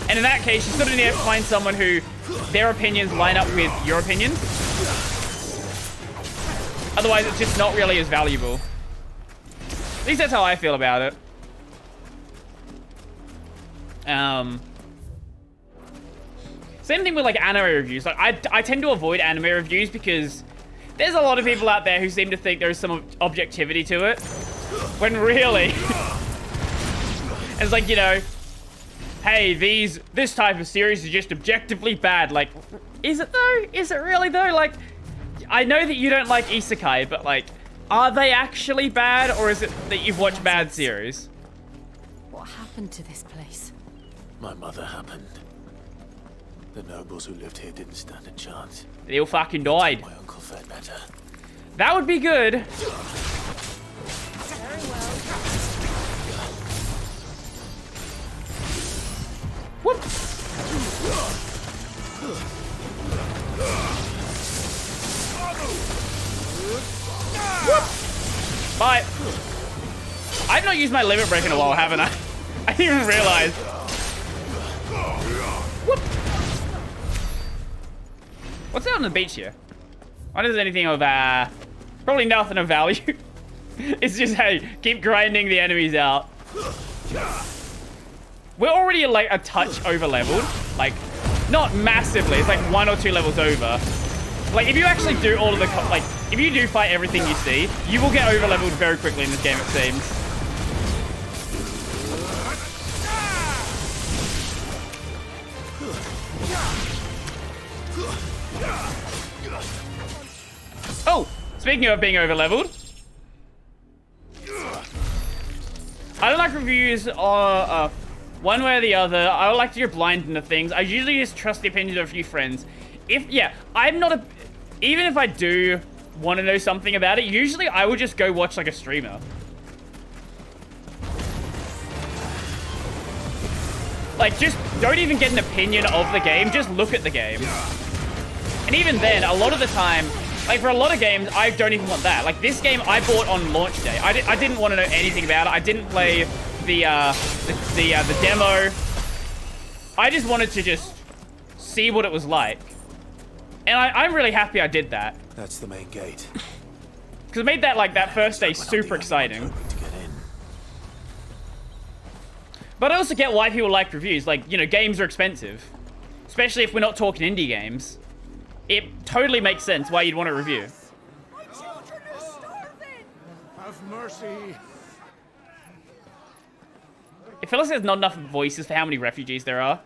And in that case, you sort of need to find someone who their opinions line up with your opinions. Otherwise, it's just not really as valuable. At least that's how I feel about it. Same thing with like anime reviews. Like I tend to avoid anime reviews because there's a lot of people out there who seem to think there's some objectivity to it, when really it's like, you know, hey, this type of series is just objectively bad. Like, is it though? Is it really though? Like, I know that you don't like isekai, but like, are they actually bad, or is it that you've watched bad series? What happened to this place? My mother happened. The nobles who lived here didn't stand a chance. They all fucking died. My uncle fared better. That would be good. Very well. Whoop. Whoop. Bye. I've not used my limit break in a while, haven't I? I didn't even realize. Whoop. What's out on the beach here? What is anything of, probably nothing of value. It's just, hey, keep grinding the enemies out. We're already like a touch over leveled. Like, not massively. It's like 1 or 2 levels over. Like, if you actually do all of the, like, if you do fight everything you see, you will get over leveled very quickly in this game, it seems. Oh, speaking of being over leveled, I don't like reviews one way or the other. I would like to go blind into things. I usually just trust the opinions of a few friends. I'm not even if I do want to know something about it, usually I would just go watch like a streamer. Like, just don't even get an opinion of the game, just look at the game. And even then, a lot of the time, like for a lot of games, I don't even want that. Like this game I bought on launch day. I didn't want to know anything about it. I didn't play the demo. I just wanted to just see what it was like. And I'm really happy I did that. That's the main gate. Because it made that, like, that first day super exciting. But I also get why people like reviews. Like, you know, games are expensive. Especially if we're not talking indie games. It totally makes sense why you'd want to review. My children are starving! Have mercy. It feels like there's not enough voices for how many refugees there are.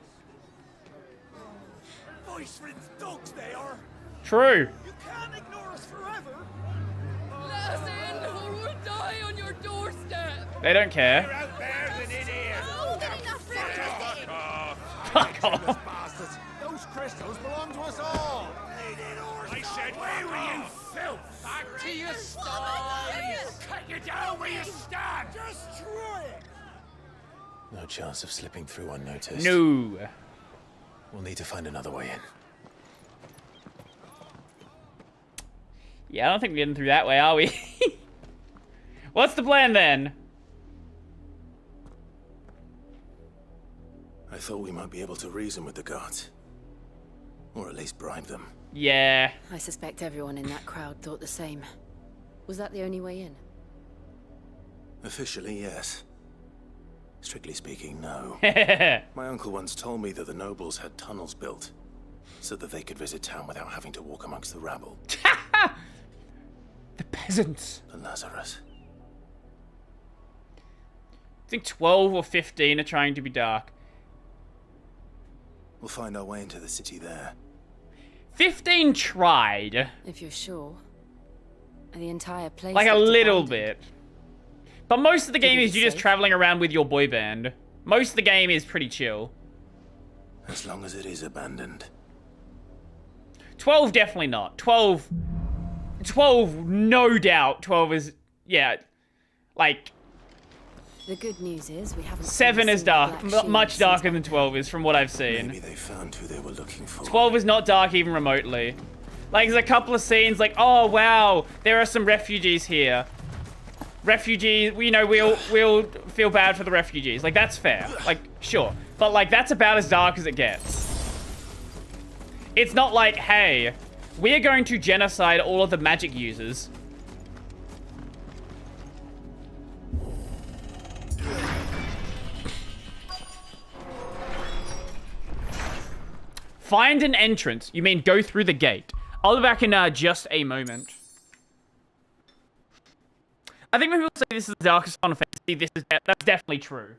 Voice rinse dogs they are! True. You can't ignore us forever! Let us in or we'll die on your doorstep! They don't care. You're out there than in here! Fuck off. Bastards. Those crystals belong to us all. I said, where were you, filth? Back to your sties! Cut you down where you stand! Destroy it! No chance of slipping through unnoticed. No. We'll need to find another way in. Yeah, I don't think we're getting through that way, are we? What's the plan then? I thought we might be able to reason with the guards. Or at least bribe them. Yeah. I suspect everyone in that crowd thought the same. Was that the only way in? Officially, yes. Strictly speaking, no. My uncle once told me that the nobles had tunnels built. so that they could visit town without having to walk amongst the rabble. The peasants. The Lazarus. I think 12 or 15 are trying to be dark. We'll find our way into the city there. 15 tried. If you're sure. The entire place. Like a looked little abandoned. bit. But most of the game Is is it you just safe? traveling around with your boy band. Most of the game is pretty chill. As long as it is abandoned. 12 definitely not. 12 no doubt. 12 is, yeah, like The good news is we haven't. 7 is seen dark, the black much shields darker than 12 is from what I've seen. Maybe they found who they were looking for. 12 is not dark even remotely. Like, there's a couple of scenes like, oh wow, there are some refugees here. Refugees, you know, we'll feel bad for the refugees. Like, that's fair. Like, sure. But like, that's about as dark as it gets. It's not like, hey, we're going to genocide all of the magic users. Find an entrance. You mean go through the gate. I'll be back in just a moment. I think when people say this is the darkest Final Fantasy, that's definitely true.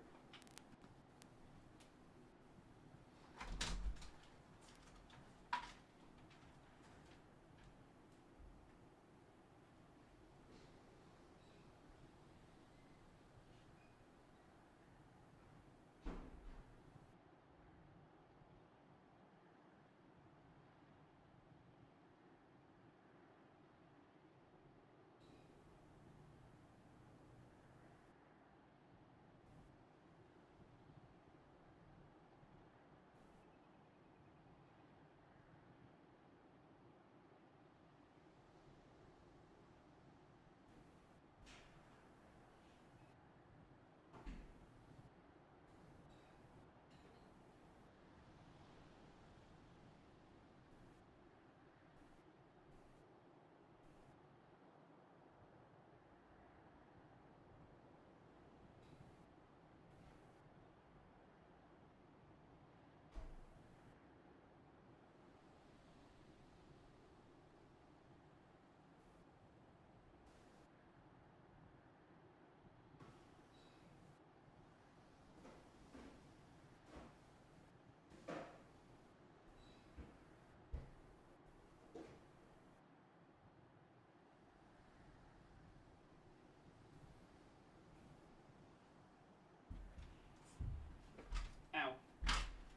Ow.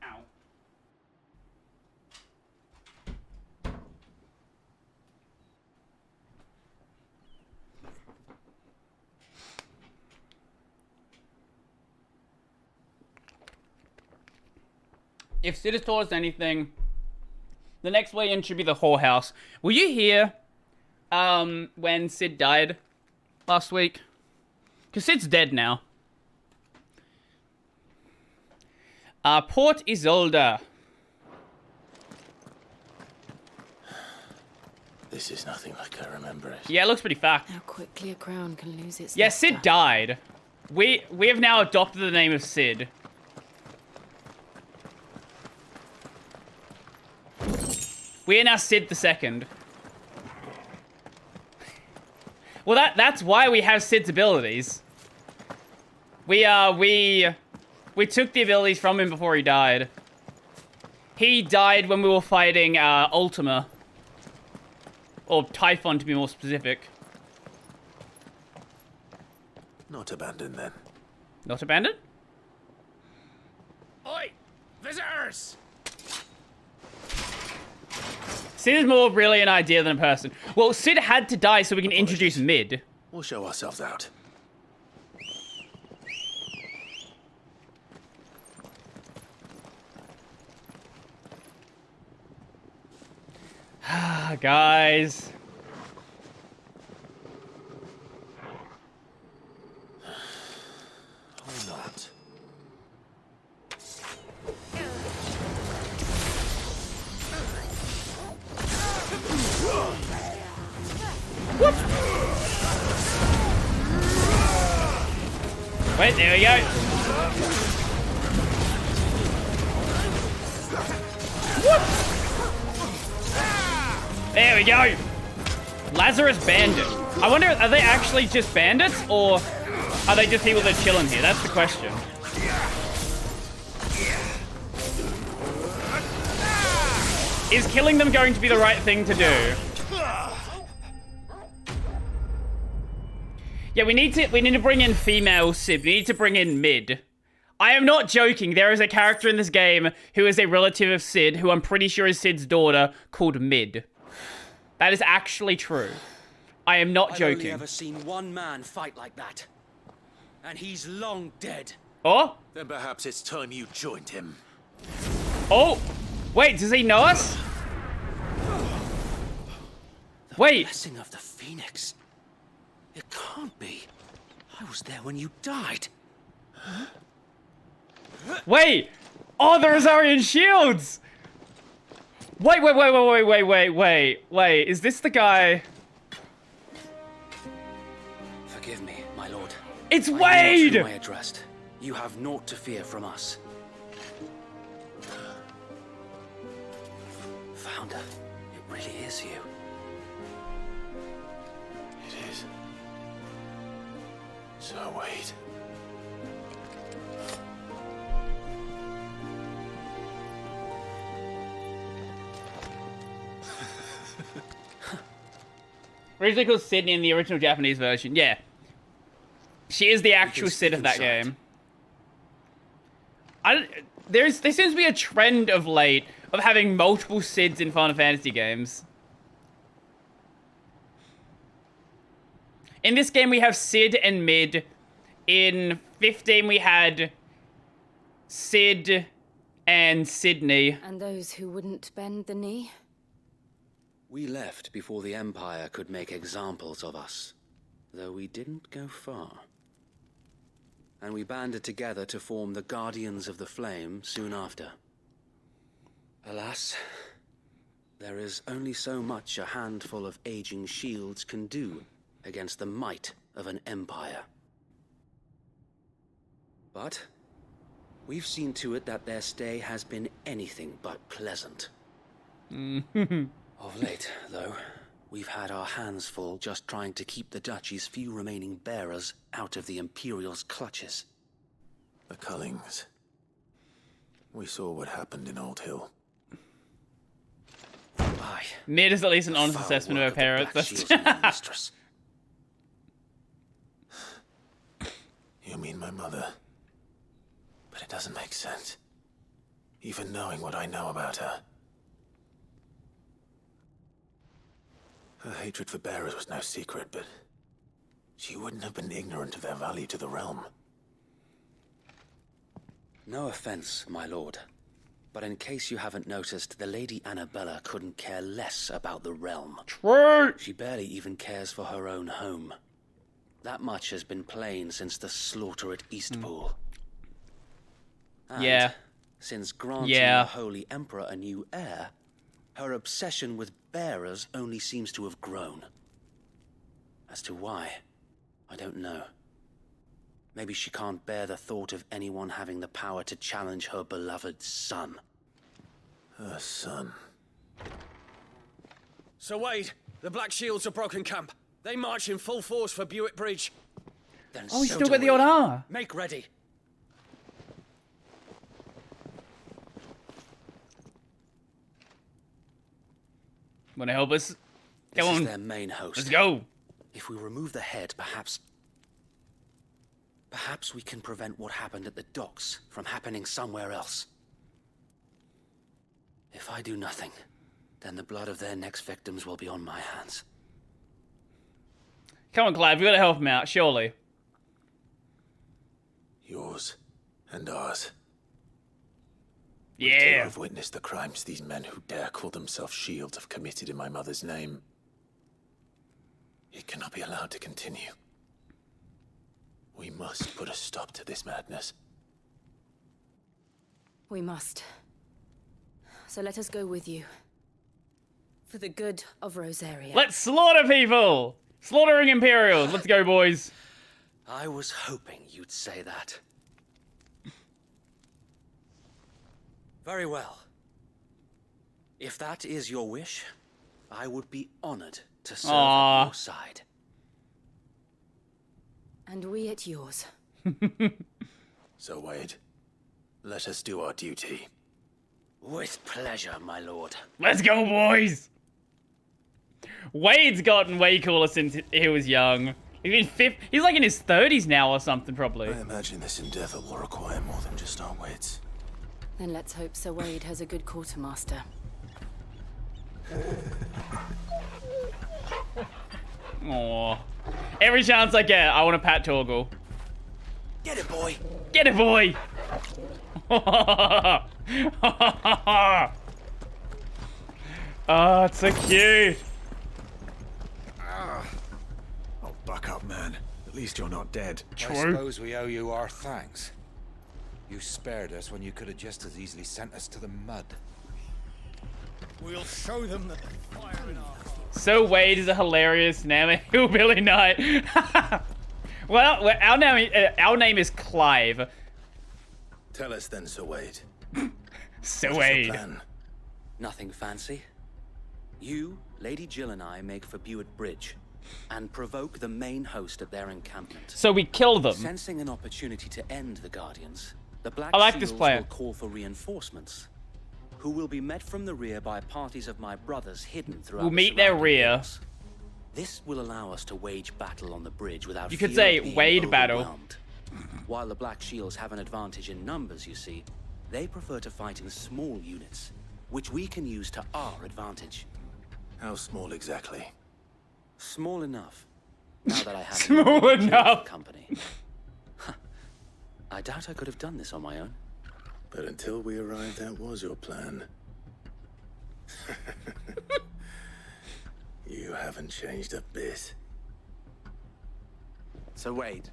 Ow. If Sid has taught us anything, the next way in should be the whorehouse. Were you here when Sid died last week? Because Sid's dead now. Port Isolde. This is nothing like I remember it. Yeah, it looks pretty fucked. How quickly a crown can lose its Yeah, luster. Sid died. We have now adopted the name of Sid. We are now Sid the Second. Well, that's why we have Sid's abilities. We took the abilities from him before he died. He died when we were fighting Ultima. Or Typhon, to be more specific. Not abandoned, then. Not abandoned? Oi! Visitors! Sid is more really an idea than a person. Well, Sid had to die so we can introduce Mid. We'll show ourselves out. Guys. Or not. Wait, there we go. Whoop. There we go. Lazarus Bandit. I wonder, are they actually just bandits, or are they just people that chill in here? That's the question. Is killing them going to be the right thing to do? Yeah, we need to bring in female Sid. We need to bring in Mid. I am not joking. There is a character in this game who is a relative of Sid, who I'm pretty sure is Sid's daughter, called Mid. That is actually true. I am not joking. I've only ever seen one man fight like that. And he's long dead. Oh? Then perhaps it's time you joined him. Oh! Wait, does he know us? Wait. Blessing of the Phoenix. It can't be. I was there when you died. Wait! Oh, the Rosarian shields! Wait, is this the guy? Forgive me, my lord. It's I Wade! know not whom I addressed. You have naught to fear from us. Founder, it really is you. It is. So wait. Originally called Sydney in the original Japanese version. Yeah. She is the actual Sid of that game. There seems to be a trend of late of having multiple Sids in Final Fantasy games. In this game, we have Sid and Mid. In 15, we had Sid and Sydney. And those who wouldn't bend the knee? We left before the Empire could make examples of us, though we didn't go far. And we banded together to form the Guardians of the Flame soon after. Alas, there is only so much a handful of aging shields can do against the might of an empire. But we've seen to it that their stay has been anything but pleasant. Of late, though, we've had our hands full just trying to keep the Duchy's few remaining bearers out of the Imperial's clutches. The Cullings. We saw what happened in Old Hill. Aye. Mid is at least an honest assessment of her parents. Mistress. You mean my mother? But it doesn't make sense. Even knowing what I know about her. Her hatred for bearers was no secret, but she wouldn't have been ignorant of their value to the realm. No offense, my lord, but in case you haven't noticed, the Lady Annabella couldn't care less about the realm. True. She barely even cares for her own home. That much has been plain since the slaughter at Eastpool. And yeah. Since granting the Holy Emperor a new heir, her obsession with bearers only seems to have grown. As to why, I don't know. Maybe she can't bear the thought of anyone having the power to challenge her beloved son. Her son. Sir Wade, the Black Shields have broken camp. They march in full force for Buick Bridge. Then you still got the odd R. Make ready. Want to help us? This is their main host. Let's go. If we remove the head, perhaps we can prevent what happened at the docks from happening somewhere else. If I do nothing, then the blood of their next victims will be on my hands. Come on, Clive. We gotta help him out, surely. Yours and ours. Yeah. I've witnessed the crimes these men who dare call themselves shields have committed in my mother's name. It cannot be allowed to continue. We must put a stop to this madness. We must. So let us go with you. For the good of Rosaria. Let's slaughter people! Slaughtering Imperials. Let's go, boys. I was hoping you'd say that. Very well. If that is your wish, I would be honored to serve at your side. And we at yours. So, Wade, let us do our duty. With pleasure, my lord. Let's go, boys! Wade's gotten way cooler since he was young. He's like in his 30s now or something, probably. I imagine this endeavor will require more than just our wits. Then let's hope Sir Wade has a good quartermaster. Aww. Every chance I get, I want to pat Torgal. Get it, boy! Get it, boy! Oh, it's so cute. Oh, buck up, man. At least you're not dead. True. I suppose we owe you our thanks. You spared us when you could have just as easily sent us to the mud. We'll show them that the fire in our hearts. So Wade is a hilarious name, a hillbilly knight. Well, our name is Clive. Tell us then, Sir Wade. Sir Wade. Nothing fancy. You, Lady Jill and I make for Buett Bridge and provoke the main host at their encampment. So we kill them. Sensing an opportunity to end the Guardians, the Black I like Seals this plan. will call for reinforcements, who will be met from the rear by parties of my brothers hidden throughout. We'll meet their rear. Hills. This will allow us to wage battle on the bridge without You could fear say of being Wade battle. overwhelmed. While the Black Shields have an advantage in numbers, you see, they prefer to fight in small units, which we can use to our advantage. How small exactly? Small enough. Now that I have Small enough company. I doubt I could have done this on my own. But until we arrived, that was your plan. You haven't changed a bit. So Wade,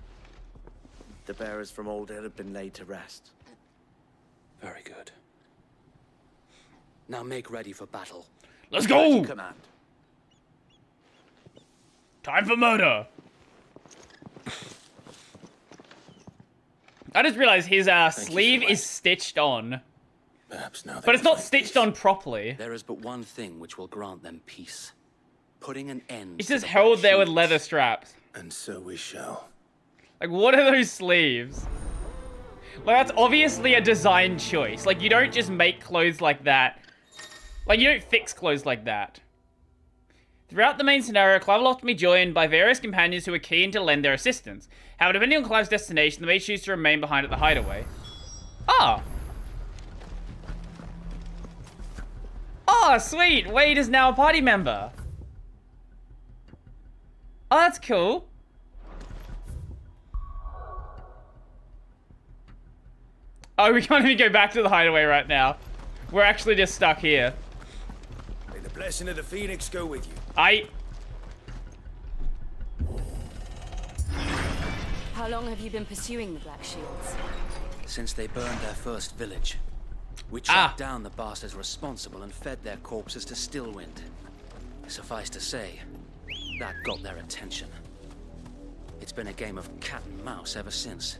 the bearers from Old Hill have been laid to rest. Very good. Now make ready for battle. Let's go! Command. Time for murder. I just realized his sleeve is stitched on. Perhaps now but it's not stitched on properly. There is but one thing which will grant them peace. Putting an end It's to just the held Black there with Shields. leather straps. And so we shall. Like, what are those sleeves? Like, that's obviously a design choice. Like, you don't just make clothes like that. Like, you don't fix clothes like that. Throughout the main scenario, Clive will often be joined by various companions who are keen to lend their assistance. However, depending on Clive's destination, they may choose to remain behind at the hideaway. Ah! Oh, sweet! Wade is now a party member. Oh, that's cool. Oh, we can't even go back to the hideaway right now. We're actually just stuck here. May the blessing of the Phoenix go with you. How long have you been pursuing the Black Shields? Since they burned their first village. We tracked down the bastards responsible and fed their corpses to Stillwind. Suffice to say, that got their attention. It's been a game of cat and mouse ever since.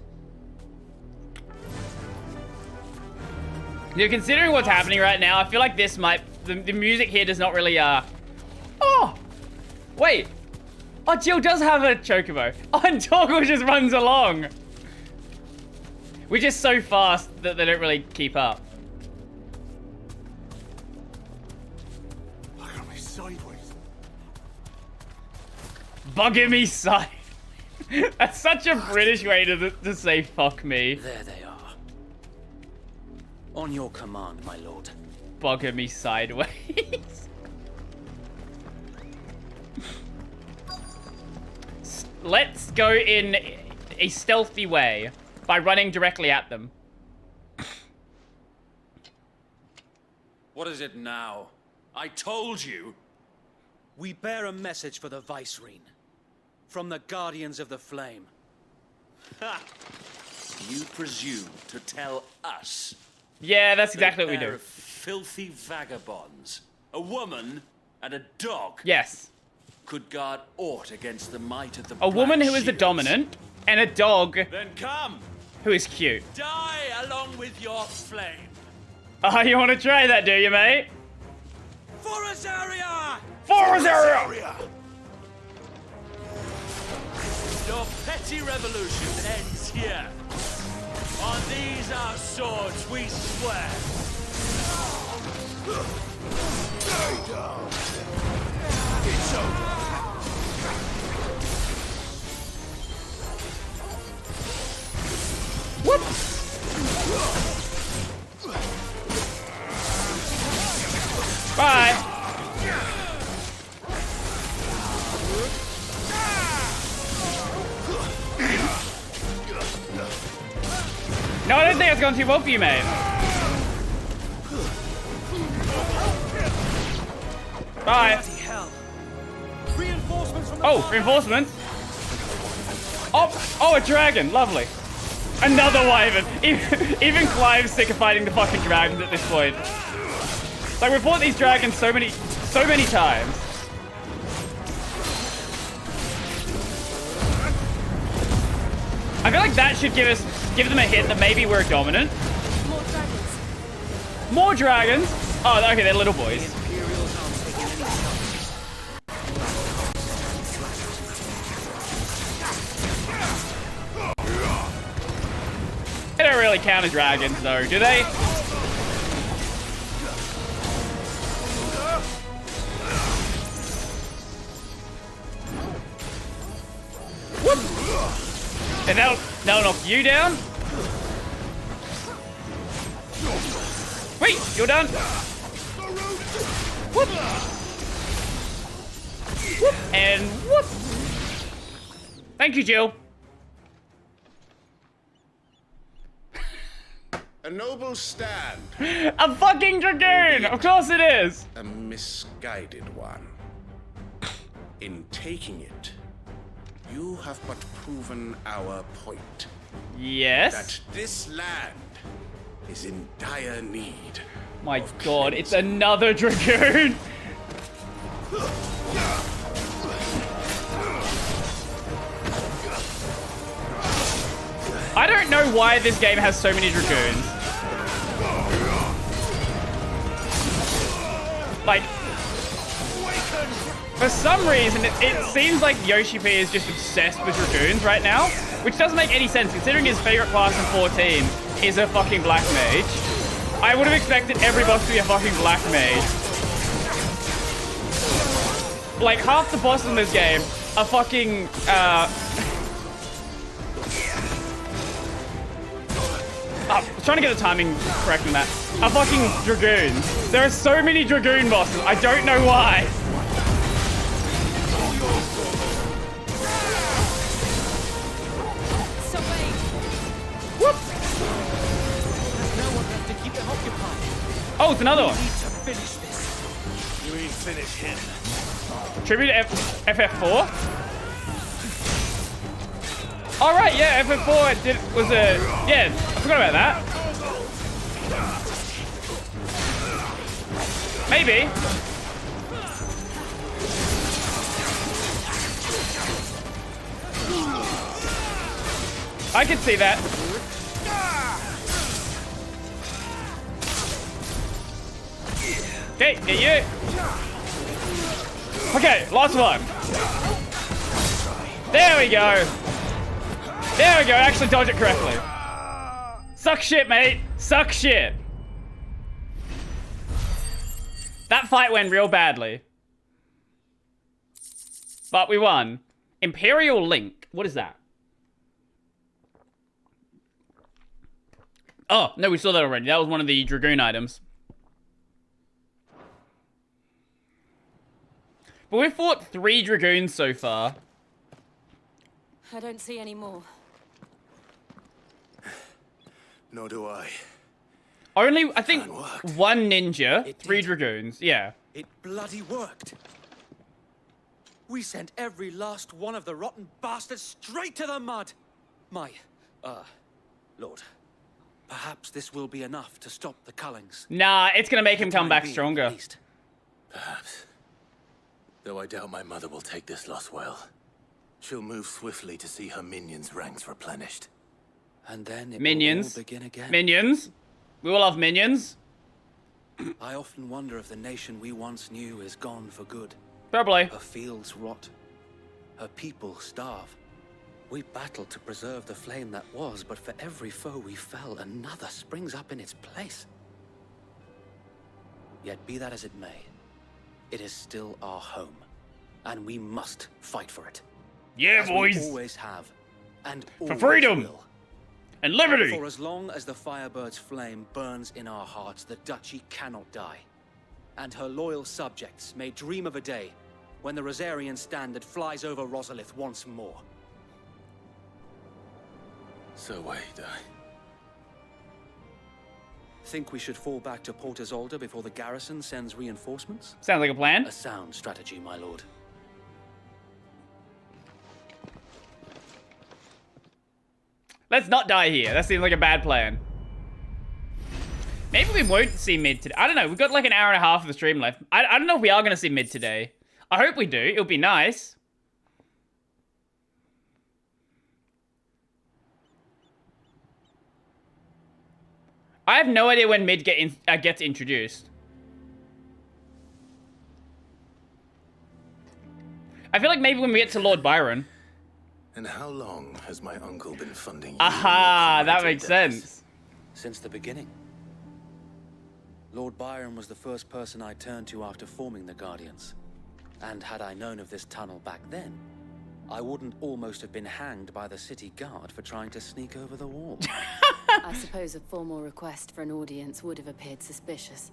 Yeah, considering what's happening right now, I feel like this might... The music here does not really, Oh! Wait! Oh, Jill does have a chocobo. Oh, and Torgal just runs along! We're just so fast that they don't really keep up. Look at me sideways. Bugging me side. That's such a British way to say fuck me. There they are. On your command, my lord. Bugger me sideways. Let's go in a stealthy way by running directly at them. What is it now? I told you. We bear a message for the Vicereine. From the Guardians of the Flame. Ha! You presume to tell us? Yeah, that's exactly what we do. Of filthy vagabonds, a woman and a dog. Yes. Could guard aught against the might of the A woman who is the Shields. dominant, and a dog Then come, who is cute. die along with your flame. Oh, you want to try that, do you, mate? For Azaria! For Rosaria! Your petty revolution ends here. On these our swords we swear. It's over. Whoop! Bye! No, I don't think it's gone too well for you, mate. Bye. Oh, reinforcements? Oh, a dragon. Lovely. Another wyvern. Even Clive's sick of fighting the fucking dragons at this point. Like, we've fought these dragons so many times. I feel like that should give them a hint that maybe we're dominant. More dragons. More dragons? Oh, okay, they're little boys. They don't really count as dragons, though, do they? Whoop! And that'll knock you down. Wait, you're done. Whoop! Whoop! And whoop! Thank you, Jill. A noble stand. A fucking dragoon! Of course it is! A misguided one. In taking it, you have but proven our point. Yes? That this land is in dire need. My god, it's another dragoon! I don't know why this game has so many dragoons. Like, for some reason, it seems like Yoshi P is just obsessed with dragoons right now, which doesn't make any sense considering his favorite class in 14 is a fucking black mage. I would have expected every boss to be a fucking black mage. Like, half the bosses in this game are fucking, I was trying to get the timing correct on that. Are fucking dragoons. There are so many dragoon bosses. I don't know why. So wait. Whoop! There's no one left to keep them occupied. Oh, it's another one. We need to finish this. You ain't finished him. Tribute to FF4? All right, yeah, FF4 was a... Yeah, I forgot about that. Maybe. I could see that. Okay, get you. Okay, last one. There we go. There we go, actually dodge it correctly. Suck shit, mate. Suck shit. That fight went real badly. But we won. Imperial Link. What is that? Oh, no, we saw that already. That was one of the Dragoon items. But we've fought 3 Dragoons so far. I don't see any more. Nor do I. Only, I think, 1 ninja, 3 Dragoons. Yeah. It bloody worked. We sent every last one of the rotten bastards straight to the mud. My, Lord, perhaps this will be enough to stop the Cullings. Nah, it's gonna make him come back stronger. Perhaps. Though I doubt my mother will take this loss well. She'll move swiftly to see her minions' ranks replenished. And then it Minions. will all begin again. Minions. We will have minions. I often wonder if the nation we once knew is gone for good. Probably. Her fields rot. Her people starve. We battled to preserve the flame that was, but for every foe we fell, another springs up in its place. Yet be that as it may, it is still our home, and we must fight for it. Yeah, as boys. We always have, and for freedom will. and liberty. For as long as the Firebird's flame burns in our hearts, the Duchy cannot die, and her loyal subjects may dream of a day when the Rosarian standard flies over Rosalith once more. So wait, Think we should fall back to Port Isolde before the garrison sends reinforcements? Sounds like a plan. A sound strategy, my lord. Let's not die here. That seems like a bad plan. Maybe we won't see mid today. I don't know. We've got like an hour and a half of the stream left. I don't know if we are going to see mid today. I hope we do. It'll be nice. I have no idea when mid gets introduced. I feel like maybe when we get to Lord Byron. And how long has my uncle been funding you? Aha, that makes sense. Since the beginning. Lord Byron was the first person I turned to after forming the Guardians. And had I known of this tunnel back then, I wouldn't almost have been hanged by the city guard for trying to sneak over the wall. I suppose a formal request for an audience would have appeared suspicious.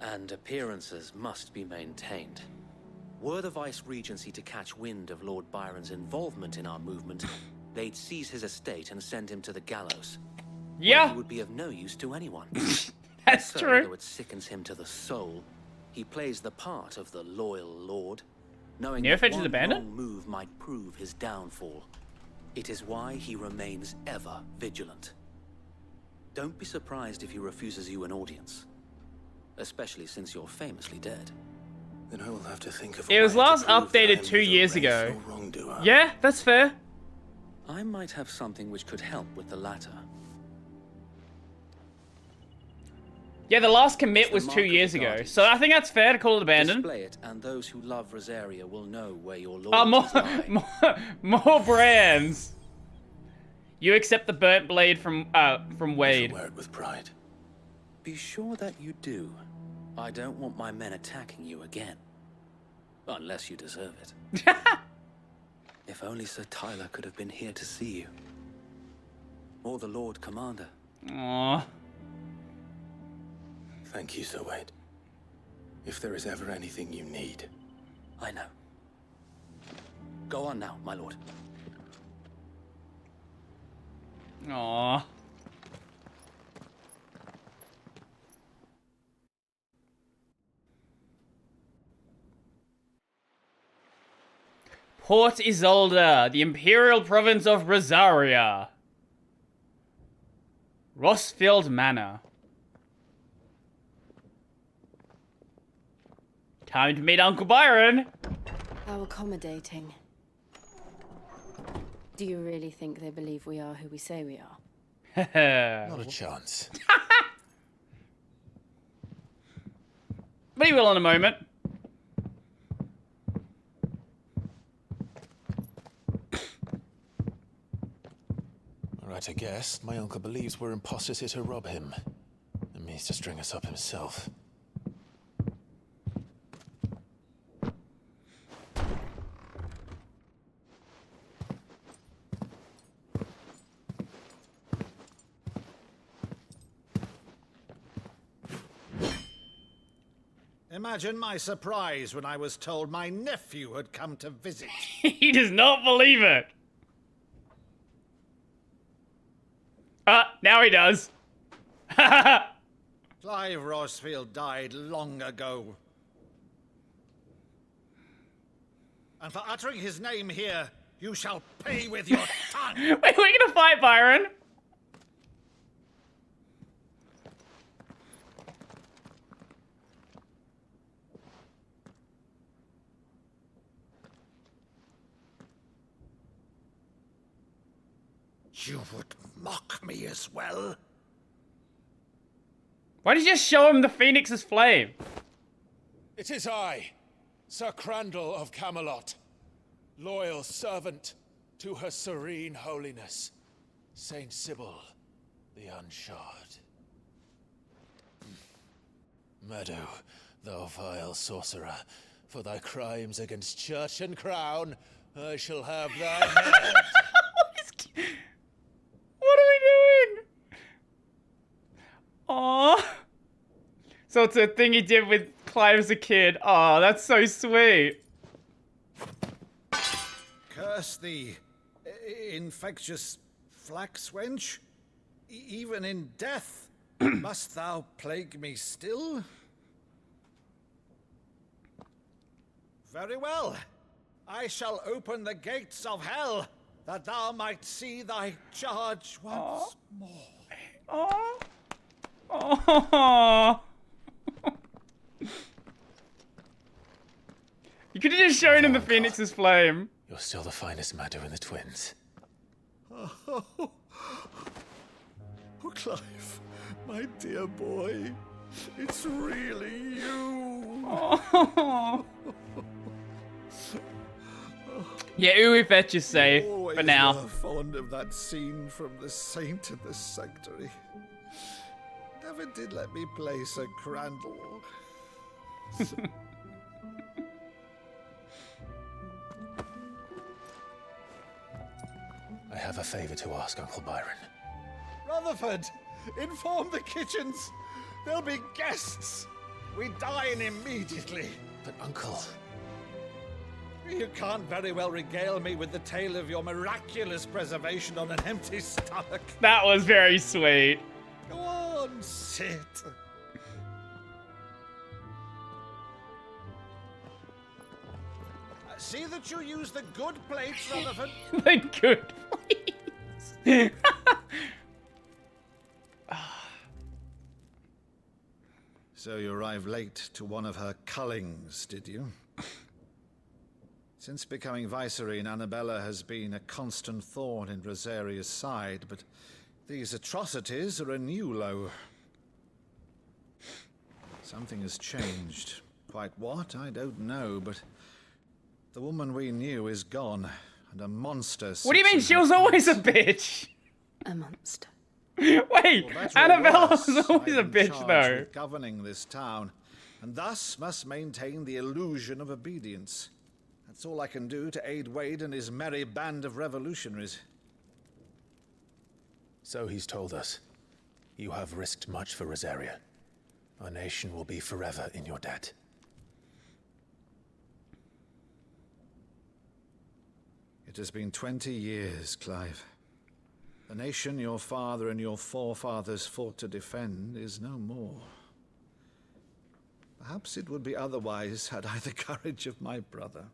And appearances must be maintained. Were the Vice-Regency to catch wind of Lord Byron's involvement in our movement, they'd seize his estate and send him to the gallows. Yeah. He would be of no use to anyone. That's so, true. Though it sickens him to the soul, he plays the part of the loyal lord, knowing that one wrong move might prove his downfall. It is why he remains ever vigilant. Don't be surprised if he refuses you an audience, especially since you're famously dead. Then I will have to think of it was last updated 2 years ago. Yeah, that's fair. I might have something which could help with the latter. Yeah, the last commit was 2 years ago, so I think that's fair to call it abandoned. Display it, and those who love Rosaria will know where your lord more brands. You accept the burnt blade from Wade. I shall wear it with pride. Be sure that you do. I don't want my men attacking you again. Unless you deserve it. If only Sir Tyler could have been here to see you. Or the Lord Commander. Aww. Thank you, Sir Wade. If there is ever anything you need. I know. Go on now, my lord. Aww. Port Isolde, the Imperial Province of Rosaria. Rossfield Manor. Time to meet Uncle Byron. How accommodating. Do you really think they believe we are who we say we are? Not a chance. But he will in a moment. Right, I guess. My uncle believes we're imposters here to rob him. And means to string us up himself. Imagine my surprise when I was told my nephew had come to visit. He does not believe it. Now he does. Clive Rosfield died long ago. And for uttering his name here, you shall pay with your tongue. Wait, we're gonna fight Byron. You would mock me as well? Why did you just show him the Phoenix's flame? It is I, Sir Crandall of Camelot, loyal servant to her serene holiness, Saint Sybil the Unshod. Meadow, thou vile sorcerer, for thy crimes against church and crown, I shall have thy head. What are we doing? Aww. So it's a thing he did with Clive as a kid. Oh, that's so sweet. Curse thee, infectious flax wench. Even in death, must thou plague me still? Very well. I shall open the gates of hell, that thou might see thy charge once more. Oh. Oh. You could have just shown him the Phoenix's flame. You're still the finest Meadow in the twins. Oh, Clive, my dear boy, it's really you. Oh. Yeah, ooh, fetch is safe for now. Always were fond of that scene from The Saint and the Sanctuary. Never did let me play Sir Crandall. I have a favor to ask, Uncle Byron. Rutherford, inform the kitchens. There'll be guests. We dine immediately. But, Uncle... You can't very well regale me with the tale of your miraculous preservation on an empty stomach. That was very sweet. Go on, sit. See that you use the good plates, Rutherford. The good plates. So you arrived late to one of her cullings, did you? Since becoming Vicereine, Annabella has been a constant thorn in Rosaria's side, but these atrocities are a new low. Something has changed. Quite what, I don't know, but the woman we knew is gone, and a monster... What do you mean? She was always a bitch. A monster. Wait, Annabella was always a bitch, though. With governing this town, and thus must maintain the illusion of obedience. That's all I can do to aid Wade and his merry band of revolutionaries. So he's told us. You have risked much for Rosaria. Our nation will be forever in your debt. It has been 20 years, Clive. The nation your father and your forefathers fought to defend is no more. Perhaps it would be otherwise had I the courage of my brother.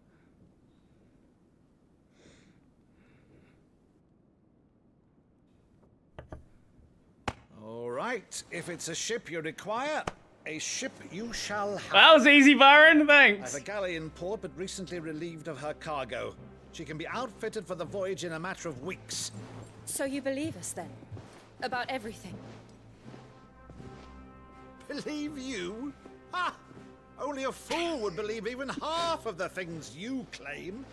All right, if it's a ship you require, a ship you shall have. That was easy, Byron. I Thanks. have a galley in port, but recently relieved of her cargo. She can be outfitted for the voyage in a matter of weeks. So you believe us then? About everything? Believe you? Ha! Only a fool would believe even half of the things you claim.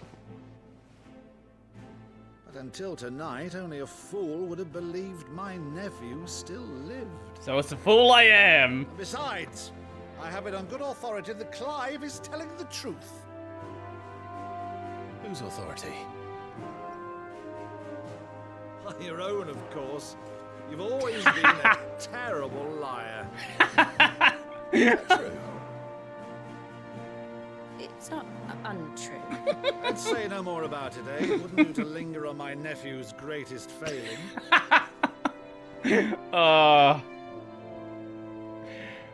But until tonight, only a fool would have believed my nephew still lived. So it's a fool I am. And besides, I have it on good authority that Clive is telling the truth. Whose authority? Your own, of course. You've always been a terrible liar. True. It's not untrue. Let's say no more about it, eh? It wouldn't do to linger on my nephew's greatest failing.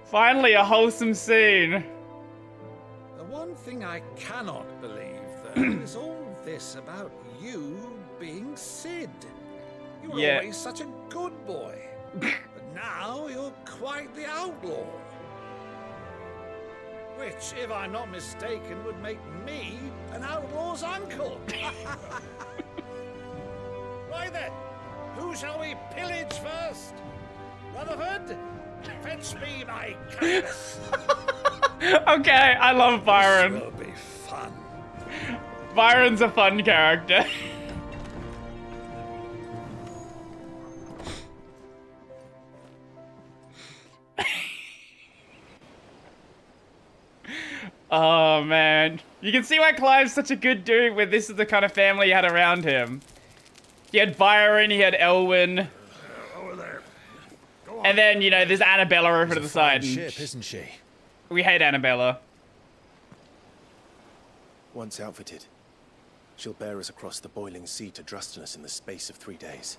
Finally a wholesome scene. The one thing I cannot believe, though, is all this about you being Sid. You were always such a good boy. But now you're quite the outlaw. Which, if I'm not mistaken, would make me an outlaw's uncle. Right then, who shall we pillage first? Rutherford, fetch me my cutlass. Okay, I love Byron. This will be Byron's a fun character. Oh, man. You can see why Clive's such a good dude when this is the kind of family he had around him. He had Byron, he had Elwyn. Over there. Go on. And then, you know, there's Annabella over to the side. Ship, isn't she? We hate Annabella. Once outfitted, she'll bear us across the boiling sea to Drustinus in the space of 3 days.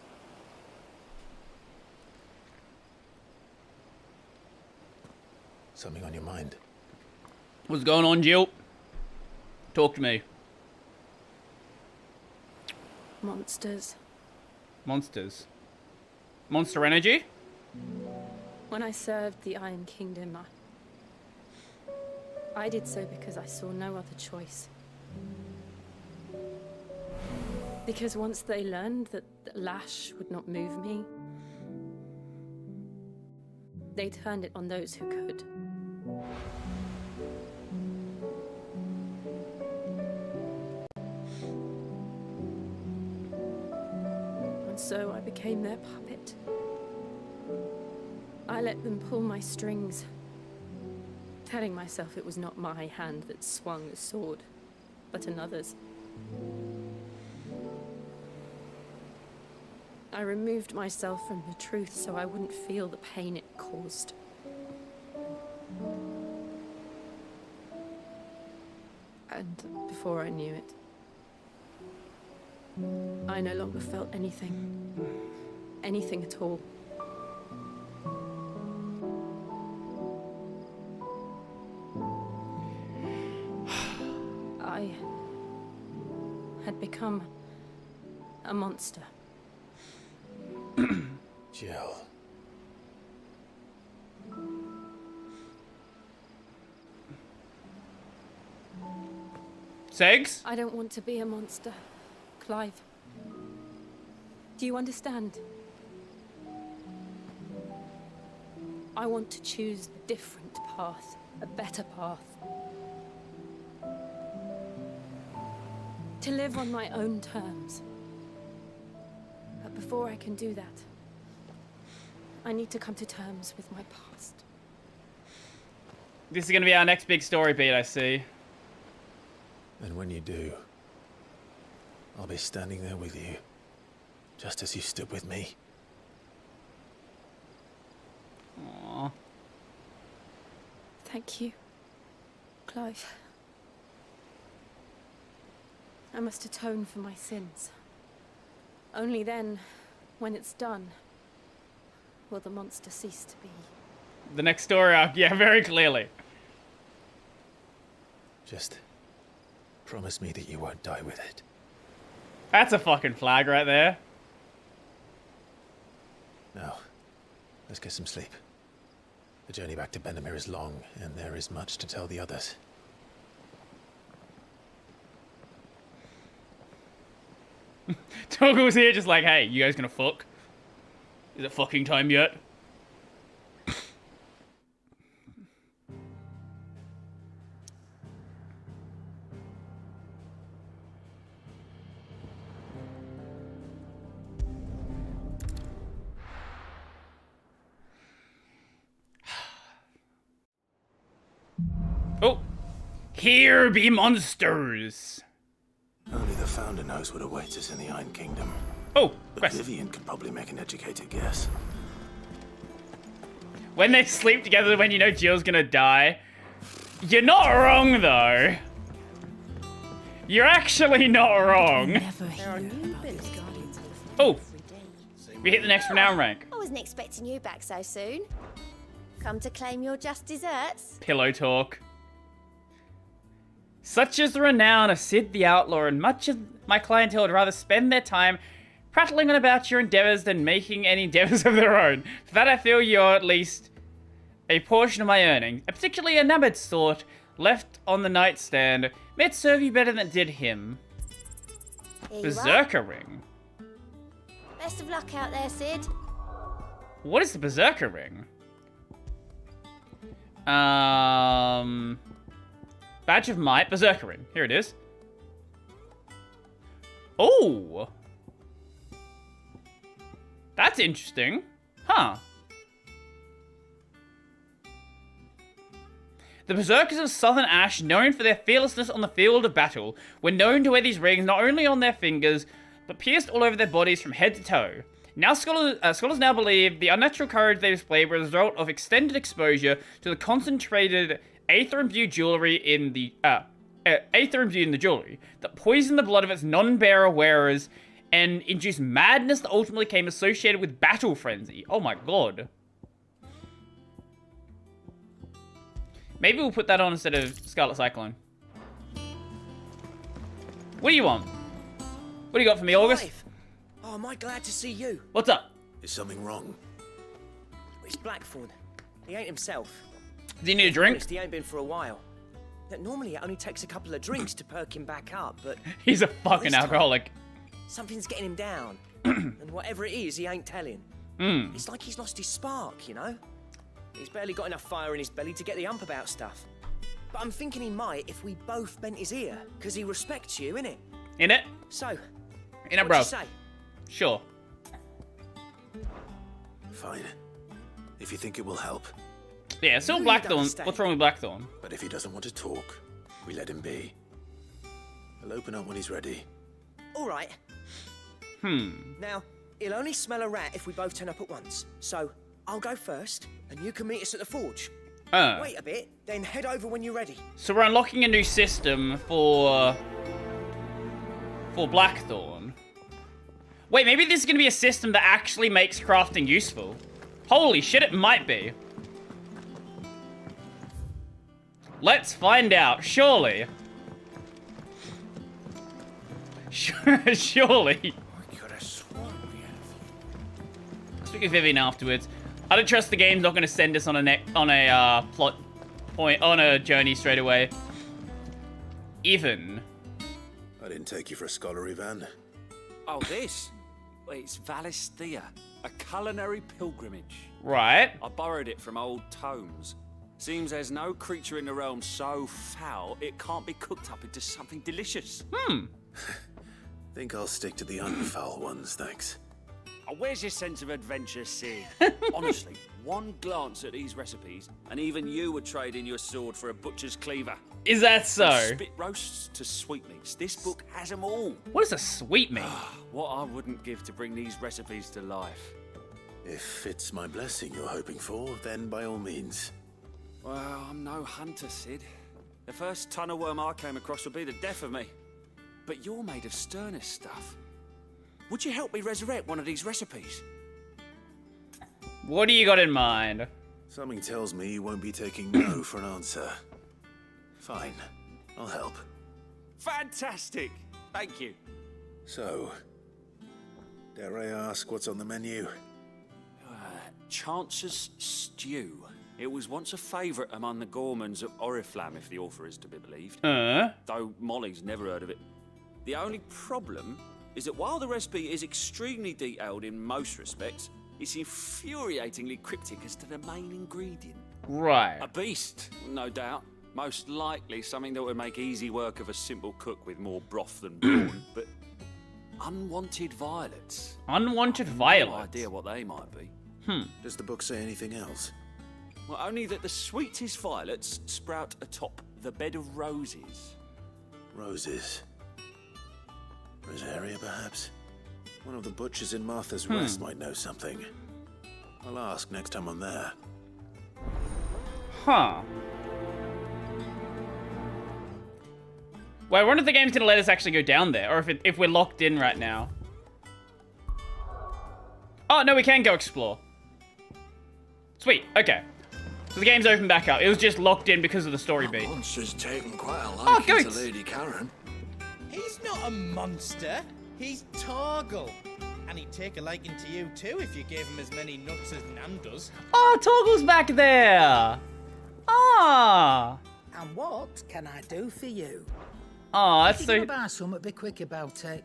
Something on your mind? What's going on, Jill? Talk to me. Monsters. Monsters. Monster energy? When I served the Iron Kingdom, I did so because I saw no other choice. Because once they learned that the lash would not move me, they turned it on those who could. And so I became their puppet. I let them pull my strings, telling myself it was not my hand that swung the sword, but another's. I removed myself from the truth so I wouldn't feel the pain it caused. And before I knew it, I no longer felt anything. Anything at all. I had become a monster. Jill. Segs? I don't want to be a monster, Clive. Do you understand? I want to choose a different path, a better path. To live on my own terms. But before I can do that, I need to come to terms with my past. This is going to be our next big story beat, I see. And when you do, I'll be standing there with you, just as you stood with me. Aww. Thank you, Clive. I must atone for my sins. Only then, when it's done, will the monster cease to be. The next story arc, yeah, very clearly. Just promise me that you won't die with it. That's a fucking flag right there. Now, let's get some sleep. The journey back to Benamir is long, and there is much to tell the others. Torgal's here just like, hey, you guys gonna fuck? Is it fucking time yet? Oh, here be monsters. Only the Founder knows what awaits us in the Iron Kingdom. Oh, but Vivian could probably make an educated guess. When they sleep together, when you know Jill's gonna die, you're not wrong though. You're actually not wrong. Oh, we hit the next renown rank. I wasn't expecting you back so soon. Come to claim your just desserts? Pillow talk. Such is the renown of Sid the Outlaw, and much of my clientele would rather spend their time prattling on about your endeavors than making any endeavors of their own. For that I feel you're at least a portion of my earning, a particularly enamored sort, left on the nightstand, may it serve you better than it did him. Berserker ring. Best of luck out there, Sid. What is the Berserker ring? Badge of Might, Berserker ring. Here it is. Oh! That's interesting. Huh. The Berserkers of Southern Ash, known for their fearlessness on the field of battle, were known to wear these rings not only on their fingers, but pierced all over their bodies from head to toe. Now scholars now believe the unnatural courage they displayed was a result of extended exposure to the concentrated aether imbued jewelry in the jewelry that poisoned the blood of its non-bearer wearers and induced madness that ultimately came associated with battle frenzy. Oh my god. Maybe we'll put that on instead of Scarlet Cyclone. What do you want? What do you got for me, August? Life. Oh, am I glad to see you? What's up? Is something wrong? It's Blackthorn. He ain't himself. Do you need a drink? Honest, he ain't been for a while. Normally it only takes a couple of drinks to perk him back up, but... He's a fucking alcoholic. Something's getting him down. And whatever it is, he ain't telling. It's like he's lost his spark, you know? He's barely got enough fire in his belly to get the ump about stuff. But I'm thinking he might if we both bent his ear, because he respects you, innit? Innit? So, innit, bro? What you say? Sure. Fine. If you think it will help. Yeah, still Blackthorn. What's wrong with Blackthorn? But if he doesn't want to talk, we let him be. He'll open up when he's ready. All right. Now, he'll only smell a rat if we both turn up at once. So, I'll go first, and you can meet us at the forge. Wait a bit, then head over when you're ready. So we're unlocking a new system for Blackthorn. Wait, maybe this is going to be a system that actually makes crafting useful. Holy shit, it might be. Let's find out, surely. Surely. I'll speak with Vivian afterwards. I don't trust the game's not going to send us on a plot point, on a journey straight away. Even. I didn't take you for a scholar, Ivan. Oh, this? Well, it's Valisthea, a culinary pilgrimage. Right. I borrowed it from old tomes. Seems there's no creature in the realm so foul it can't be cooked up into something delicious. Think I'll stick to the unfoul ones, thanks. Oh, where's your sense of adventure, Sid? Honestly, one glance at these recipes, and even you would trade in your sword for a butcher's cleaver. Is that so? From spit roasts to sweetmeats, this book has them all. What is a sweetmeat? What I wouldn't give to bring these recipes to life. If it's my blessing you're hoping for, then by all means. Well, I'm no hunter, Sid. The first ton of worm I came across would be the death of me. But you're made of sterner stuff. Would you help me resurrect one of these recipes? What do you got in mind? Something tells me you won't be taking no for an answer. Fine, I'll help. Fantastic! Thank you. So, dare I ask what's on the menu? Chance's Stew. It was once a favourite among the gourmands of Oriflamme, if the author is to be believed. Though Molly's never heard of it. The only problem is that while the recipe is extremely detailed in most respects, it's infuriatingly cryptic as to the main ingredient. Right. A beast, no doubt. Most likely something that would make easy work of a simple cook with more broth than brawn, but unwanted violets. Unwanted No violets? idea what they might be. Does the book say anything else? Well, only that the sweetest violets sprout atop the bed of roses. Roses. Rosaria, perhaps? One of the butchers in Martha's Rest might know something. I'll ask next time I'm there. Huh. Well, I wonder if the game's gonna let us actually go down there, or if we're locked in right now. Oh, no, we can go explore. Sweet, okay. So the game's open back up. It was just locked in because of the story beat. Monster's taken quite a liking to Lady Karen. He's not a monster. He's Torgal. And he'd take a liking to you too if you gave him as many nuts as Nan does. Oh, Torgal's back there. Ah. And what can I do for you? Oh, that's if so... you're gonna buy something, be quick about it.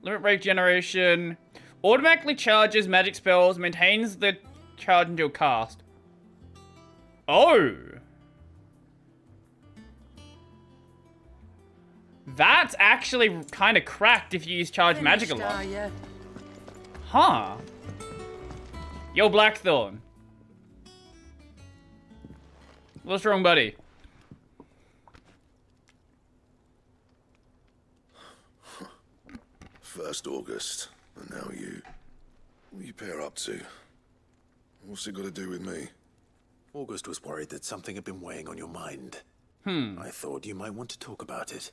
Limit break generation. Automatically charges magic spells, maintains the charge until cast. Oh. That's actually kind of cracked if you use charge magic a lot. Huh. Yo, Blackthorn. What's wrong, buddy? First August, and now you. What you pair up to? What's it got to do with me? August was worried that something had been weighing on your mind. I thought you might want to talk about it.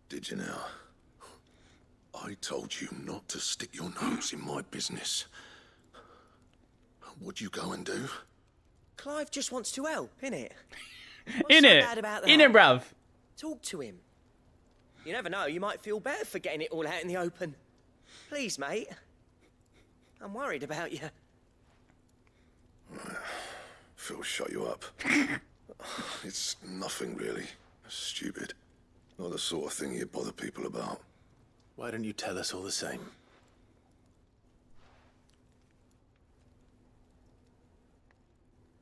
Did you now? I told you not to stick your nose in my business. What'd you go and do? Clive just wants to help, innit? Innit, bruv? Talk to him. You never know, you might feel better for getting it all out in the open. Please, mate. I'm worried about you. Phil, shut you up. It's nothing really. Stupid. Not the sort of thing you bother people about. Why don't you tell us all the same?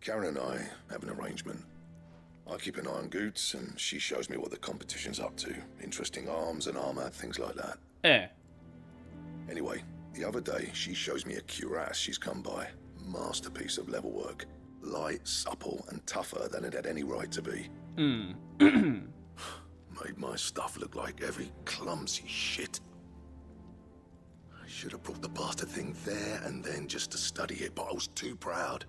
Karen and I have an arrangement. I keep an eye on Goots, and she shows me what the competition's up to. Interesting arms and armor, things like that. Anyway, the other day, she shows me a cuirass she's come by. Masterpiece of level work. Light, supple, and tougher than it had any right to be. Made my stuff look like every clumsy shit. I should have brought the bastard thing there and then just to study it, but I was too proud.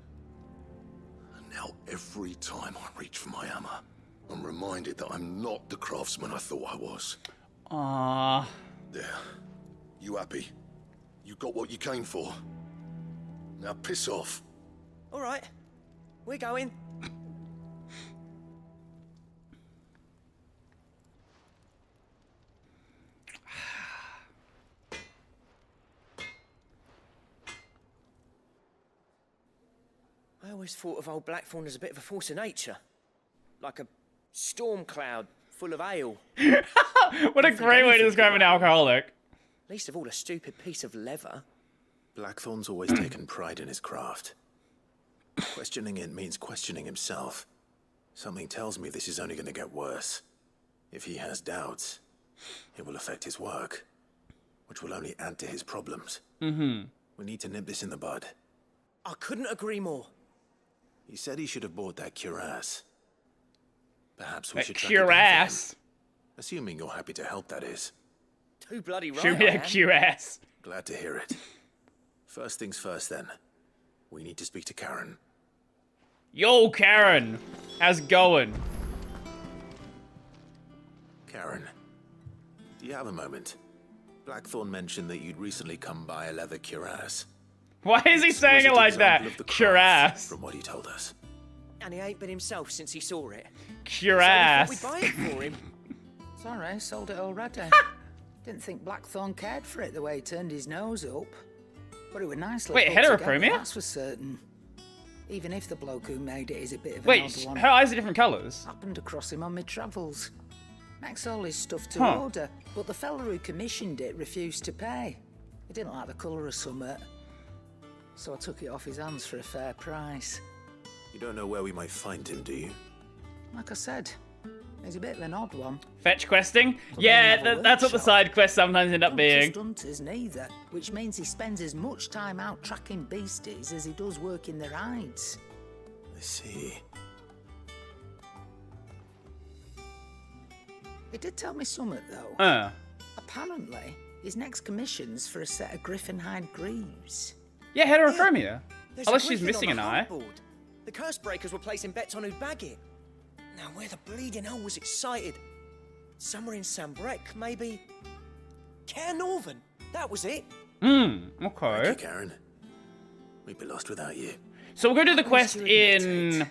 And now every time I reach for my hammer, I'm reminded that I'm not the craftsman I thought I was. There. You happy? You got what you came for. Now piss off. All right. We're going. I always thought of old Blackthorn as a bit of a force of nature. Like a storm cloud full of ale. What a great way to describe an alcoholic. Least of all a stupid piece of leather. Blackthorn's always taken pride in his craft. Questioning it means questioning himself. Something tells me this is only going to get worse. If he has doubts, it will affect his work, which will only add to his problems. We need to nip this in the bud. I couldn't agree more. He said he should have bought that cuirass. Perhaps we should cuirass. Assuming you're happy to help, that is. Too bloody right. Should be a cuirass. Glad to hear it. First things first, then. We need to speak to Karen. Yo, Karen. How's it going? Karen, do you have a moment? Blackthorn mentioned that you'd recently come by a leather cuirass. Why is he saying it like that? Cuirass. From what he told us. And he ain't been himself since he saw it. Cuirass. So we thought we'd buy it for him. Sorry, sold it already. Didn't think Blackthorn cared for it the way he turned his nose up. But it was nicely Wait, heterochromia? That's for certain. Even if the bloke who made it is a bit of an Wait, odd one. her eyes are different colours? Happened across him on my travels. Makes all his stuff to order, but the fella who commissioned it refused to pay. He didn't like the colour of summit. So I took it off his hands for a fair price. You don't know where we might find him, do you? Like I said, he's a bit of an odd one. Fetch questing? Yeah, that's what the side quests sometimes end up being. Not just hunters neither, which means he spends as much time out tracking beasties as he does working their hides. I see. He did tell me something, though. Apparently, his next commission's for a set of griffin hide greaves. Yeah, heterochromia. There's Unless a she's griffin missing on an the eye. hunt board. The curse breakers were placing bets on who'd bag it. Now, where the bleeding hell was excited? Somewhere in Sambrec, maybe? Care Northern. That was it. Okay. Thank you, Karen. We'd be lost without you. So we'll go do the quest in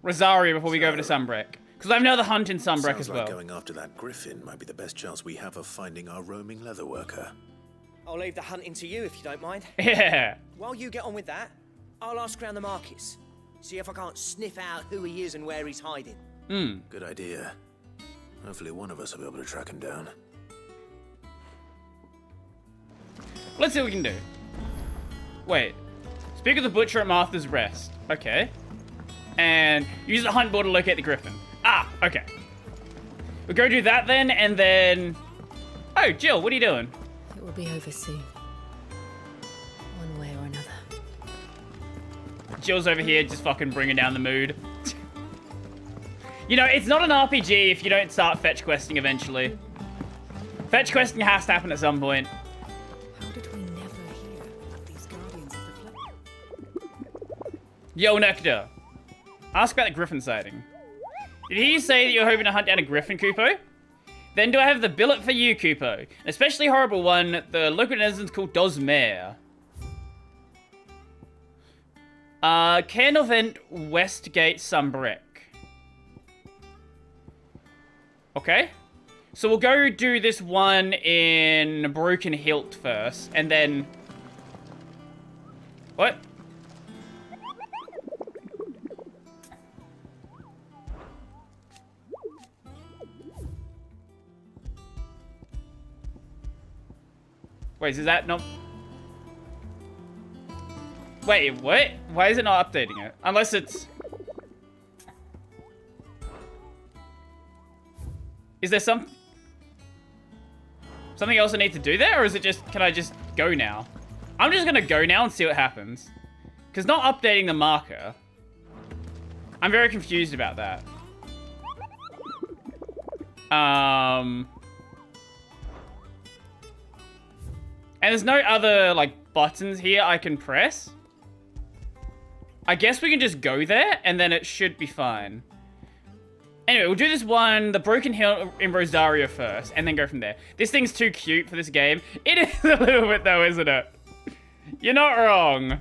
Rosaria before we go over to Sambrec. Because I know the hunt in Sambrec as well. Sounds like going after that griffin might be the best chance we have of finding our roaming leatherworker. I'll leave the hunting to you if you don't mind. Yeah. While you get on with that, I'll ask around the markets. See if I can't sniff out who he is and where he's hiding. Good idea. Hopefully one of us will be able to track him down. Let's see what we can do. Wait. Speak of the butcher at Martha's Rest. Okay. And use the hunt board to locate the griffin. Ah, okay. We'll go do that then, and then... Oh, Jill, what are you doing? It will be over soon. One way or another. Jill's over here just fucking bringing down the mood. You know, it's not an RPG if you don't start fetch questing eventually. Fetch questing has to happen at some point. How did we never hear of these guardians of the flood? Yo, Nectar. Ask about the griffin sighting. Did he say that you're hoping to hunt down a griffin, Kupo? Then do I have the billet for you, Kupo? An especially horrible one, the local residents called Dosmere. Cairnovent Westgate Sunbrick. Okay. So we'll go do this one in Broken Hilt first, and then... What? Wait, is that not... Wait, what? Why is it not updating it? Unless it's... Is there something else I need to do there? Or is it just... Can I just go now? I'm just gonna go now and see what happens. Because not updating the marker... I'm very confused about that. And there's no other, like, buttons here I can press. I guess we can just go there, and then it should be fine. Anyway, we'll do this one, the Broken Hill in Rosaria first, and then go from there. This thing's too cute for this game. It is a little bit, though, isn't it? You're not wrong.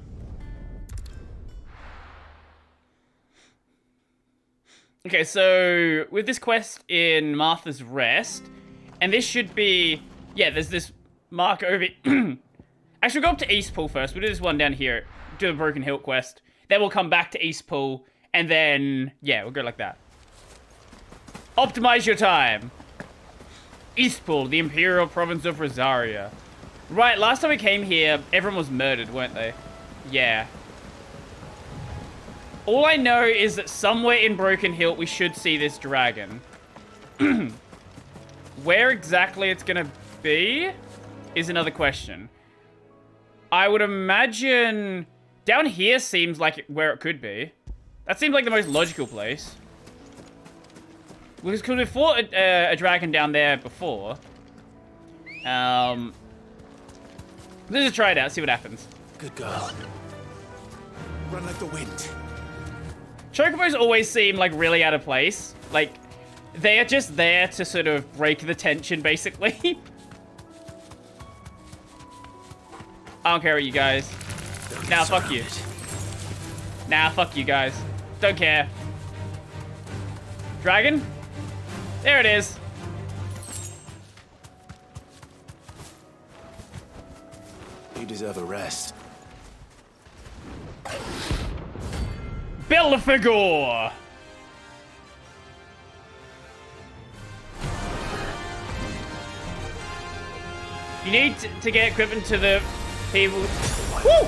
Okay, so with this quest in Martha's Rest, and this should be... Yeah, there's this... mark over... Actually, we'll go up to Eastpool first. We'll do this one down here. Do the Broken Hill quest. Then we'll come back to Eastpool. And then... Yeah, we'll go like that. Optimize your time. Eastpool, the Imperial Province of Rosaria. Right, last time we came here, everyone was murdered, weren't they? Yeah. All I know is that somewhere in Broken Hill, we should see this dragon. Where exactly it's gonna be... is another question. I would imagine down here seems like where it could be. That seems like the most logical place. Because we fought a dragon down there before. Let's just try it out, see what happens. Good girl. Run like the wind. Chocobos always seem like really out of place. Like, they're just there to sort of break the tension, basically. I don't care what you guys. Nah, fuck you. Nah, fuck you guys. Don't care. Dragon? There it is. You deserve a rest. Belphegor! You need to get equipment to the people. Woo!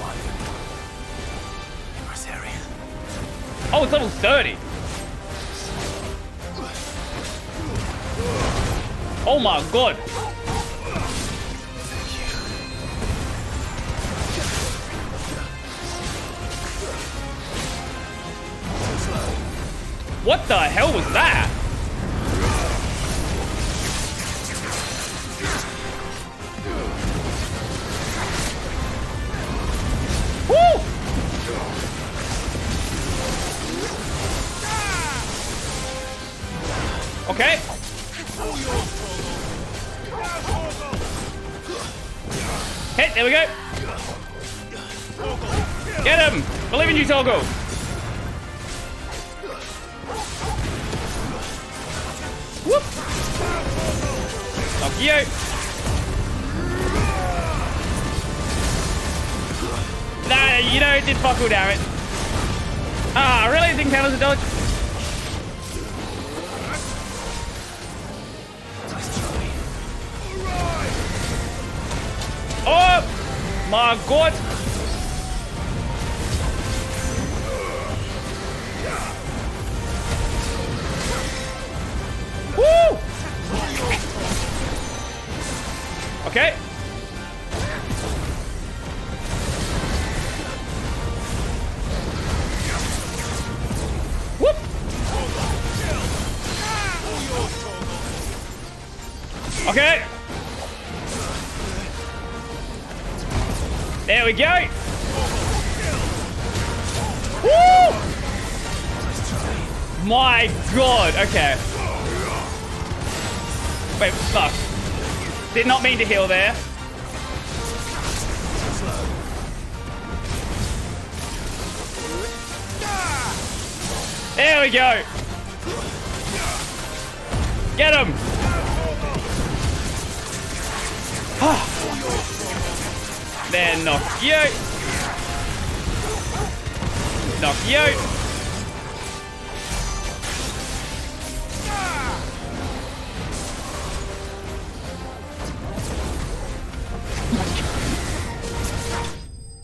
Oh, it's level 30. Oh my god. What the hell was that? Woo! Okay. Hey, there we go. Get him! Believe in you, Torgal. Whoop! Fuck you! Nah, you know, it did fuck all, damn it. Ah, really? It didn't count as a dodge? Oh! My god! Woo! Okay. Whoop. Okay. There we go. Woo! My god. Okay. Wait, fuck. Did not mean to heal there. There we go. Get him. Then knock you. Knock you.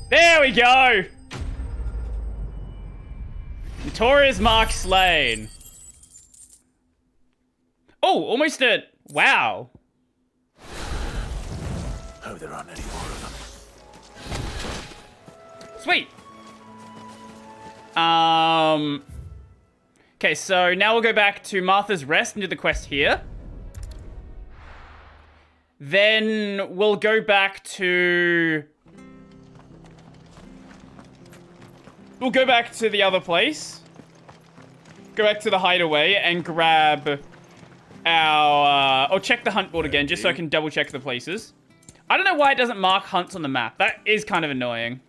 There we go. Notorious Mark slain. Oh, almost a... Wow. Oh, there aren't any more of them. Sweet. Okay, so now we'll go back to Martha's Rest and do the quest here. Then we'll go back to... We'll go back to the other place. Go back to the hideaway and grab our... Or check the hunt board again, just so I can double check the places. I don't know why it doesn't mark hunts on the map. That is kind of annoying.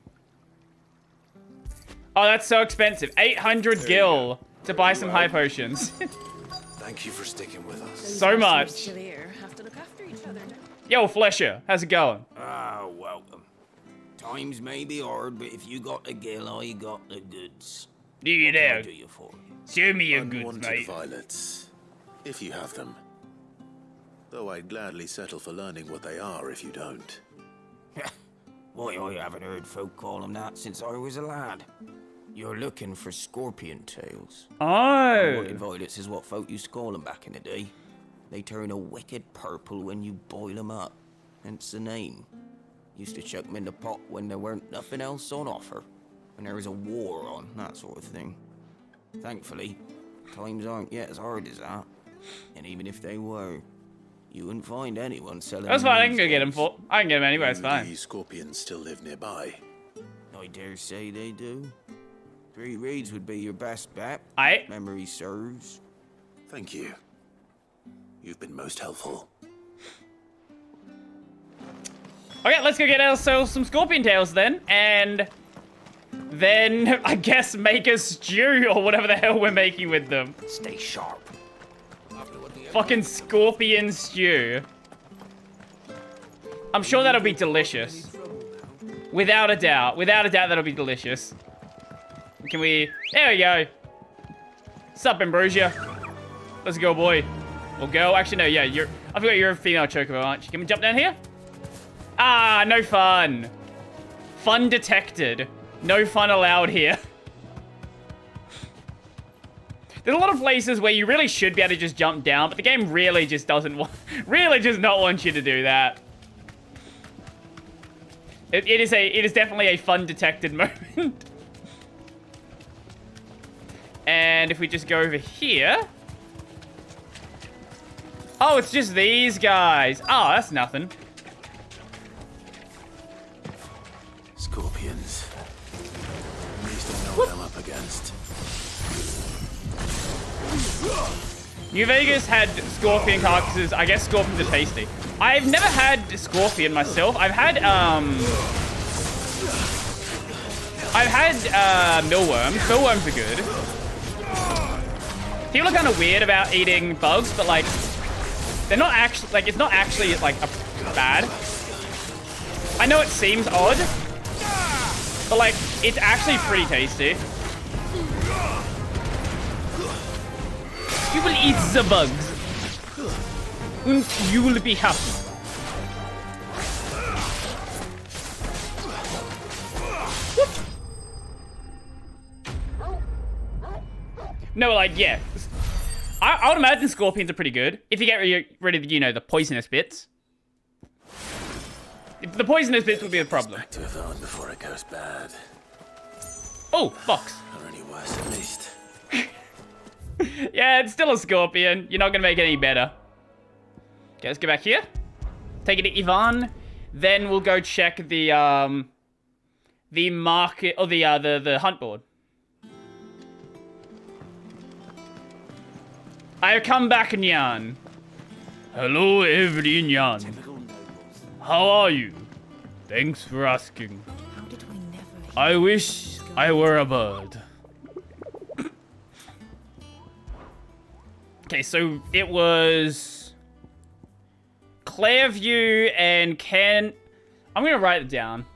Oh, that's so expensive. 800 gil to buy some high potions. Thank you for sticking with us. So much. Have to look after each other now. Yo, Flesher, how's it going? Ah, welcome. Times may be hard, but if you got the gil, I got the goods. Do you What can I know? do you for? Show me your goods, Unwanted mate. violets, if you have them. Though I'd gladly settle for learning what they are if you don't. Why, I haven't heard folk call them that since I was a lad. You're looking for scorpion tails. Oh. Unwanted violets is what folk used to call them back in the day. They turn a wicked purple when you boil them up. Hence the name. Used to chuck them in the pot when there weren't nothing else on offer. When there was a war on, that sort of thing. Thankfully, times aren't yet as hard as that. And even if they were, you wouldn't find anyone selling That's them fine, I can these go get them days. for... I can get them anywhere, it's fine. These scorpions still live nearby. I dare say they do. 3 reeds would be your best bet. Aye. Memory serves. Thank you. You've been most helpful. Okay, let's go get ourselves some scorpion tails then, and then I guess make a stew or whatever the hell we're making with them. Stay sharp. Fucking scorpion stew. I'm sure that'll be delicious. Without a doubt. Without a doubt, that'll be delicious. Can we... There we go. Sup, Ambrosia? Let's go, boy. Or girl. Actually, no, yeah, you're... I forgot you're a female chocobo, aren't you? Can we jump down here? Ah, no fun. Fun detected. No fun allowed here. There's a lot of places where you really should be able to just jump down, but the game really just doesn't want... Really does not want you to do that. It is definitely a fun detected moment. And if we just go over here... Oh, it's just these guys. Oh, that's nothing. Scorpions. At least I know what I'm up against. New Vegas had scorpion carcasses. I guess scorpions are tasty. I've never had scorpion myself. I've had mealworms. Mealworms are good. People are kind of weird about eating bugs, but like, they're not actually, like, it's not actually like bad. I know it seems odd, but like, it's actually pretty tasty. You will eat the bugs, and you will be happy. No, like, yeah. I would imagine scorpions are pretty good. If you get rid of, you know, the poisonous bits. The poisonous bits would be the problem. Back to Yvonne before it goes bad. Oh, box. Or any worse, at least. Yeah, it's still a scorpion. You're not gonna make it any better. Okay, let's go back here. Take it to Yvonne. Then we'll go check the market or the hunt board. I have come back, Nyan. Hello, everybody, Nyan. How are you? Thanks for asking. I wish I were a bird. Okay, so it was Clairview and Ken. I'm gonna write it down.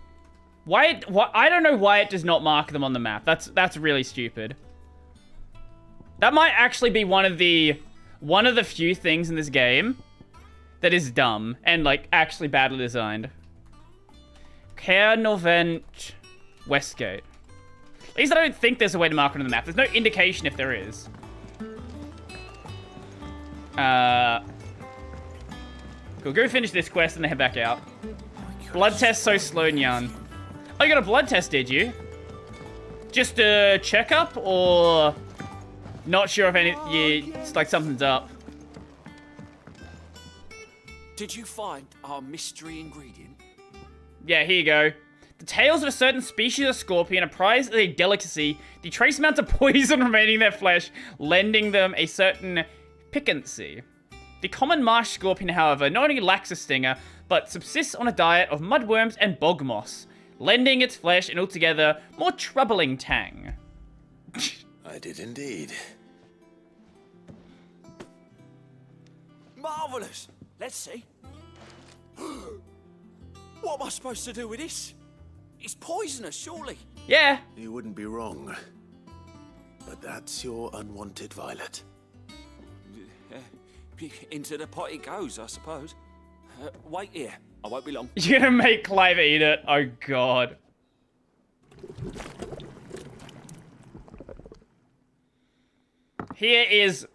Why? I don't know why it does not mark them on the map. That's really stupid. That might actually be one of the few things in this game that is dumb and like actually badly designed. Cairnovent Westgate. At least I don't think there's a way to mark it on the map. There's no indication if there is. Cool, go finish this quest and then head back out. Blood test so slow, Nyan. Oh, you got a blood test, did you? Just a checkup, or not sure if it's like something's up? Did you find our mystery ingredient? Yeah, here you go. The tails of a certain species of scorpion are prized as a delicacy. The trace amounts of poison remaining in their flesh, lending them a certain piquancy. The common marsh scorpion, however, not only lacks a stinger, but subsists on a diet of mudworms and bog moss, lending its flesh an altogether more troubling tang. I did indeed. Marvelous! Let's see. What am I supposed to do with this? It's poisonous, surely. Yeah. You wouldn't be wrong. But that's your unwanted violet. Into the pot it goes, I suppose. Wait here. I won't be long. You're gonna make Clive eat it? Oh, God. Here is...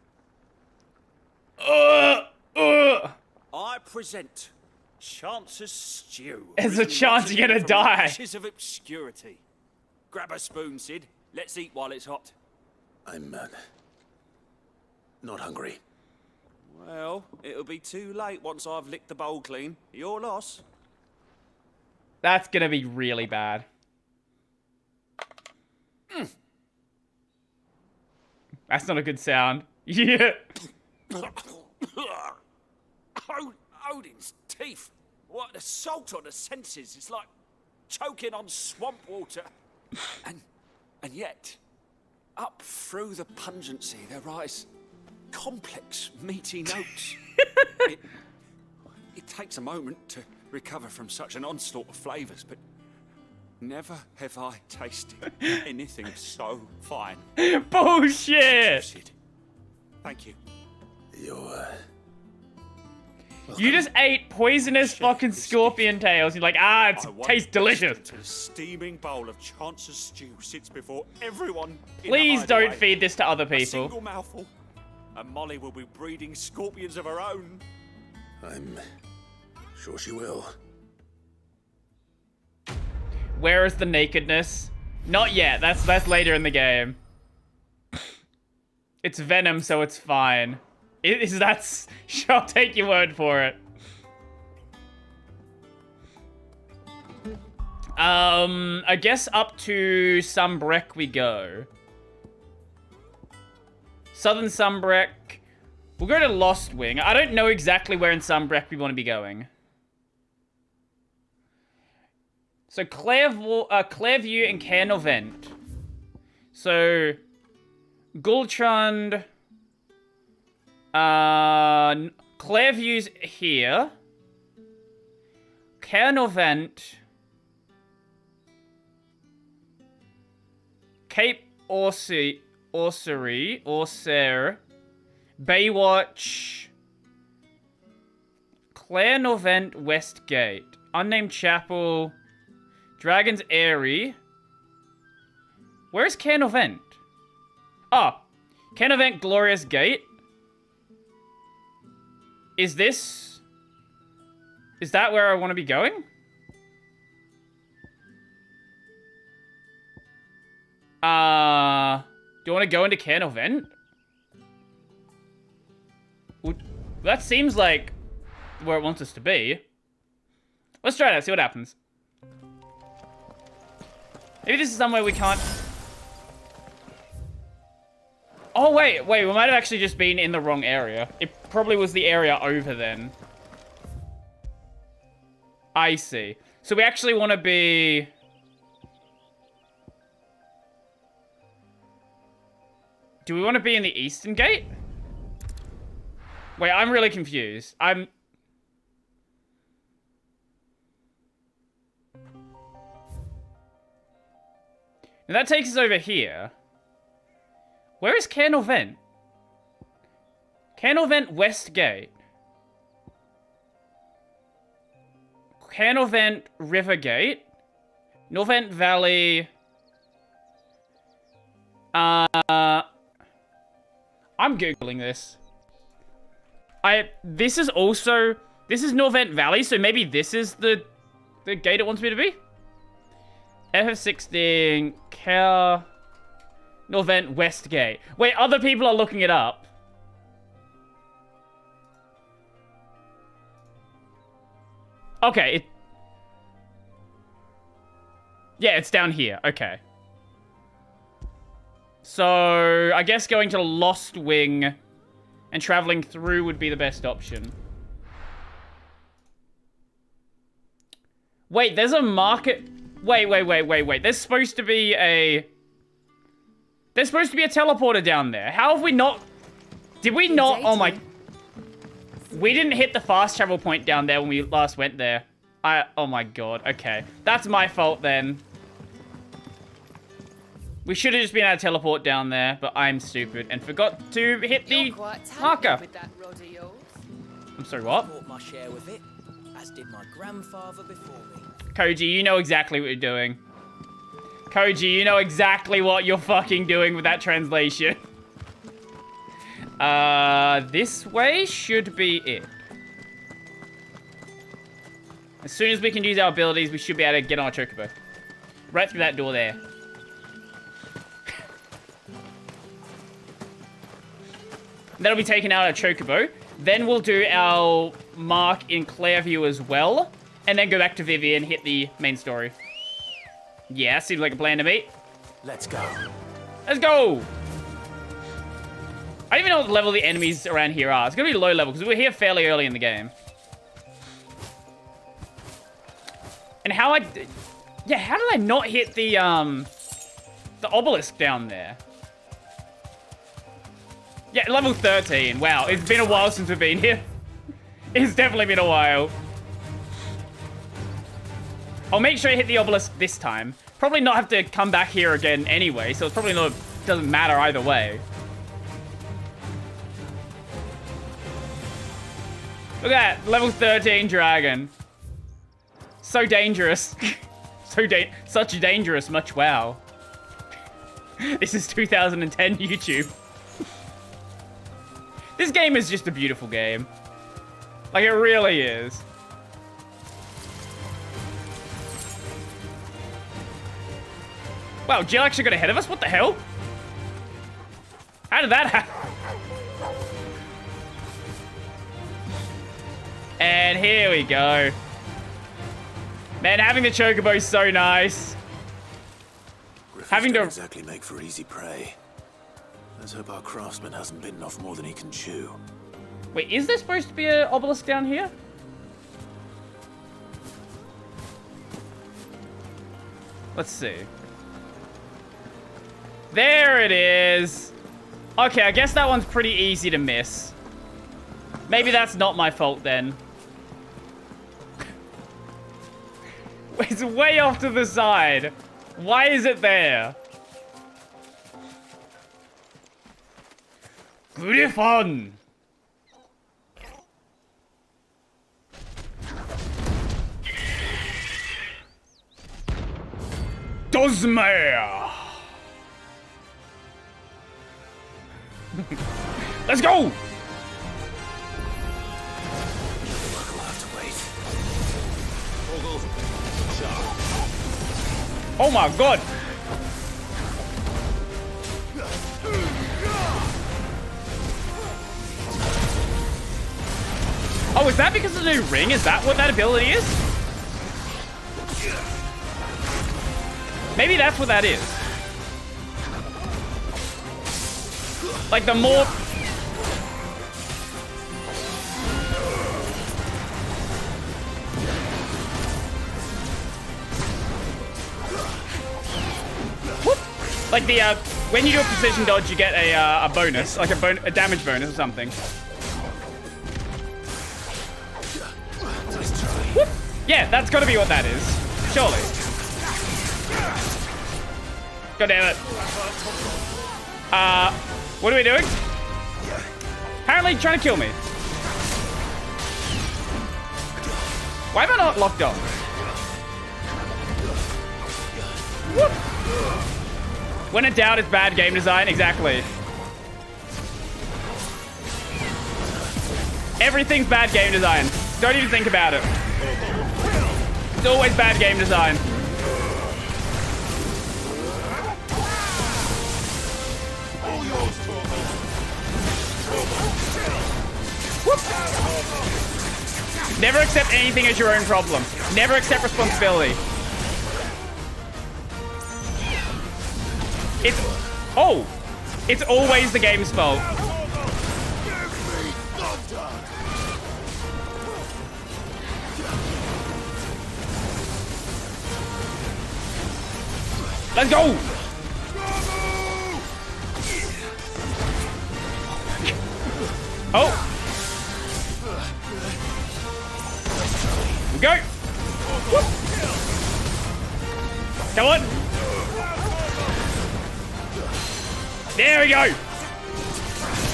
I present Chance's Stew. There's a chance you're gonna die. Ashes of obscurity. Grab a spoon, Sid. Let's eat while it's hot. I'm not hungry. Well, it'll be too late once I've licked the bowl clean. Your loss. That's gonna be really bad. That's not a good sound. Yeah. Odin's teeth. What assault on the senses. It's like choking on swamp water. And yet, up through the pungency, there rise complex, meaty notes. It takes a moment to recover from such an onslaught of flavors, but never have I tasted anything so fine. Bullshit! Thank you. You just ate poisonous fucking scorpion tails. You're like, it tastes delicious. A steaming bowl of Chance's Stew sits before everyone. Please don't feed this to other people. A single mouthful, and Molly will be breeding scorpions of her own. I'm sure she will. Where is the nakedness? Not yet. That's later in the game. It's venom, so it's fine. I'll take your word for it. I guess up to Sunbreck we go. Southern Sunbreck. We'll go to Lost Wing. I don't know exactly where in Sunbreck we want to be going. So Clairview and Cairnovent. So Gultrand. Clairview's here. Cairnovent. Cape Orsery. Baywatch. Clairnovent Westgate. Unnamed Chapel. Dragon's Eyrie. Where's Cairnovent? Oh. Cairnovent Glorious Gate. Is that where I want to be going? Do you want to go into Cairn or Vent? That seems like where it wants us to be. Let's try that, see what happens. Maybe this is somewhere we can't... Oh, wait, we might have actually just been in the wrong area. It probably was the area over then. I see. So we actually want to be... Do we want to be in the Eastern Gate? Wait, I'm really confused. Now that takes us over here. Where is Cairn or Vent? Cairn or Vent West Gate. Cairn or Vent River Gate. Norvent Valley. I'm Googling this. This is Norvent Valley, so maybe this is the gate it wants me to be? FF16, Care, Norvent West Gate. Wait, other people are looking it up. Okay, yeah, it's down here. Okay. So, I guess going to Lost Wing and traveling through would be the best option. Wait, there's a market... Wait. There's supposed to be a teleporter down there. How have we not... Did we not... Oh my... We didn't hit the fast travel point down there when we last went there. Oh my god. Okay. That's my fault then. We should have just been able to teleport down there, but I'm stupid and forgot to hit the marker. With that rod of yours. I'm sorry, what? I bought my share with it, as did my grandfather before me. Koji, you know exactly what you're doing. Koji, you know exactly what you're fucking doing with that translation. This way should be it. As soon as we can use our abilities, we should be able to get on a chocobo. Right through that door there. That'll be taken out of chocobo. Then we'll do our mark in Clairview as well. And then go back to Vivian, hit the main story. Yeah, seems like a plan to me. Let's go. Let's go! I don't even know what level the enemies around here are. It's gonna be low level, because we're here fairly early in the game. And how did I not hit the obelisk down there? Yeah, level 13. Wow, it's been a while since we've been here. It's definitely been a while. I'll make sure I hit the obelisk this time. Probably not have to come back here again anyway, so it's probably not... Doesn't matter either way. Look at that, level 13 dragon. So dangerous. Such dangerous, much wow. This is 2010 YouTube. This game is just a beautiful game. Like, it really is. Wow, Jill actually got ahead of us? What the hell? How did that happen? And here we go. Man, having the chocobo is so nice. Having to exactly make for easy prey. Let's hope our craftsman hasn't bitten off more than he can chew. Wait, is there supposed to be an obelisk down here? Let's see. There it is. Okay, I guess that one's pretty easy to miss. Maybe that's not my fault then. It's way off to the side. Why is it there? Griffon! Dozmare! Let's go! We'll have to wait. Oh my god! is that because of the new ring? Is that what that ability is? Maybe that's what that is. Like the more... Like the, when you do a precision dodge, you get a bonus, like a damage bonus or something. Whoop. Yeah, that's gotta be what that is. Surely. God damn it. What are we doing? Apparently trying to kill me. Why am I not locked on? Whoop. When in doubt, it's bad game design. Exactly. Everything's bad game design. Don't even think about it. It's always bad game design. Whoop. Never accept anything as your own problem. Never accept responsibility. It's always the game's fault. Let's go! Oh! Go! Whoop. Come on! There we go!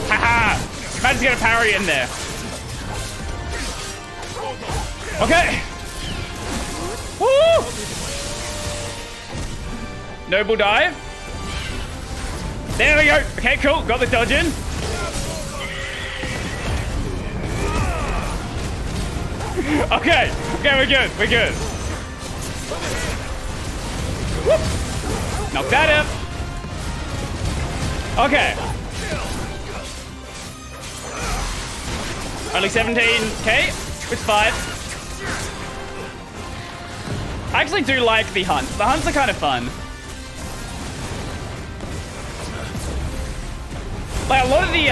Haha! Man's gonna parry in there. Okay! Woo! Noble dive. There we go. Okay, cool. Got the dodge in. Okay. Okay, we're good. We're good. Whoop. Knock that up. Okay. Only 17k with 5. I actually do like the hunts. The hunts are kind of fun. Like a lot of the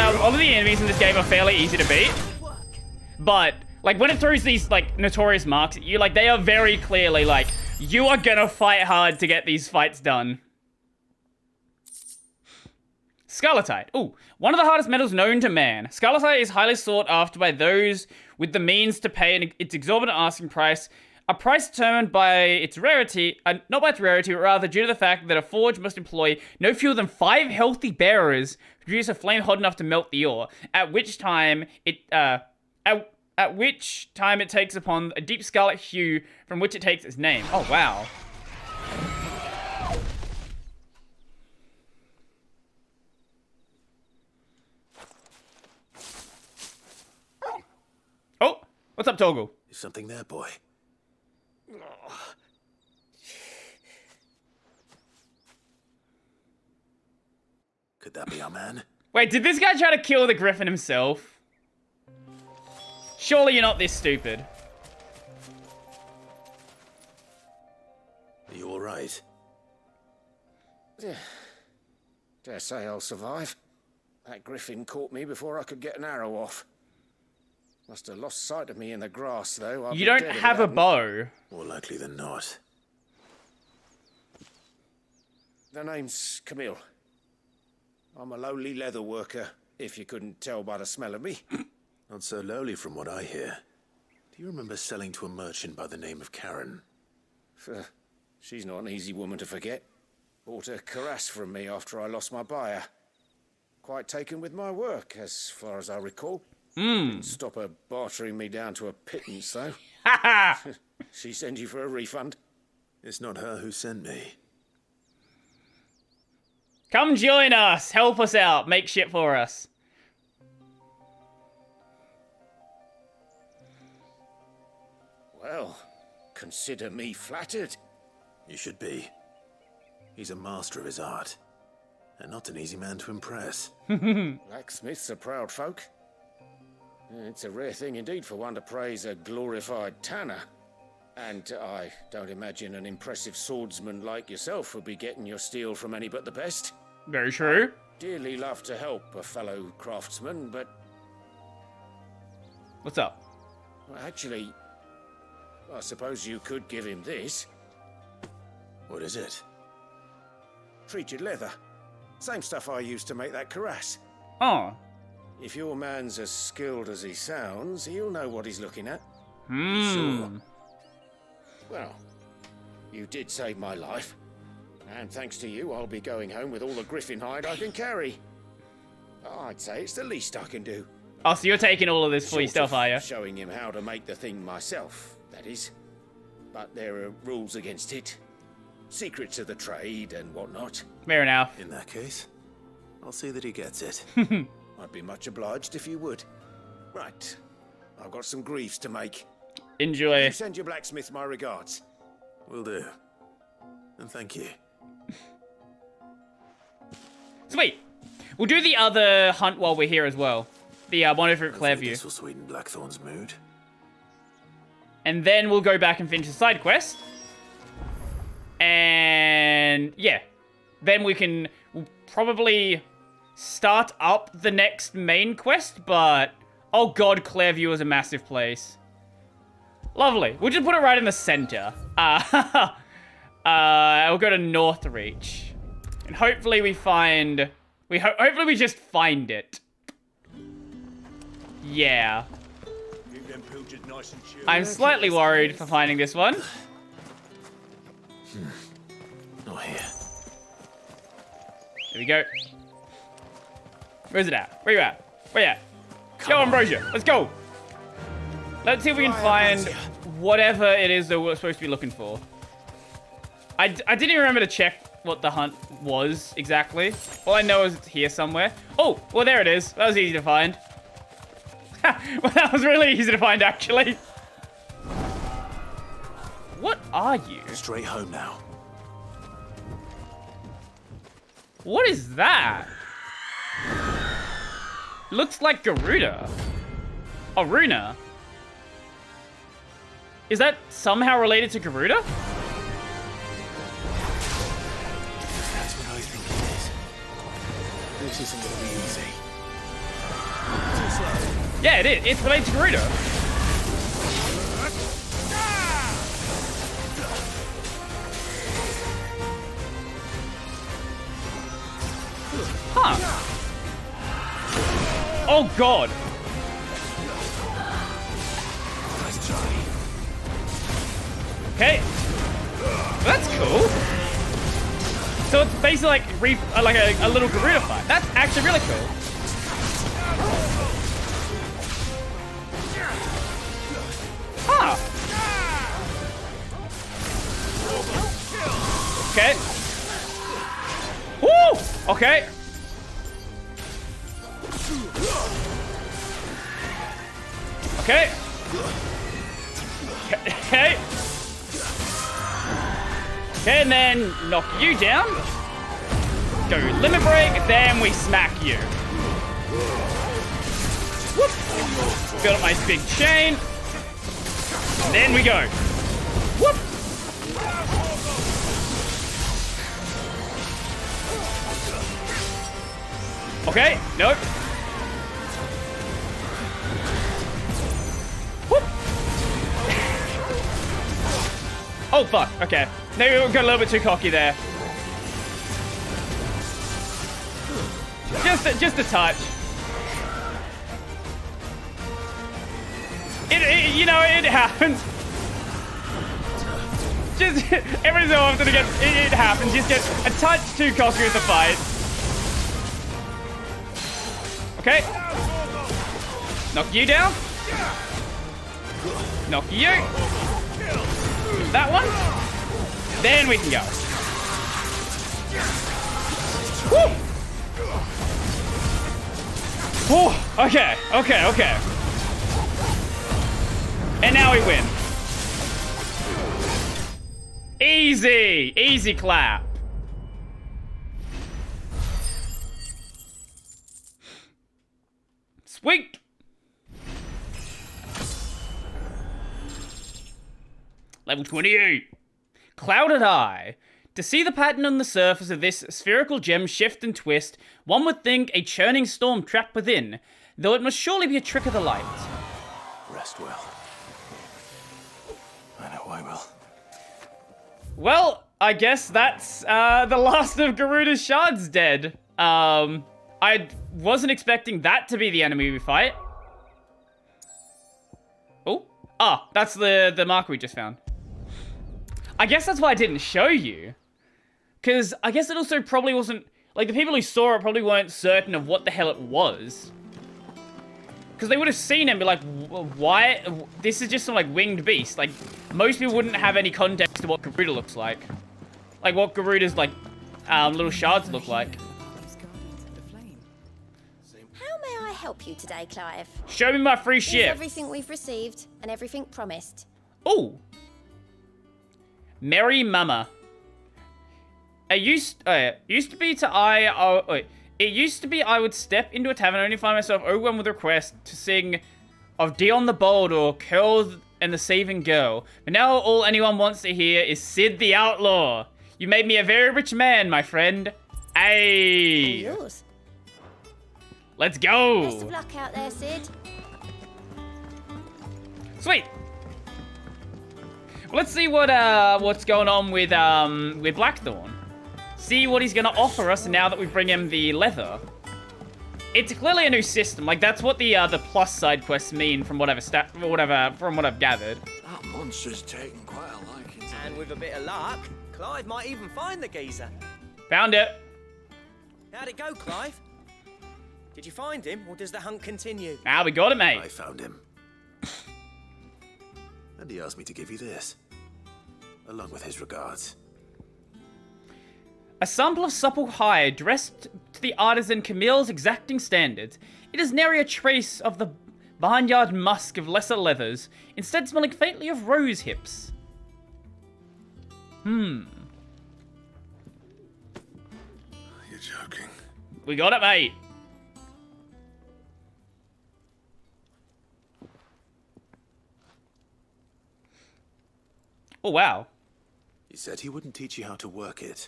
enemies in this game are fairly easy to beat, but like when it throws these like notorious marks at you, like they are very clearly like you are gonna fight hard to get these fights done. Scarletite. Ooh, one of the hardest metals known to man. Scarletite is highly sought after by those with the means to pay its exorbitant asking price. A price determined by its rarity, not by its rarity, but rather due to the fact that a forge must employ no fewer than 5 healthy bearers to produce a flame hot enough to melt the ore. At which time it takes upon a deep scarlet hue from which it takes its name. Oh wow. Oh, what's up, Torgal? Is something there, boy? Could that be our man? Wait, did this guy try to kill the griffin himself? Surely you're not this stupid. Are you all right? Dare say I'll survive. That griffin caught me before I could get an arrow off. Must have lost sight of me in the grass, though. You don't have a bow. More likely than not. The name's Camille. I'm a lowly leather worker, if you couldn't tell by the smell of me. Not so lowly from what I hear. Do you remember selling to a merchant by the name of Karen? She's not an easy woman to forget. Bought a cuirass from me after I lost my buyer. Quite taken with my work, as far as I recall. Didn't stop her bartering me down to a pittance, though. She sent you for a refund? It's not her who sent me. Come join us. Help us out. Make shit for us. Well, consider me flattered. You should be. He's a master of his art. And not an easy man to impress. Blacksmiths are proud folk. It's a rare thing indeed for one to praise a glorified tanner. And I don't imagine an impressive swordsman like yourself would be getting your steel from any but the best. Very true. I'd dearly love to help a fellow craftsman, but... What's up? Well, actually, I suppose you could give him this. What is it? Treated leather. Same stuff I used to make that cuirass. Oh. If your man's as skilled as he sounds, he'll know what he's looking at. Sure. Well, you did save my life. And thanks to you, I'll be going home with all the griffin hide I can carry. I'd say it's the least I can do. Oh, so you're taking all of this for yourself, are you? Showing him how to make the thing myself, that is. But there are rules against it. Secrets of the trade and whatnot. Fair enough. In that case, I'll see that he gets it. I'd be much obliged if you would. Right. I've got some greaves to make. Enjoy. You send your blacksmith my regards. Will do. And thank you. Sweet. We'll do the other hunt while we're here as well. The one over at Clairview. This will sweeten Blackthorn's mood. And then we'll go back and finish the side quest. And yeah. Then we'll probably start up the next main quest, but oh god, Clairview is a massive place. Lovely. We'll just put it right in the center. We'll go to Northreach. And hopefully we find... hopefully we just find it. Yeah. I'm slightly worried for finding this one. Not here. Here we go. Where's it at? Where you at? Where you at? Yo, Ambrosia, let's go. Let's see if we can find whatever it is that we're supposed to be looking for. I didn't even remember to check what the hunt was exactly. All I know is it's here somewhere. Oh, well, there it is. That was easy to find. Well, that was really easy to find, actually. What are you? Straight home now. What is that? Looks like Garuda. Oh, Runa. Is that somehow related to Garuda? That's what I think it is. This isn't gonna be easy. Yeah, it is. It's related to Garuda. Huh. Oh, God. Okay. That's cool. So it's basically like a little Garuda fight. That's actually really cool. Huh. Okay. Woo! Okay. Okay. Okay. Okay, and then knock you down. Go limit break, then we smack you. Whoop. Build up my big chain. And then we go. Whoop. Okay, nope. Whoop. Oh, fuck, okay. Maybe we got a little bit too cocky there. Just a touch. You know, it happens. Just every so often it happens. Just get a touch too cocky with the fight. Okay. Knock you down. Knock you. That one. Then we can go. Woo! Oh, okay. And now we win. Easy clap. Sweet. Level 28. Clouded Eye. To see the pattern on the surface of this spherical gem shift and twist, one would think a churning storm trapped within, though it must surely be a trick of the light. Rest well. I know I will. Well, I guess that's the last of Garuda's shards dead. I wasn't expecting that to be the enemy we fight. Oh, that's the marker we just found. I guess that's why I didn't show you. Because I guess it also probably wasn't... Like, the people who saw it probably weren't certain of what the hell it was. Because they would have seen it and be like, why? This is just some, like, winged beast. Like, most people wouldn't have any context to what Garuda looks like. Like, what Garuda's, like, little shards look like. How may I help you today, Clive? Show me my free Here's ship. everything we've received and everything promised. Ooh. Merry Mama. It used to be I would step into a tavern only find myself overwhelmed with requests to sing of Dion the Bold or Curl and the Saving Girl. But now all anyone wants to hear is Sid the Outlaw. You made me a very rich man, my friend. Ayy. All yours. Let's go. Best of luck out there, Sid. Sweet. Well, let's see what's going on with Blackthorn. See what he's gonna offer us now that we bring him the leather. It's clearly a new system. Like, that's what the plus side quests mean from what I've gathered. That monster's taken quite a liking to And with a bit of luck, Clive might even find the geezer. Found it. How'd it go, Clive? Did you find him, or does the hunt continue? Ah, we got it, mate. I found him. And he asked me to give you this. Along with his regards. A sample of supple hide dressed to the artisan Camille's exacting standards. It is nary a trace of the barnyard musk of lesser leathers, instead smelling faintly of rose hips. You're joking. We got it, mate. Oh, wow. He said he wouldn't teach you how to work it,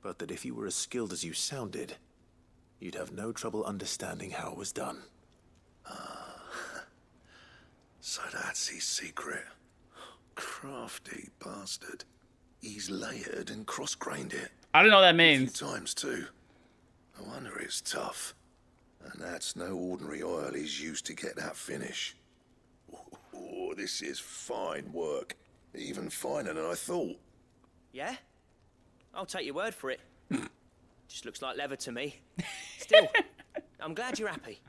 but that if you were as skilled as you sounded, you'd have no trouble understanding how it was done. So that's his secret. Crafty bastard. He's layered and cross-grained it. I don't know what that means. A few times too. No wonder it's tough. And that's no ordinary oil he's used to get that finish. Oh, this is fine work. Even finer than I thought. Yeah? I'll take your word for it. Just looks like leather to me. Still, I'm glad you're happy.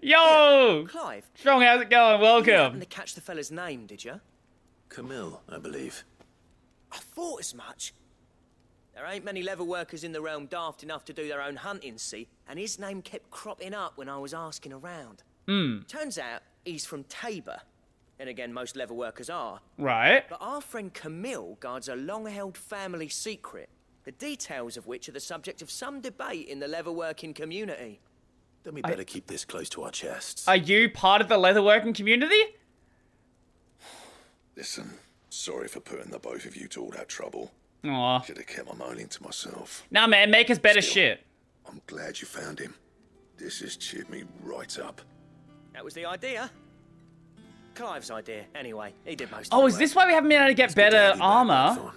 Yo! Yeah, Clive. Strong, how's it going? Welcome. You didn't happen to catch the fella's name, did you? Camille, I believe. I thought as much. There ain't many leather workers in the realm daft enough to do their own hunting, see? And his name kept cropping up when I was asking around. Turns out he's from Tabor. And again, most leather workers are. Right. But our friend Camille guards a long-held family secret, the details of which are the subject of some debate in the leatherworking community. Then we better keep this close to our chests. Are you part of the leatherworking community? Listen, sorry for putting the both of you to all that trouble. Aw. Should have kept my moaning to myself. Nah, man, make us better shit. I'm glad you found him. This has cheered me right up. That was the idea. Clive's idea, anyway. He did most of the Oh, work. is this why we haven't been able to get better armor?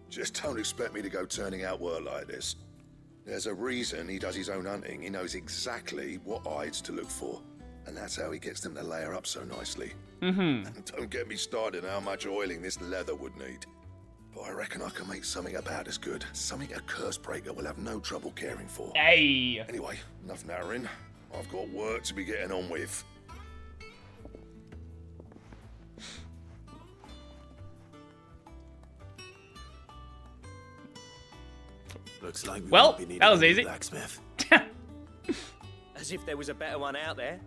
Just don't expect me to go turning out work like this. There's a reason he does his own hunting. He knows exactly what hides to look for. And that's how he gets them to layer up so nicely. And don't get me started on how much oiling this leather would need. But I reckon I can make something about as good. Something a curse breaker will have no trouble caring for. Hey. Anyway, enough narrowing. I've got work to be getting on with. Looks like we Well, won't be needing that was a new easy. blacksmith. As if there was a better one out there.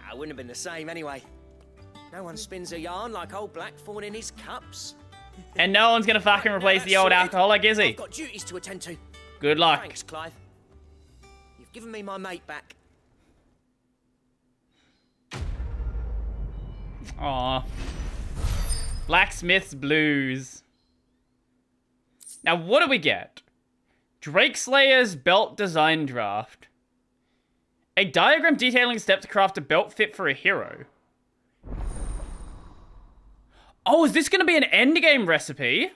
I wouldn't have been the same anyway. No one spins a yarn like old Blackthorn in his cups. And no one's gonna fucking replace the old alcoholic, is he? I've got duties to attend to. Good luck. Thanks, Clive. You've given me my mate back. Aw. Blacksmith's Blues. Now, what do we get? Drakeslayer's Belt Design Draft. A diagram detailing steps to craft a belt fit for a hero. Oh, is this going to be an endgame recipe?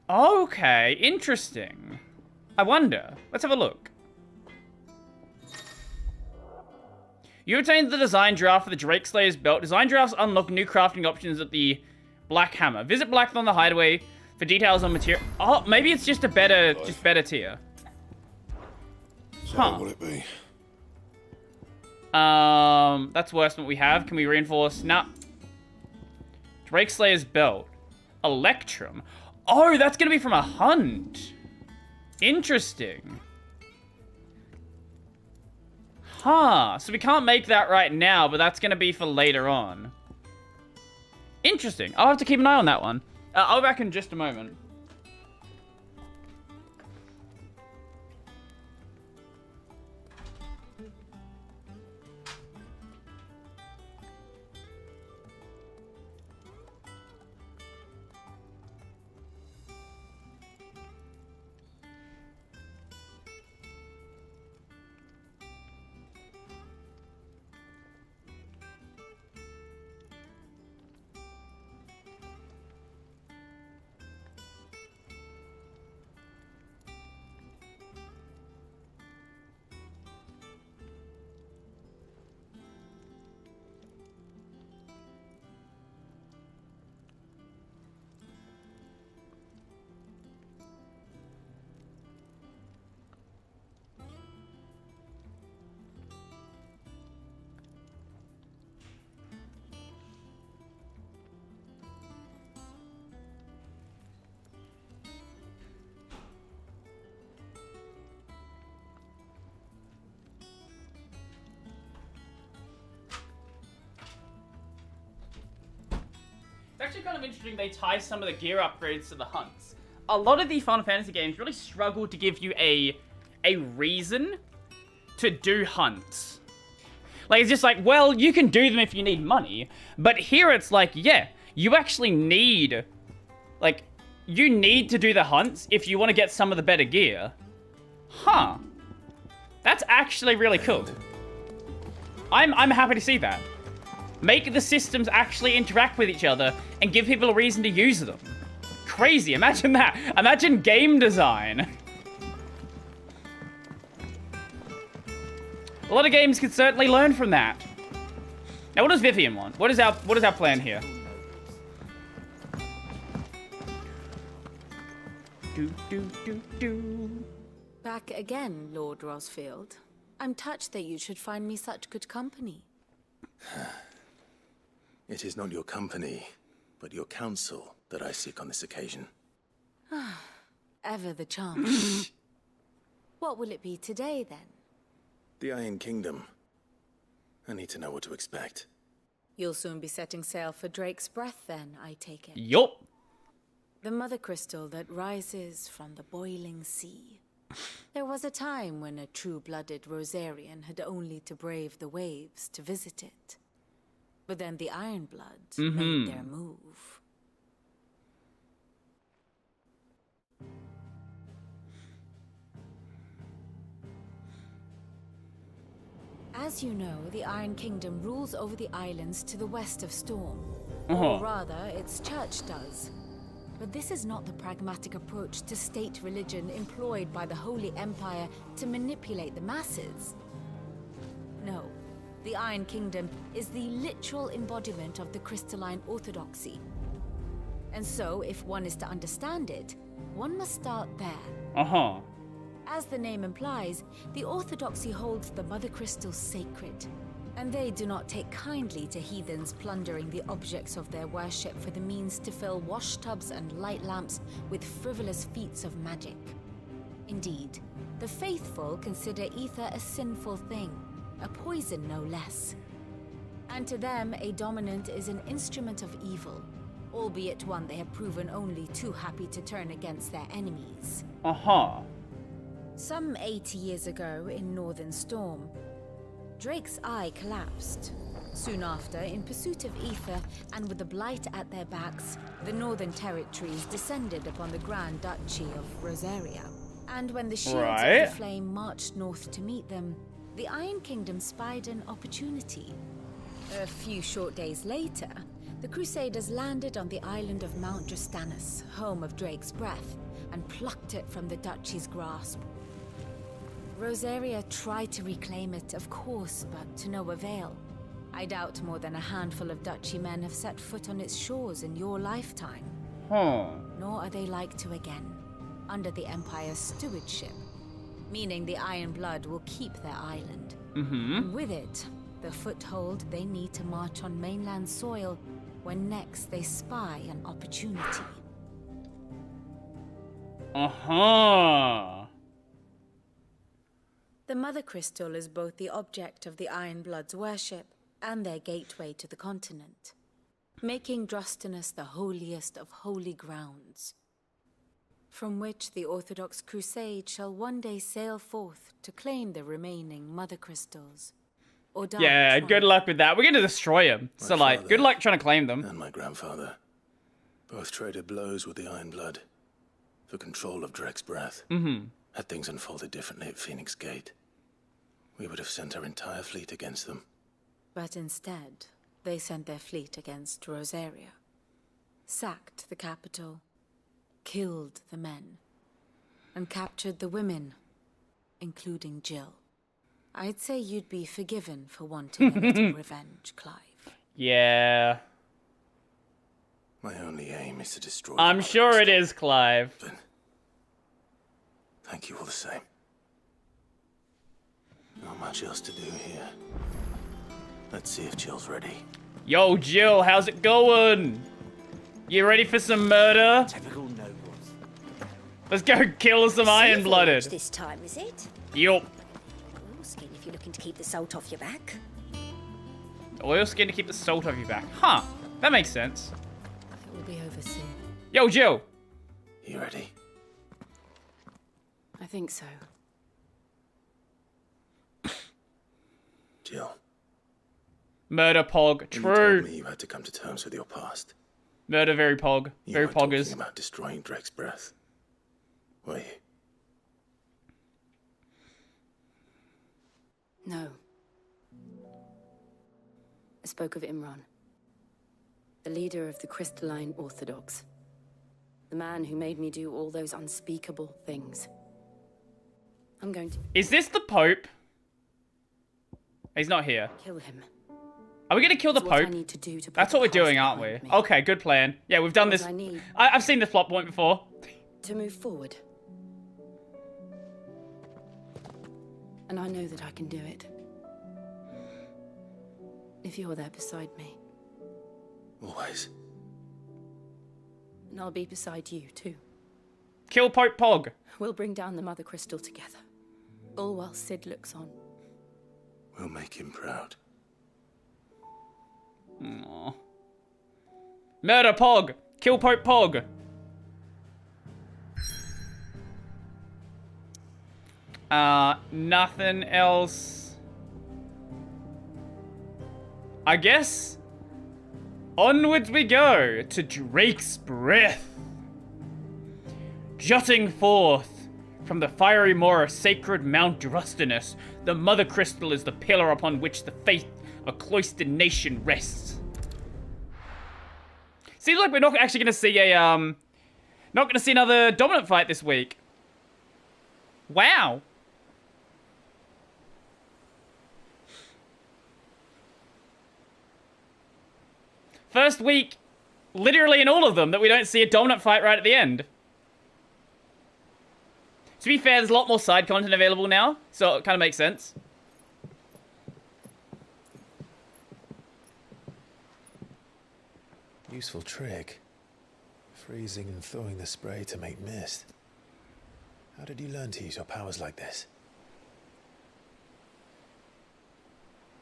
Okay, interesting. I wonder. Let's have a look. You obtained the design draft for the Drakeslayer's belt. Design drafts unlock new crafting options at the Black Hammer. Visit Blackthorn the Hideaway for details on material. Oh, maybe it's just a better, better tier. So Huh. what would it be? That's worse than what we have. Can we reinforce? Nah. Drakeslayer's belt. Electrum. Oh, that's gonna be from a hunt. Interesting. Huh. So we can't make that right now, but that's gonna be for later on. Interesting. I'll have to keep an eye on that one. I'll be back in just a moment. It's actually kind of interesting they tie some of the gear upgrades to the hunts. A lot of the Final Fantasy games really struggle to give you a reason to do hunts. Like, it's just like, well, you can do them if you need money. But here it's like, yeah, you actually need, like, you need to do the hunts if you want to get some of the better gear. Huh. That's actually really cool. I'm happy to see that. Make the systems actually interact with each other and give people a reason to use them. Crazy, imagine that. Imagine game design. A lot of games could certainly learn from that. Now, what does Vivian want? What is our plan here? Back again, Lord Rosfield. I'm touched that you should find me such good company. It is not your company, but your counsel that I seek on this occasion. Ever the charm. What will it be today, then? The Iron Kingdom. I need to know what to expect. You'll soon be setting sail for Drake's Breath, then, I take it. Yup. The mother crystal that rises from the boiling sea. There was a time when a true-blooded Rosarian had only to brave the waves to visit it. But then the Ironbloods made their move. As you know, the Iron Kingdom rules over the islands to the west of Storm. Or rather, its church does. But this is not the pragmatic approach to state religion employed by the Holy Empire to manipulate the masses. No. The Iron Kingdom is the literal embodiment of the crystalline orthodoxy. And so, if one is to understand it, one must start there. As the name implies, the orthodoxy holds the mother crystals sacred, and they do not take kindly to heathens plundering the objects of their worship for the means to fill washtubs and light lamps with frivolous feats of magic. Indeed, the faithful consider ether a sinful thing, a poison no less. And to them, a dominant is an instrument of evil, albeit one they have proven only too happy to turn against their enemies. Some 80 years ago in Northern Storm, Drake's eye collapsed, Soon after, in pursuit of ether and with the Blight at their backs, the Northern Territories descended upon the Grand Duchy of Rosaria. And when the Shields of the Flame marched north to meet them, the Iron Kingdom spied an opportunity. A few short days later, the Crusaders landed on the island of Mount Drastanus, home of Drake's Breath, and plucked it from the Duchy's grasp. Rosaria tried to reclaim it, of course, but to no avail. I doubt more than a handful of Duchy men have set foot on its shores in your lifetime. Nor are they like to again, under the Empire's stewardship, meaning the Iron Blood will keep their island. And with it, the foothold they need to march on mainland soil when next they spy an opportunity. The Mother Crystal is both the object of the Iron Blood's worship and their gateway to the continent, making Drastanus the holiest of holy grounds, from which the Orthodox Crusade shall one day sail forth to claim the remaining Mother Crystals. Or die yeah, good luck with that. We're going to destroy them. So, like, good luck trying to claim them. And my grandfather both traded blows with the Iron Blood for control of Drake's Breath. Had things unfolded differently at Phoenix Gate, we would have sent our entire fleet against them. But instead, they sent their fleet against Rosaria, sacked the capital, killed the men, and captured the women, including Jill. I'd say you'd be forgiven for wanting a little revenge, Clive. Yeah. My only aim is to destroy. I'm sure it is, Clive. But thank you all the same. Not much else to do here. Let's see if Jill's ready. Yo, Jill, how's it going? You ready for some murder? Typical nobles. Let's go kill some Iron-Blooded. This time, is it? Yup. Oilskin if you're looking to keep the salt off your back. Oilskin to keep the salt off your back. Huh. That makes sense. It will be over soon. Yo, Jill. You ready? I think so. Jill. Murder Pog. True. You told me you had to come to terms with your past. Murder very Pog. Very you weren't Poggers. talking about destroying Drake's Breath, were you? No. I spoke of Imran, the leader of the Crystalline Orthodox. The man who made me do all those unspeakable things. I'm going to... Is this the Pope? He's not here. Kill him. Are we going to kill the Pope? That's what we're doing, aren't we? Okay, good plan. Yeah, we've done this. I've seen this plot point before. To move forward. And I know that I can do it. If you're there beside me. Always. And I'll be beside you, too. Kill Pope Pog. We'll bring down the Mother Crystal together. All while Sid looks on. We'll make him proud. Aww. Murder Pog. Kill Pope Pog. Nothing else. I guess onwards we go to Drake's Breath. Jutting forth from the fiery moor of sacred Mount Drastanus, the Mother Crystal is the pillar upon which the faith of a cloistered nation rests. Seems like we're not actually going to see a, not going to see another dominant fight this week. Wow. First week, literally in all of them, that we don't see a dominant fight right at the end. To be fair, there's a lot more side content available now, so it kind of makes sense. Useful trick. Freezing and thawing the spray to make mist. How did you learn to use your powers like this?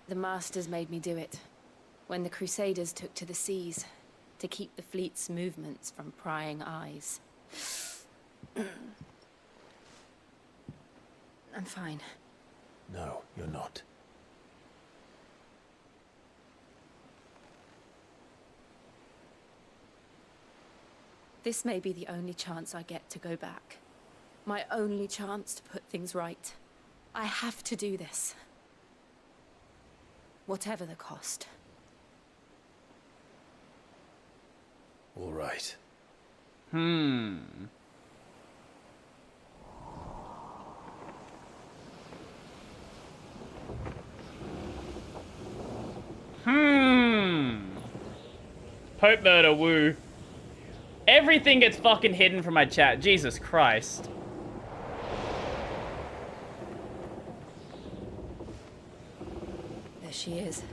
The Masters made me do it. When the Crusaders took to the seas, to keep the fleet's movements from prying eyes. I'm fine. No, you're not. This may be the only chance I get to go back. My only chance to put things right. I have to do this. Whatever the cost. All right. Pope murder, woo. Everything gets fucking hidden from my chat. Jesus Christ. There she is.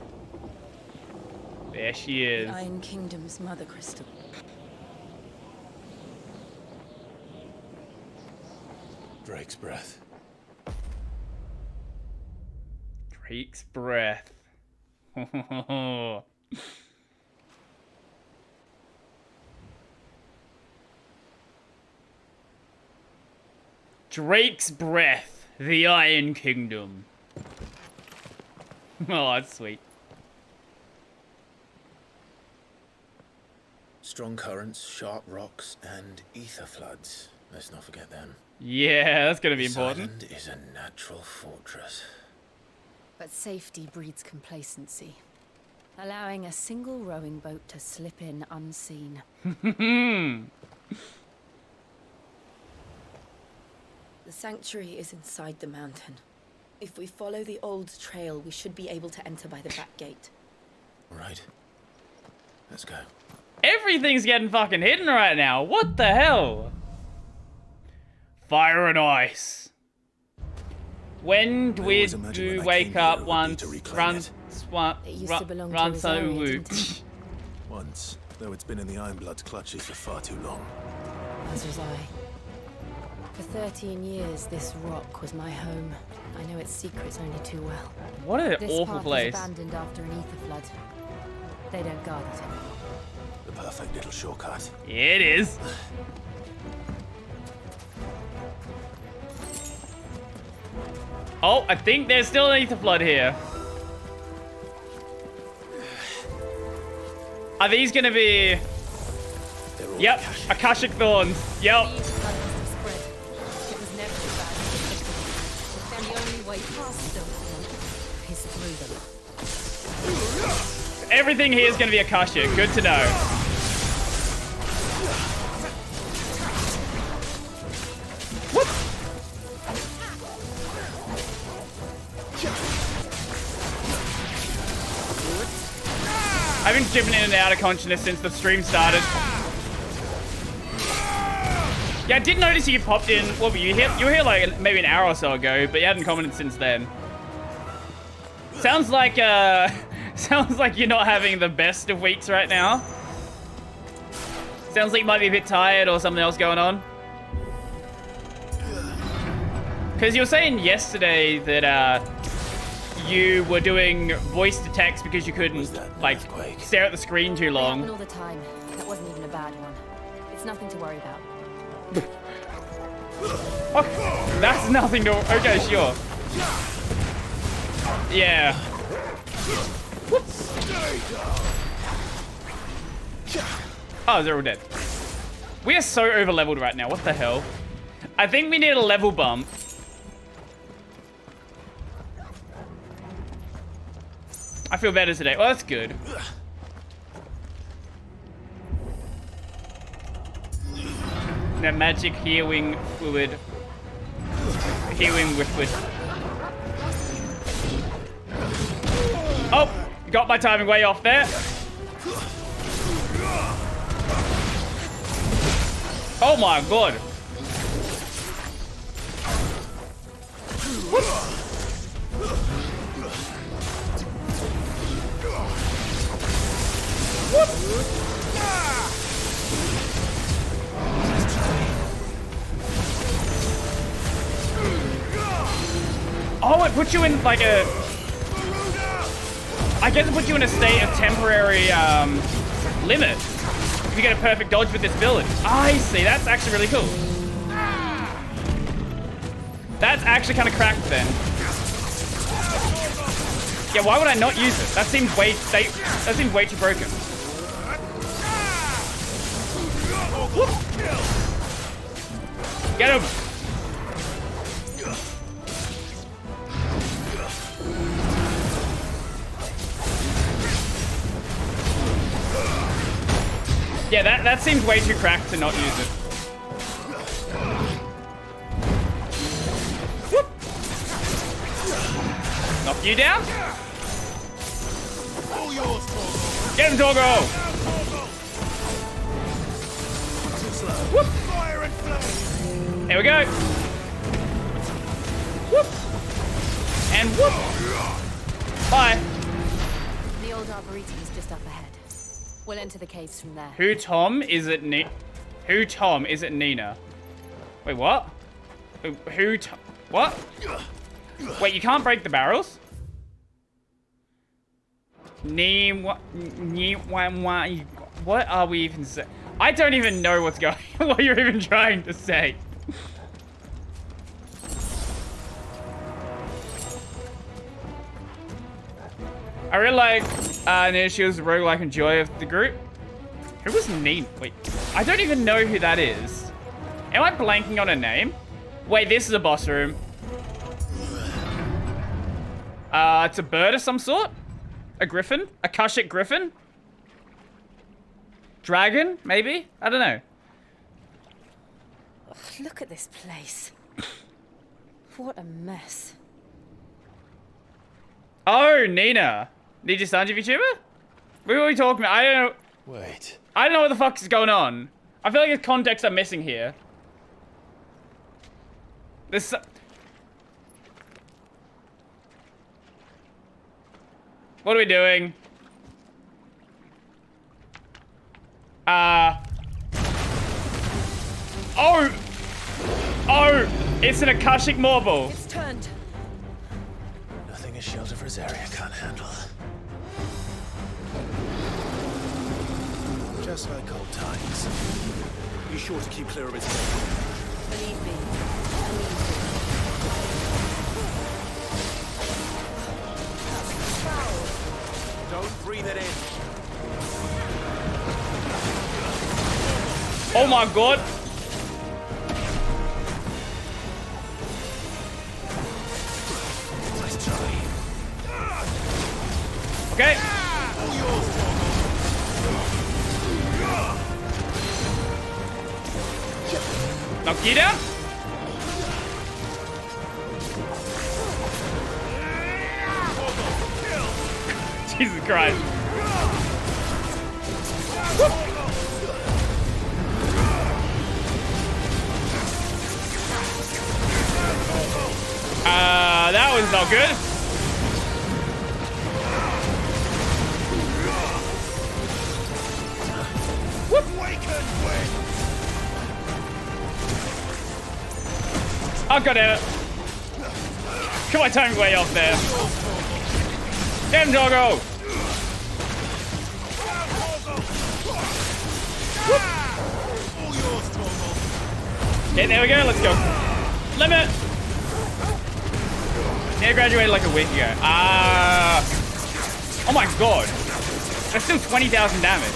There she is. The Iron Kingdom's mother crystal. Drake's breath. Drake's breath. Drake's breath. The Iron Kingdom. Oh, that's sweet. Strong currents, sharp rocks, and ether floods. Let's not forget them. Yeah, that's gonna be This important. island is a natural fortress. But safety breeds complacency. Allowing a single rowing boat to slip in unseen. The sanctuary is inside the mountain. If we follow the old trail, we should be able to enter by the back gate. Right. Let's go. Everything's getting fucking hidden right now. What the hell? Fire and ice. When do we wake up once? Run so Once, though it's been in the Ironblood's clutches for far too long. As was I. For 13 years, this rock was my home. I know its secrets only too well. What an this awful path place. Was abandoned after an ether flood. They don't guard it anymore. The perfect little shortcut. It is. Oh, I think there's still an ether flood here. Are these gonna be... Yep, Akashic Thorns. Yep. Everything here is gonna be Akashic. Good to know. I've been dipping in and out of consciousness since the stream started. Yeah, I did notice you popped in. What were you here? You were here like maybe an hour or so ago, but you hadn't commented since then. Sounds like sounds like you're not having the best of weeks right now. Sounds like you might be a bit tired or something else going on. Because you were saying yesterday that you were doing voice to text because you couldn't like stare at the screen too long. They happen all the time. That wasn't even a bad one. It's nothing to worry about. Oh, that's nothing to... Okay, sure. Yeah. Oh, they're all dead. We are so over-leveled right now. What the hell? I think we need a level bump. I feel better today. Well, that's good. That magic healing fluid. Healing liquid. Oh! Got my timing way off there. Oh my god. Oh, it puts you in like a... I guess it puts you in a state of temporary limit. If you get a perfect dodge with this build. I see, that's actually really cool. That's actually kind of cracked then. Yeah, why would I not use it? That seems way too broken. Whoop. Get him. Yeah, that seems way too cracked to not use it. Whoop. Knock you down. Get him, Torgal. Whoop. There we go. Whoop. And whoop. Bye. The old arboretum is just up ahead. We'll enter the caves from there. Who Tom? Is it Who Tom? Is it Nina? Wait, what? Who Tom? What? Wait, you can't break the barrels? What are we even saying? I don't even know what's going what you're even trying to say. I really like Nina. She was the roguelike and joy of the group. Who was Nina? Wait, I don't even know who that is. Am I blanking on a name? Wait, this is a boss room. It's a bird of some sort? A griffin? A Kushik griffin? Dragon, maybe? I don't know. Ugh, look at this place. What a mess. Oh, Nina. Nija Sanji VTuber? What are we talking about? I don't know. Wait. I don't know what the fuck is going on. I feel like there's context I'm missing here. This. What are we doing? Oh! Oh! It's an Akashic Marble. It's turned. Nothing a shelter for Zarya can't handle. Just like old times. Be sure to keep clear of its way. Believe me. Don't breathe it in. Oh my god. Nice try. Okay. Knock you down. Jesus Christ. That was not good. Oh, god damn it. Come on, timing way off there. Get him, Doggo. Okay, there we go. Let's go. Limit. Yeah, graduated like a week ago. Oh my god. That's still 20,000 damage.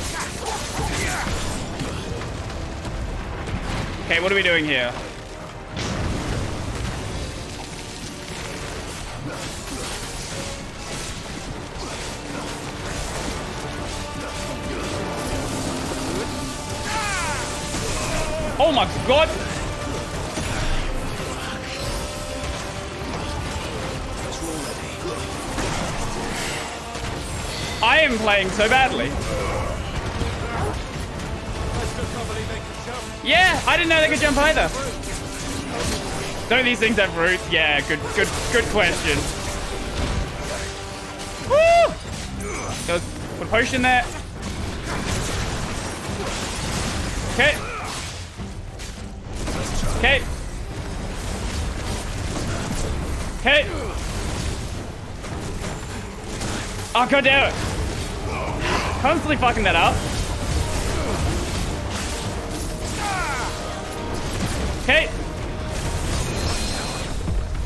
Okay, what are we doing here? Oh my god! I am playing so badly. Yeah, I didn't know they could jump either. Don't these things have roots? Yeah, good question. Woo! Let's put a potion there. Okay. Okay. Okay. Oh, god damn it. Constantly fucking that up. Okay.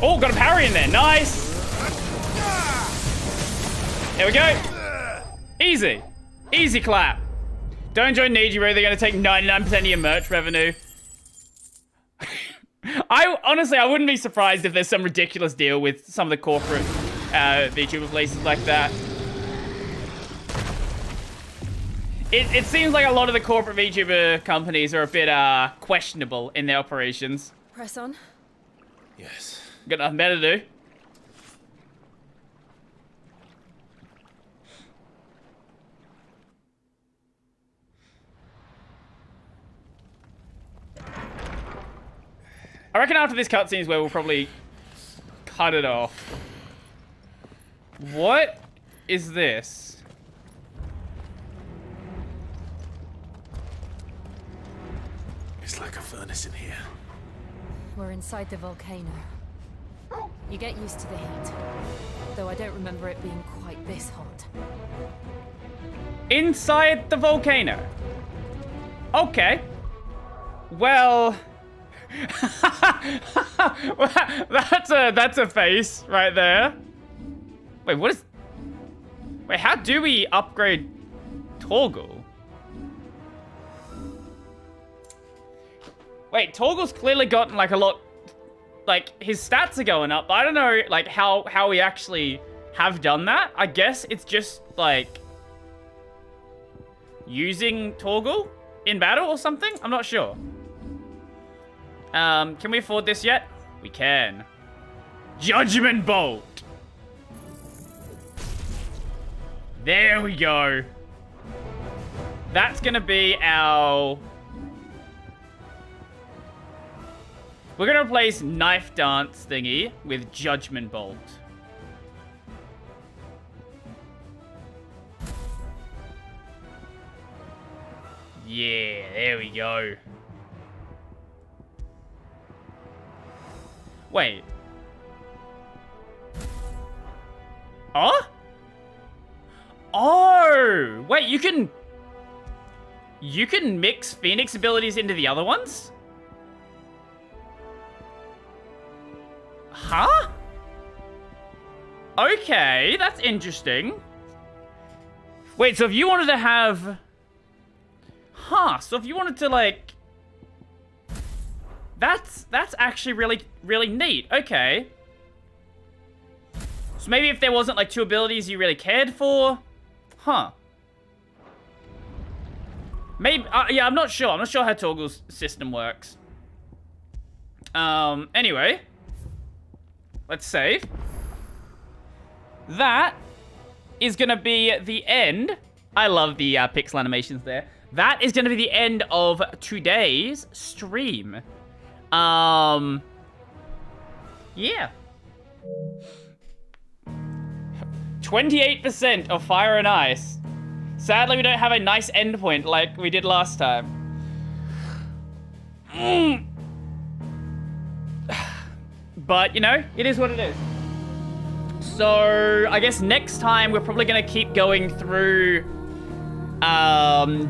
Oh, got a parry in there. Nice. There we go. Easy. Easy clap. Don't join Nijiro, they're gonna take 99% of your merch revenue. Honestly, I wouldn't be surprised if there's some ridiculous deal with some of the corporate VTuber places like that. It seems like a lot of the corporate VTuber companies are a bit questionable in their operations. Press on. Yes. Got nothing better to do. I reckon after this cutscene is where we'll probably cut it off. What is this? It's like a furnace in here. We're inside the volcano. You get used to the heat, though I don't remember it being quite this hot. Inside the volcano? Okay. Well... that's a face right there. Wait, what is... Wait, how do we upgrade Torgal? Wait, Torgal's clearly gotten like a lot... Like, his stats are going up, but I don't know like how we actually have done that. I guess it's just like... using Torgal in battle or something? I'm not sure. Can we afford this yet? We can. Judgment Bolt! There we go. That's gonna be our... We're gonna replace Knife Dance thingy with Judgment Bolt. Yeah, there we go. Wait. Oh? Oh! Wait, you can mix Phoenix abilities into the other ones? Huh? Okay, that's interesting. Wait, so if you wanted to have... Huh, so if you wanted to, like... That's actually really neat. Okay. So maybe if there wasn't, like, two abilities you really cared for? Huh. Maybe... yeah, I'm not sure. I'm not sure how Torgal's system works. Anyway... Let's save. That is going to be the end. I love the pixel animations there. That is going to be the end of today's stream. Yeah. 28% of Fire and Ice. Sadly, we don't have a nice endpoint like we did last time. But, you know, it is what it is. So, I guess next time we're probably going to keep going through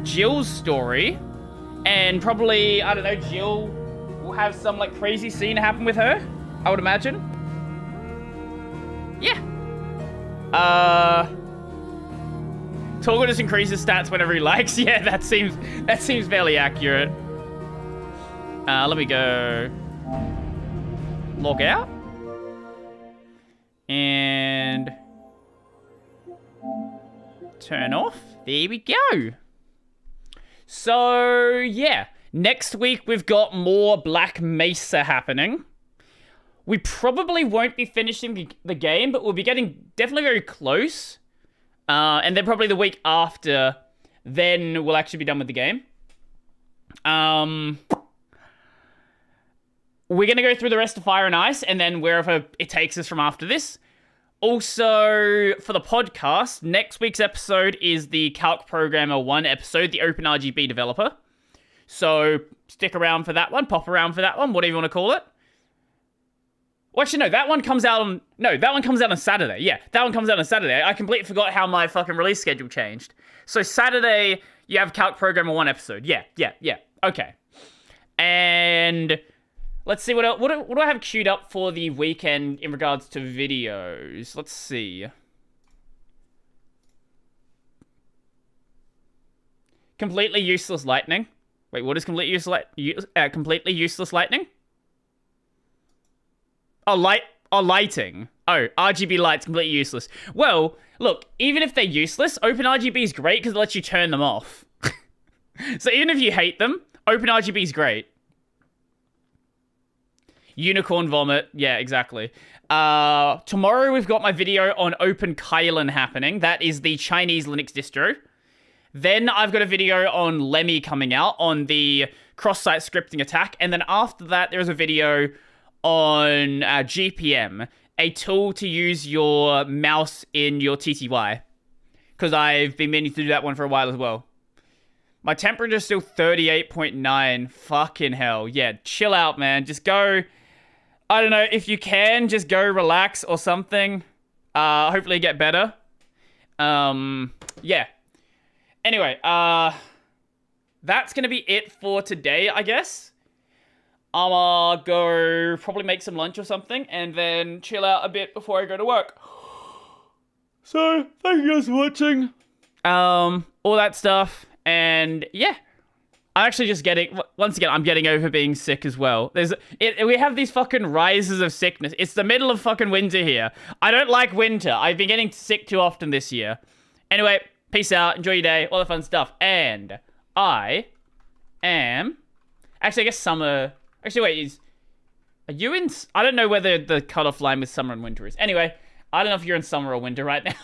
Jill's story. And probably, I don't know, Jill will have some, like, crazy scene happen with her, I would imagine. Yeah. Torgal just increases stats whenever he likes. Yeah, that seems fairly accurate. Let me go... log out. And... turn off. There we go. So, yeah. Next week, we've got more Black Mesa happening. We probably won't be finishing the game, but we'll be getting definitely very close. And then probably the week after, then we'll actually be done with the game. We're going to go through the rest of Fire and Ice, and then wherever it takes us from after this. Also, for the podcast, next week's episode is the Calc Programmer 1 episode, the OpenRGB developer. So, stick around for that one, pop around for that one, whatever you want to call it. Well, actually, no, that one comes out on... No, that one comes out on Saturday. Yeah, that one comes out on Saturday. I completely forgot how my fucking release schedule changed. So, Saturday, you have Calc Programmer 1 episode. Yeah. Okay. And... let's see, what do I have queued up for the weekend in regards to videos? Let's see. Completely useless lightning. Wait, what is completely useless lightning? Oh, lighting. Oh, RGB lights, completely useless. Well, look, even if they're useless, OpenRGB is great because it lets you turn them off. So even if you hate them, OpenRGB is great. Unicorn vomit. Yeah, exactly. Tomorrow we've got my video on OpenKylin happening. That is the Chinese Linux distro. Then I've got a video on Lemmy coming out on the cross-site scripting attack. And then after that, there's a video on GPM, a tool to use your mouse in your TTY. Because I've been meaning to do that one for a while as well. My temperature is still 38.9. Fucking hell. Yeah, chill out, man. Just go... I don't know, if you can, just go relax or something. Hopefully get better. Yeah. Anyway, that's gonna be it for today, I guess. I'ma go probably make some lunch or something, and then chill out a bit before I go to work. So, thank you guys for watching. All that stuff, and yeah. I'm actually just getting, once again, I'm getting over being sick as well. We have these fucking rises of sickness. It's the middle of fucking winter here. I don't like winter. I've been getting sick too often this year. Anyway, peace out, enjoy your day, all the fun stuff. And I am, actually I guess summer, actually wait, are you in, I don't know whether the cutoff line with summer and winter is. Anyway, I don't know if you're in summer or winter right now.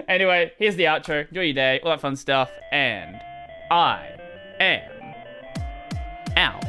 Anyway, here's the outro, enjoy your day, all that fun stuff, and I am out.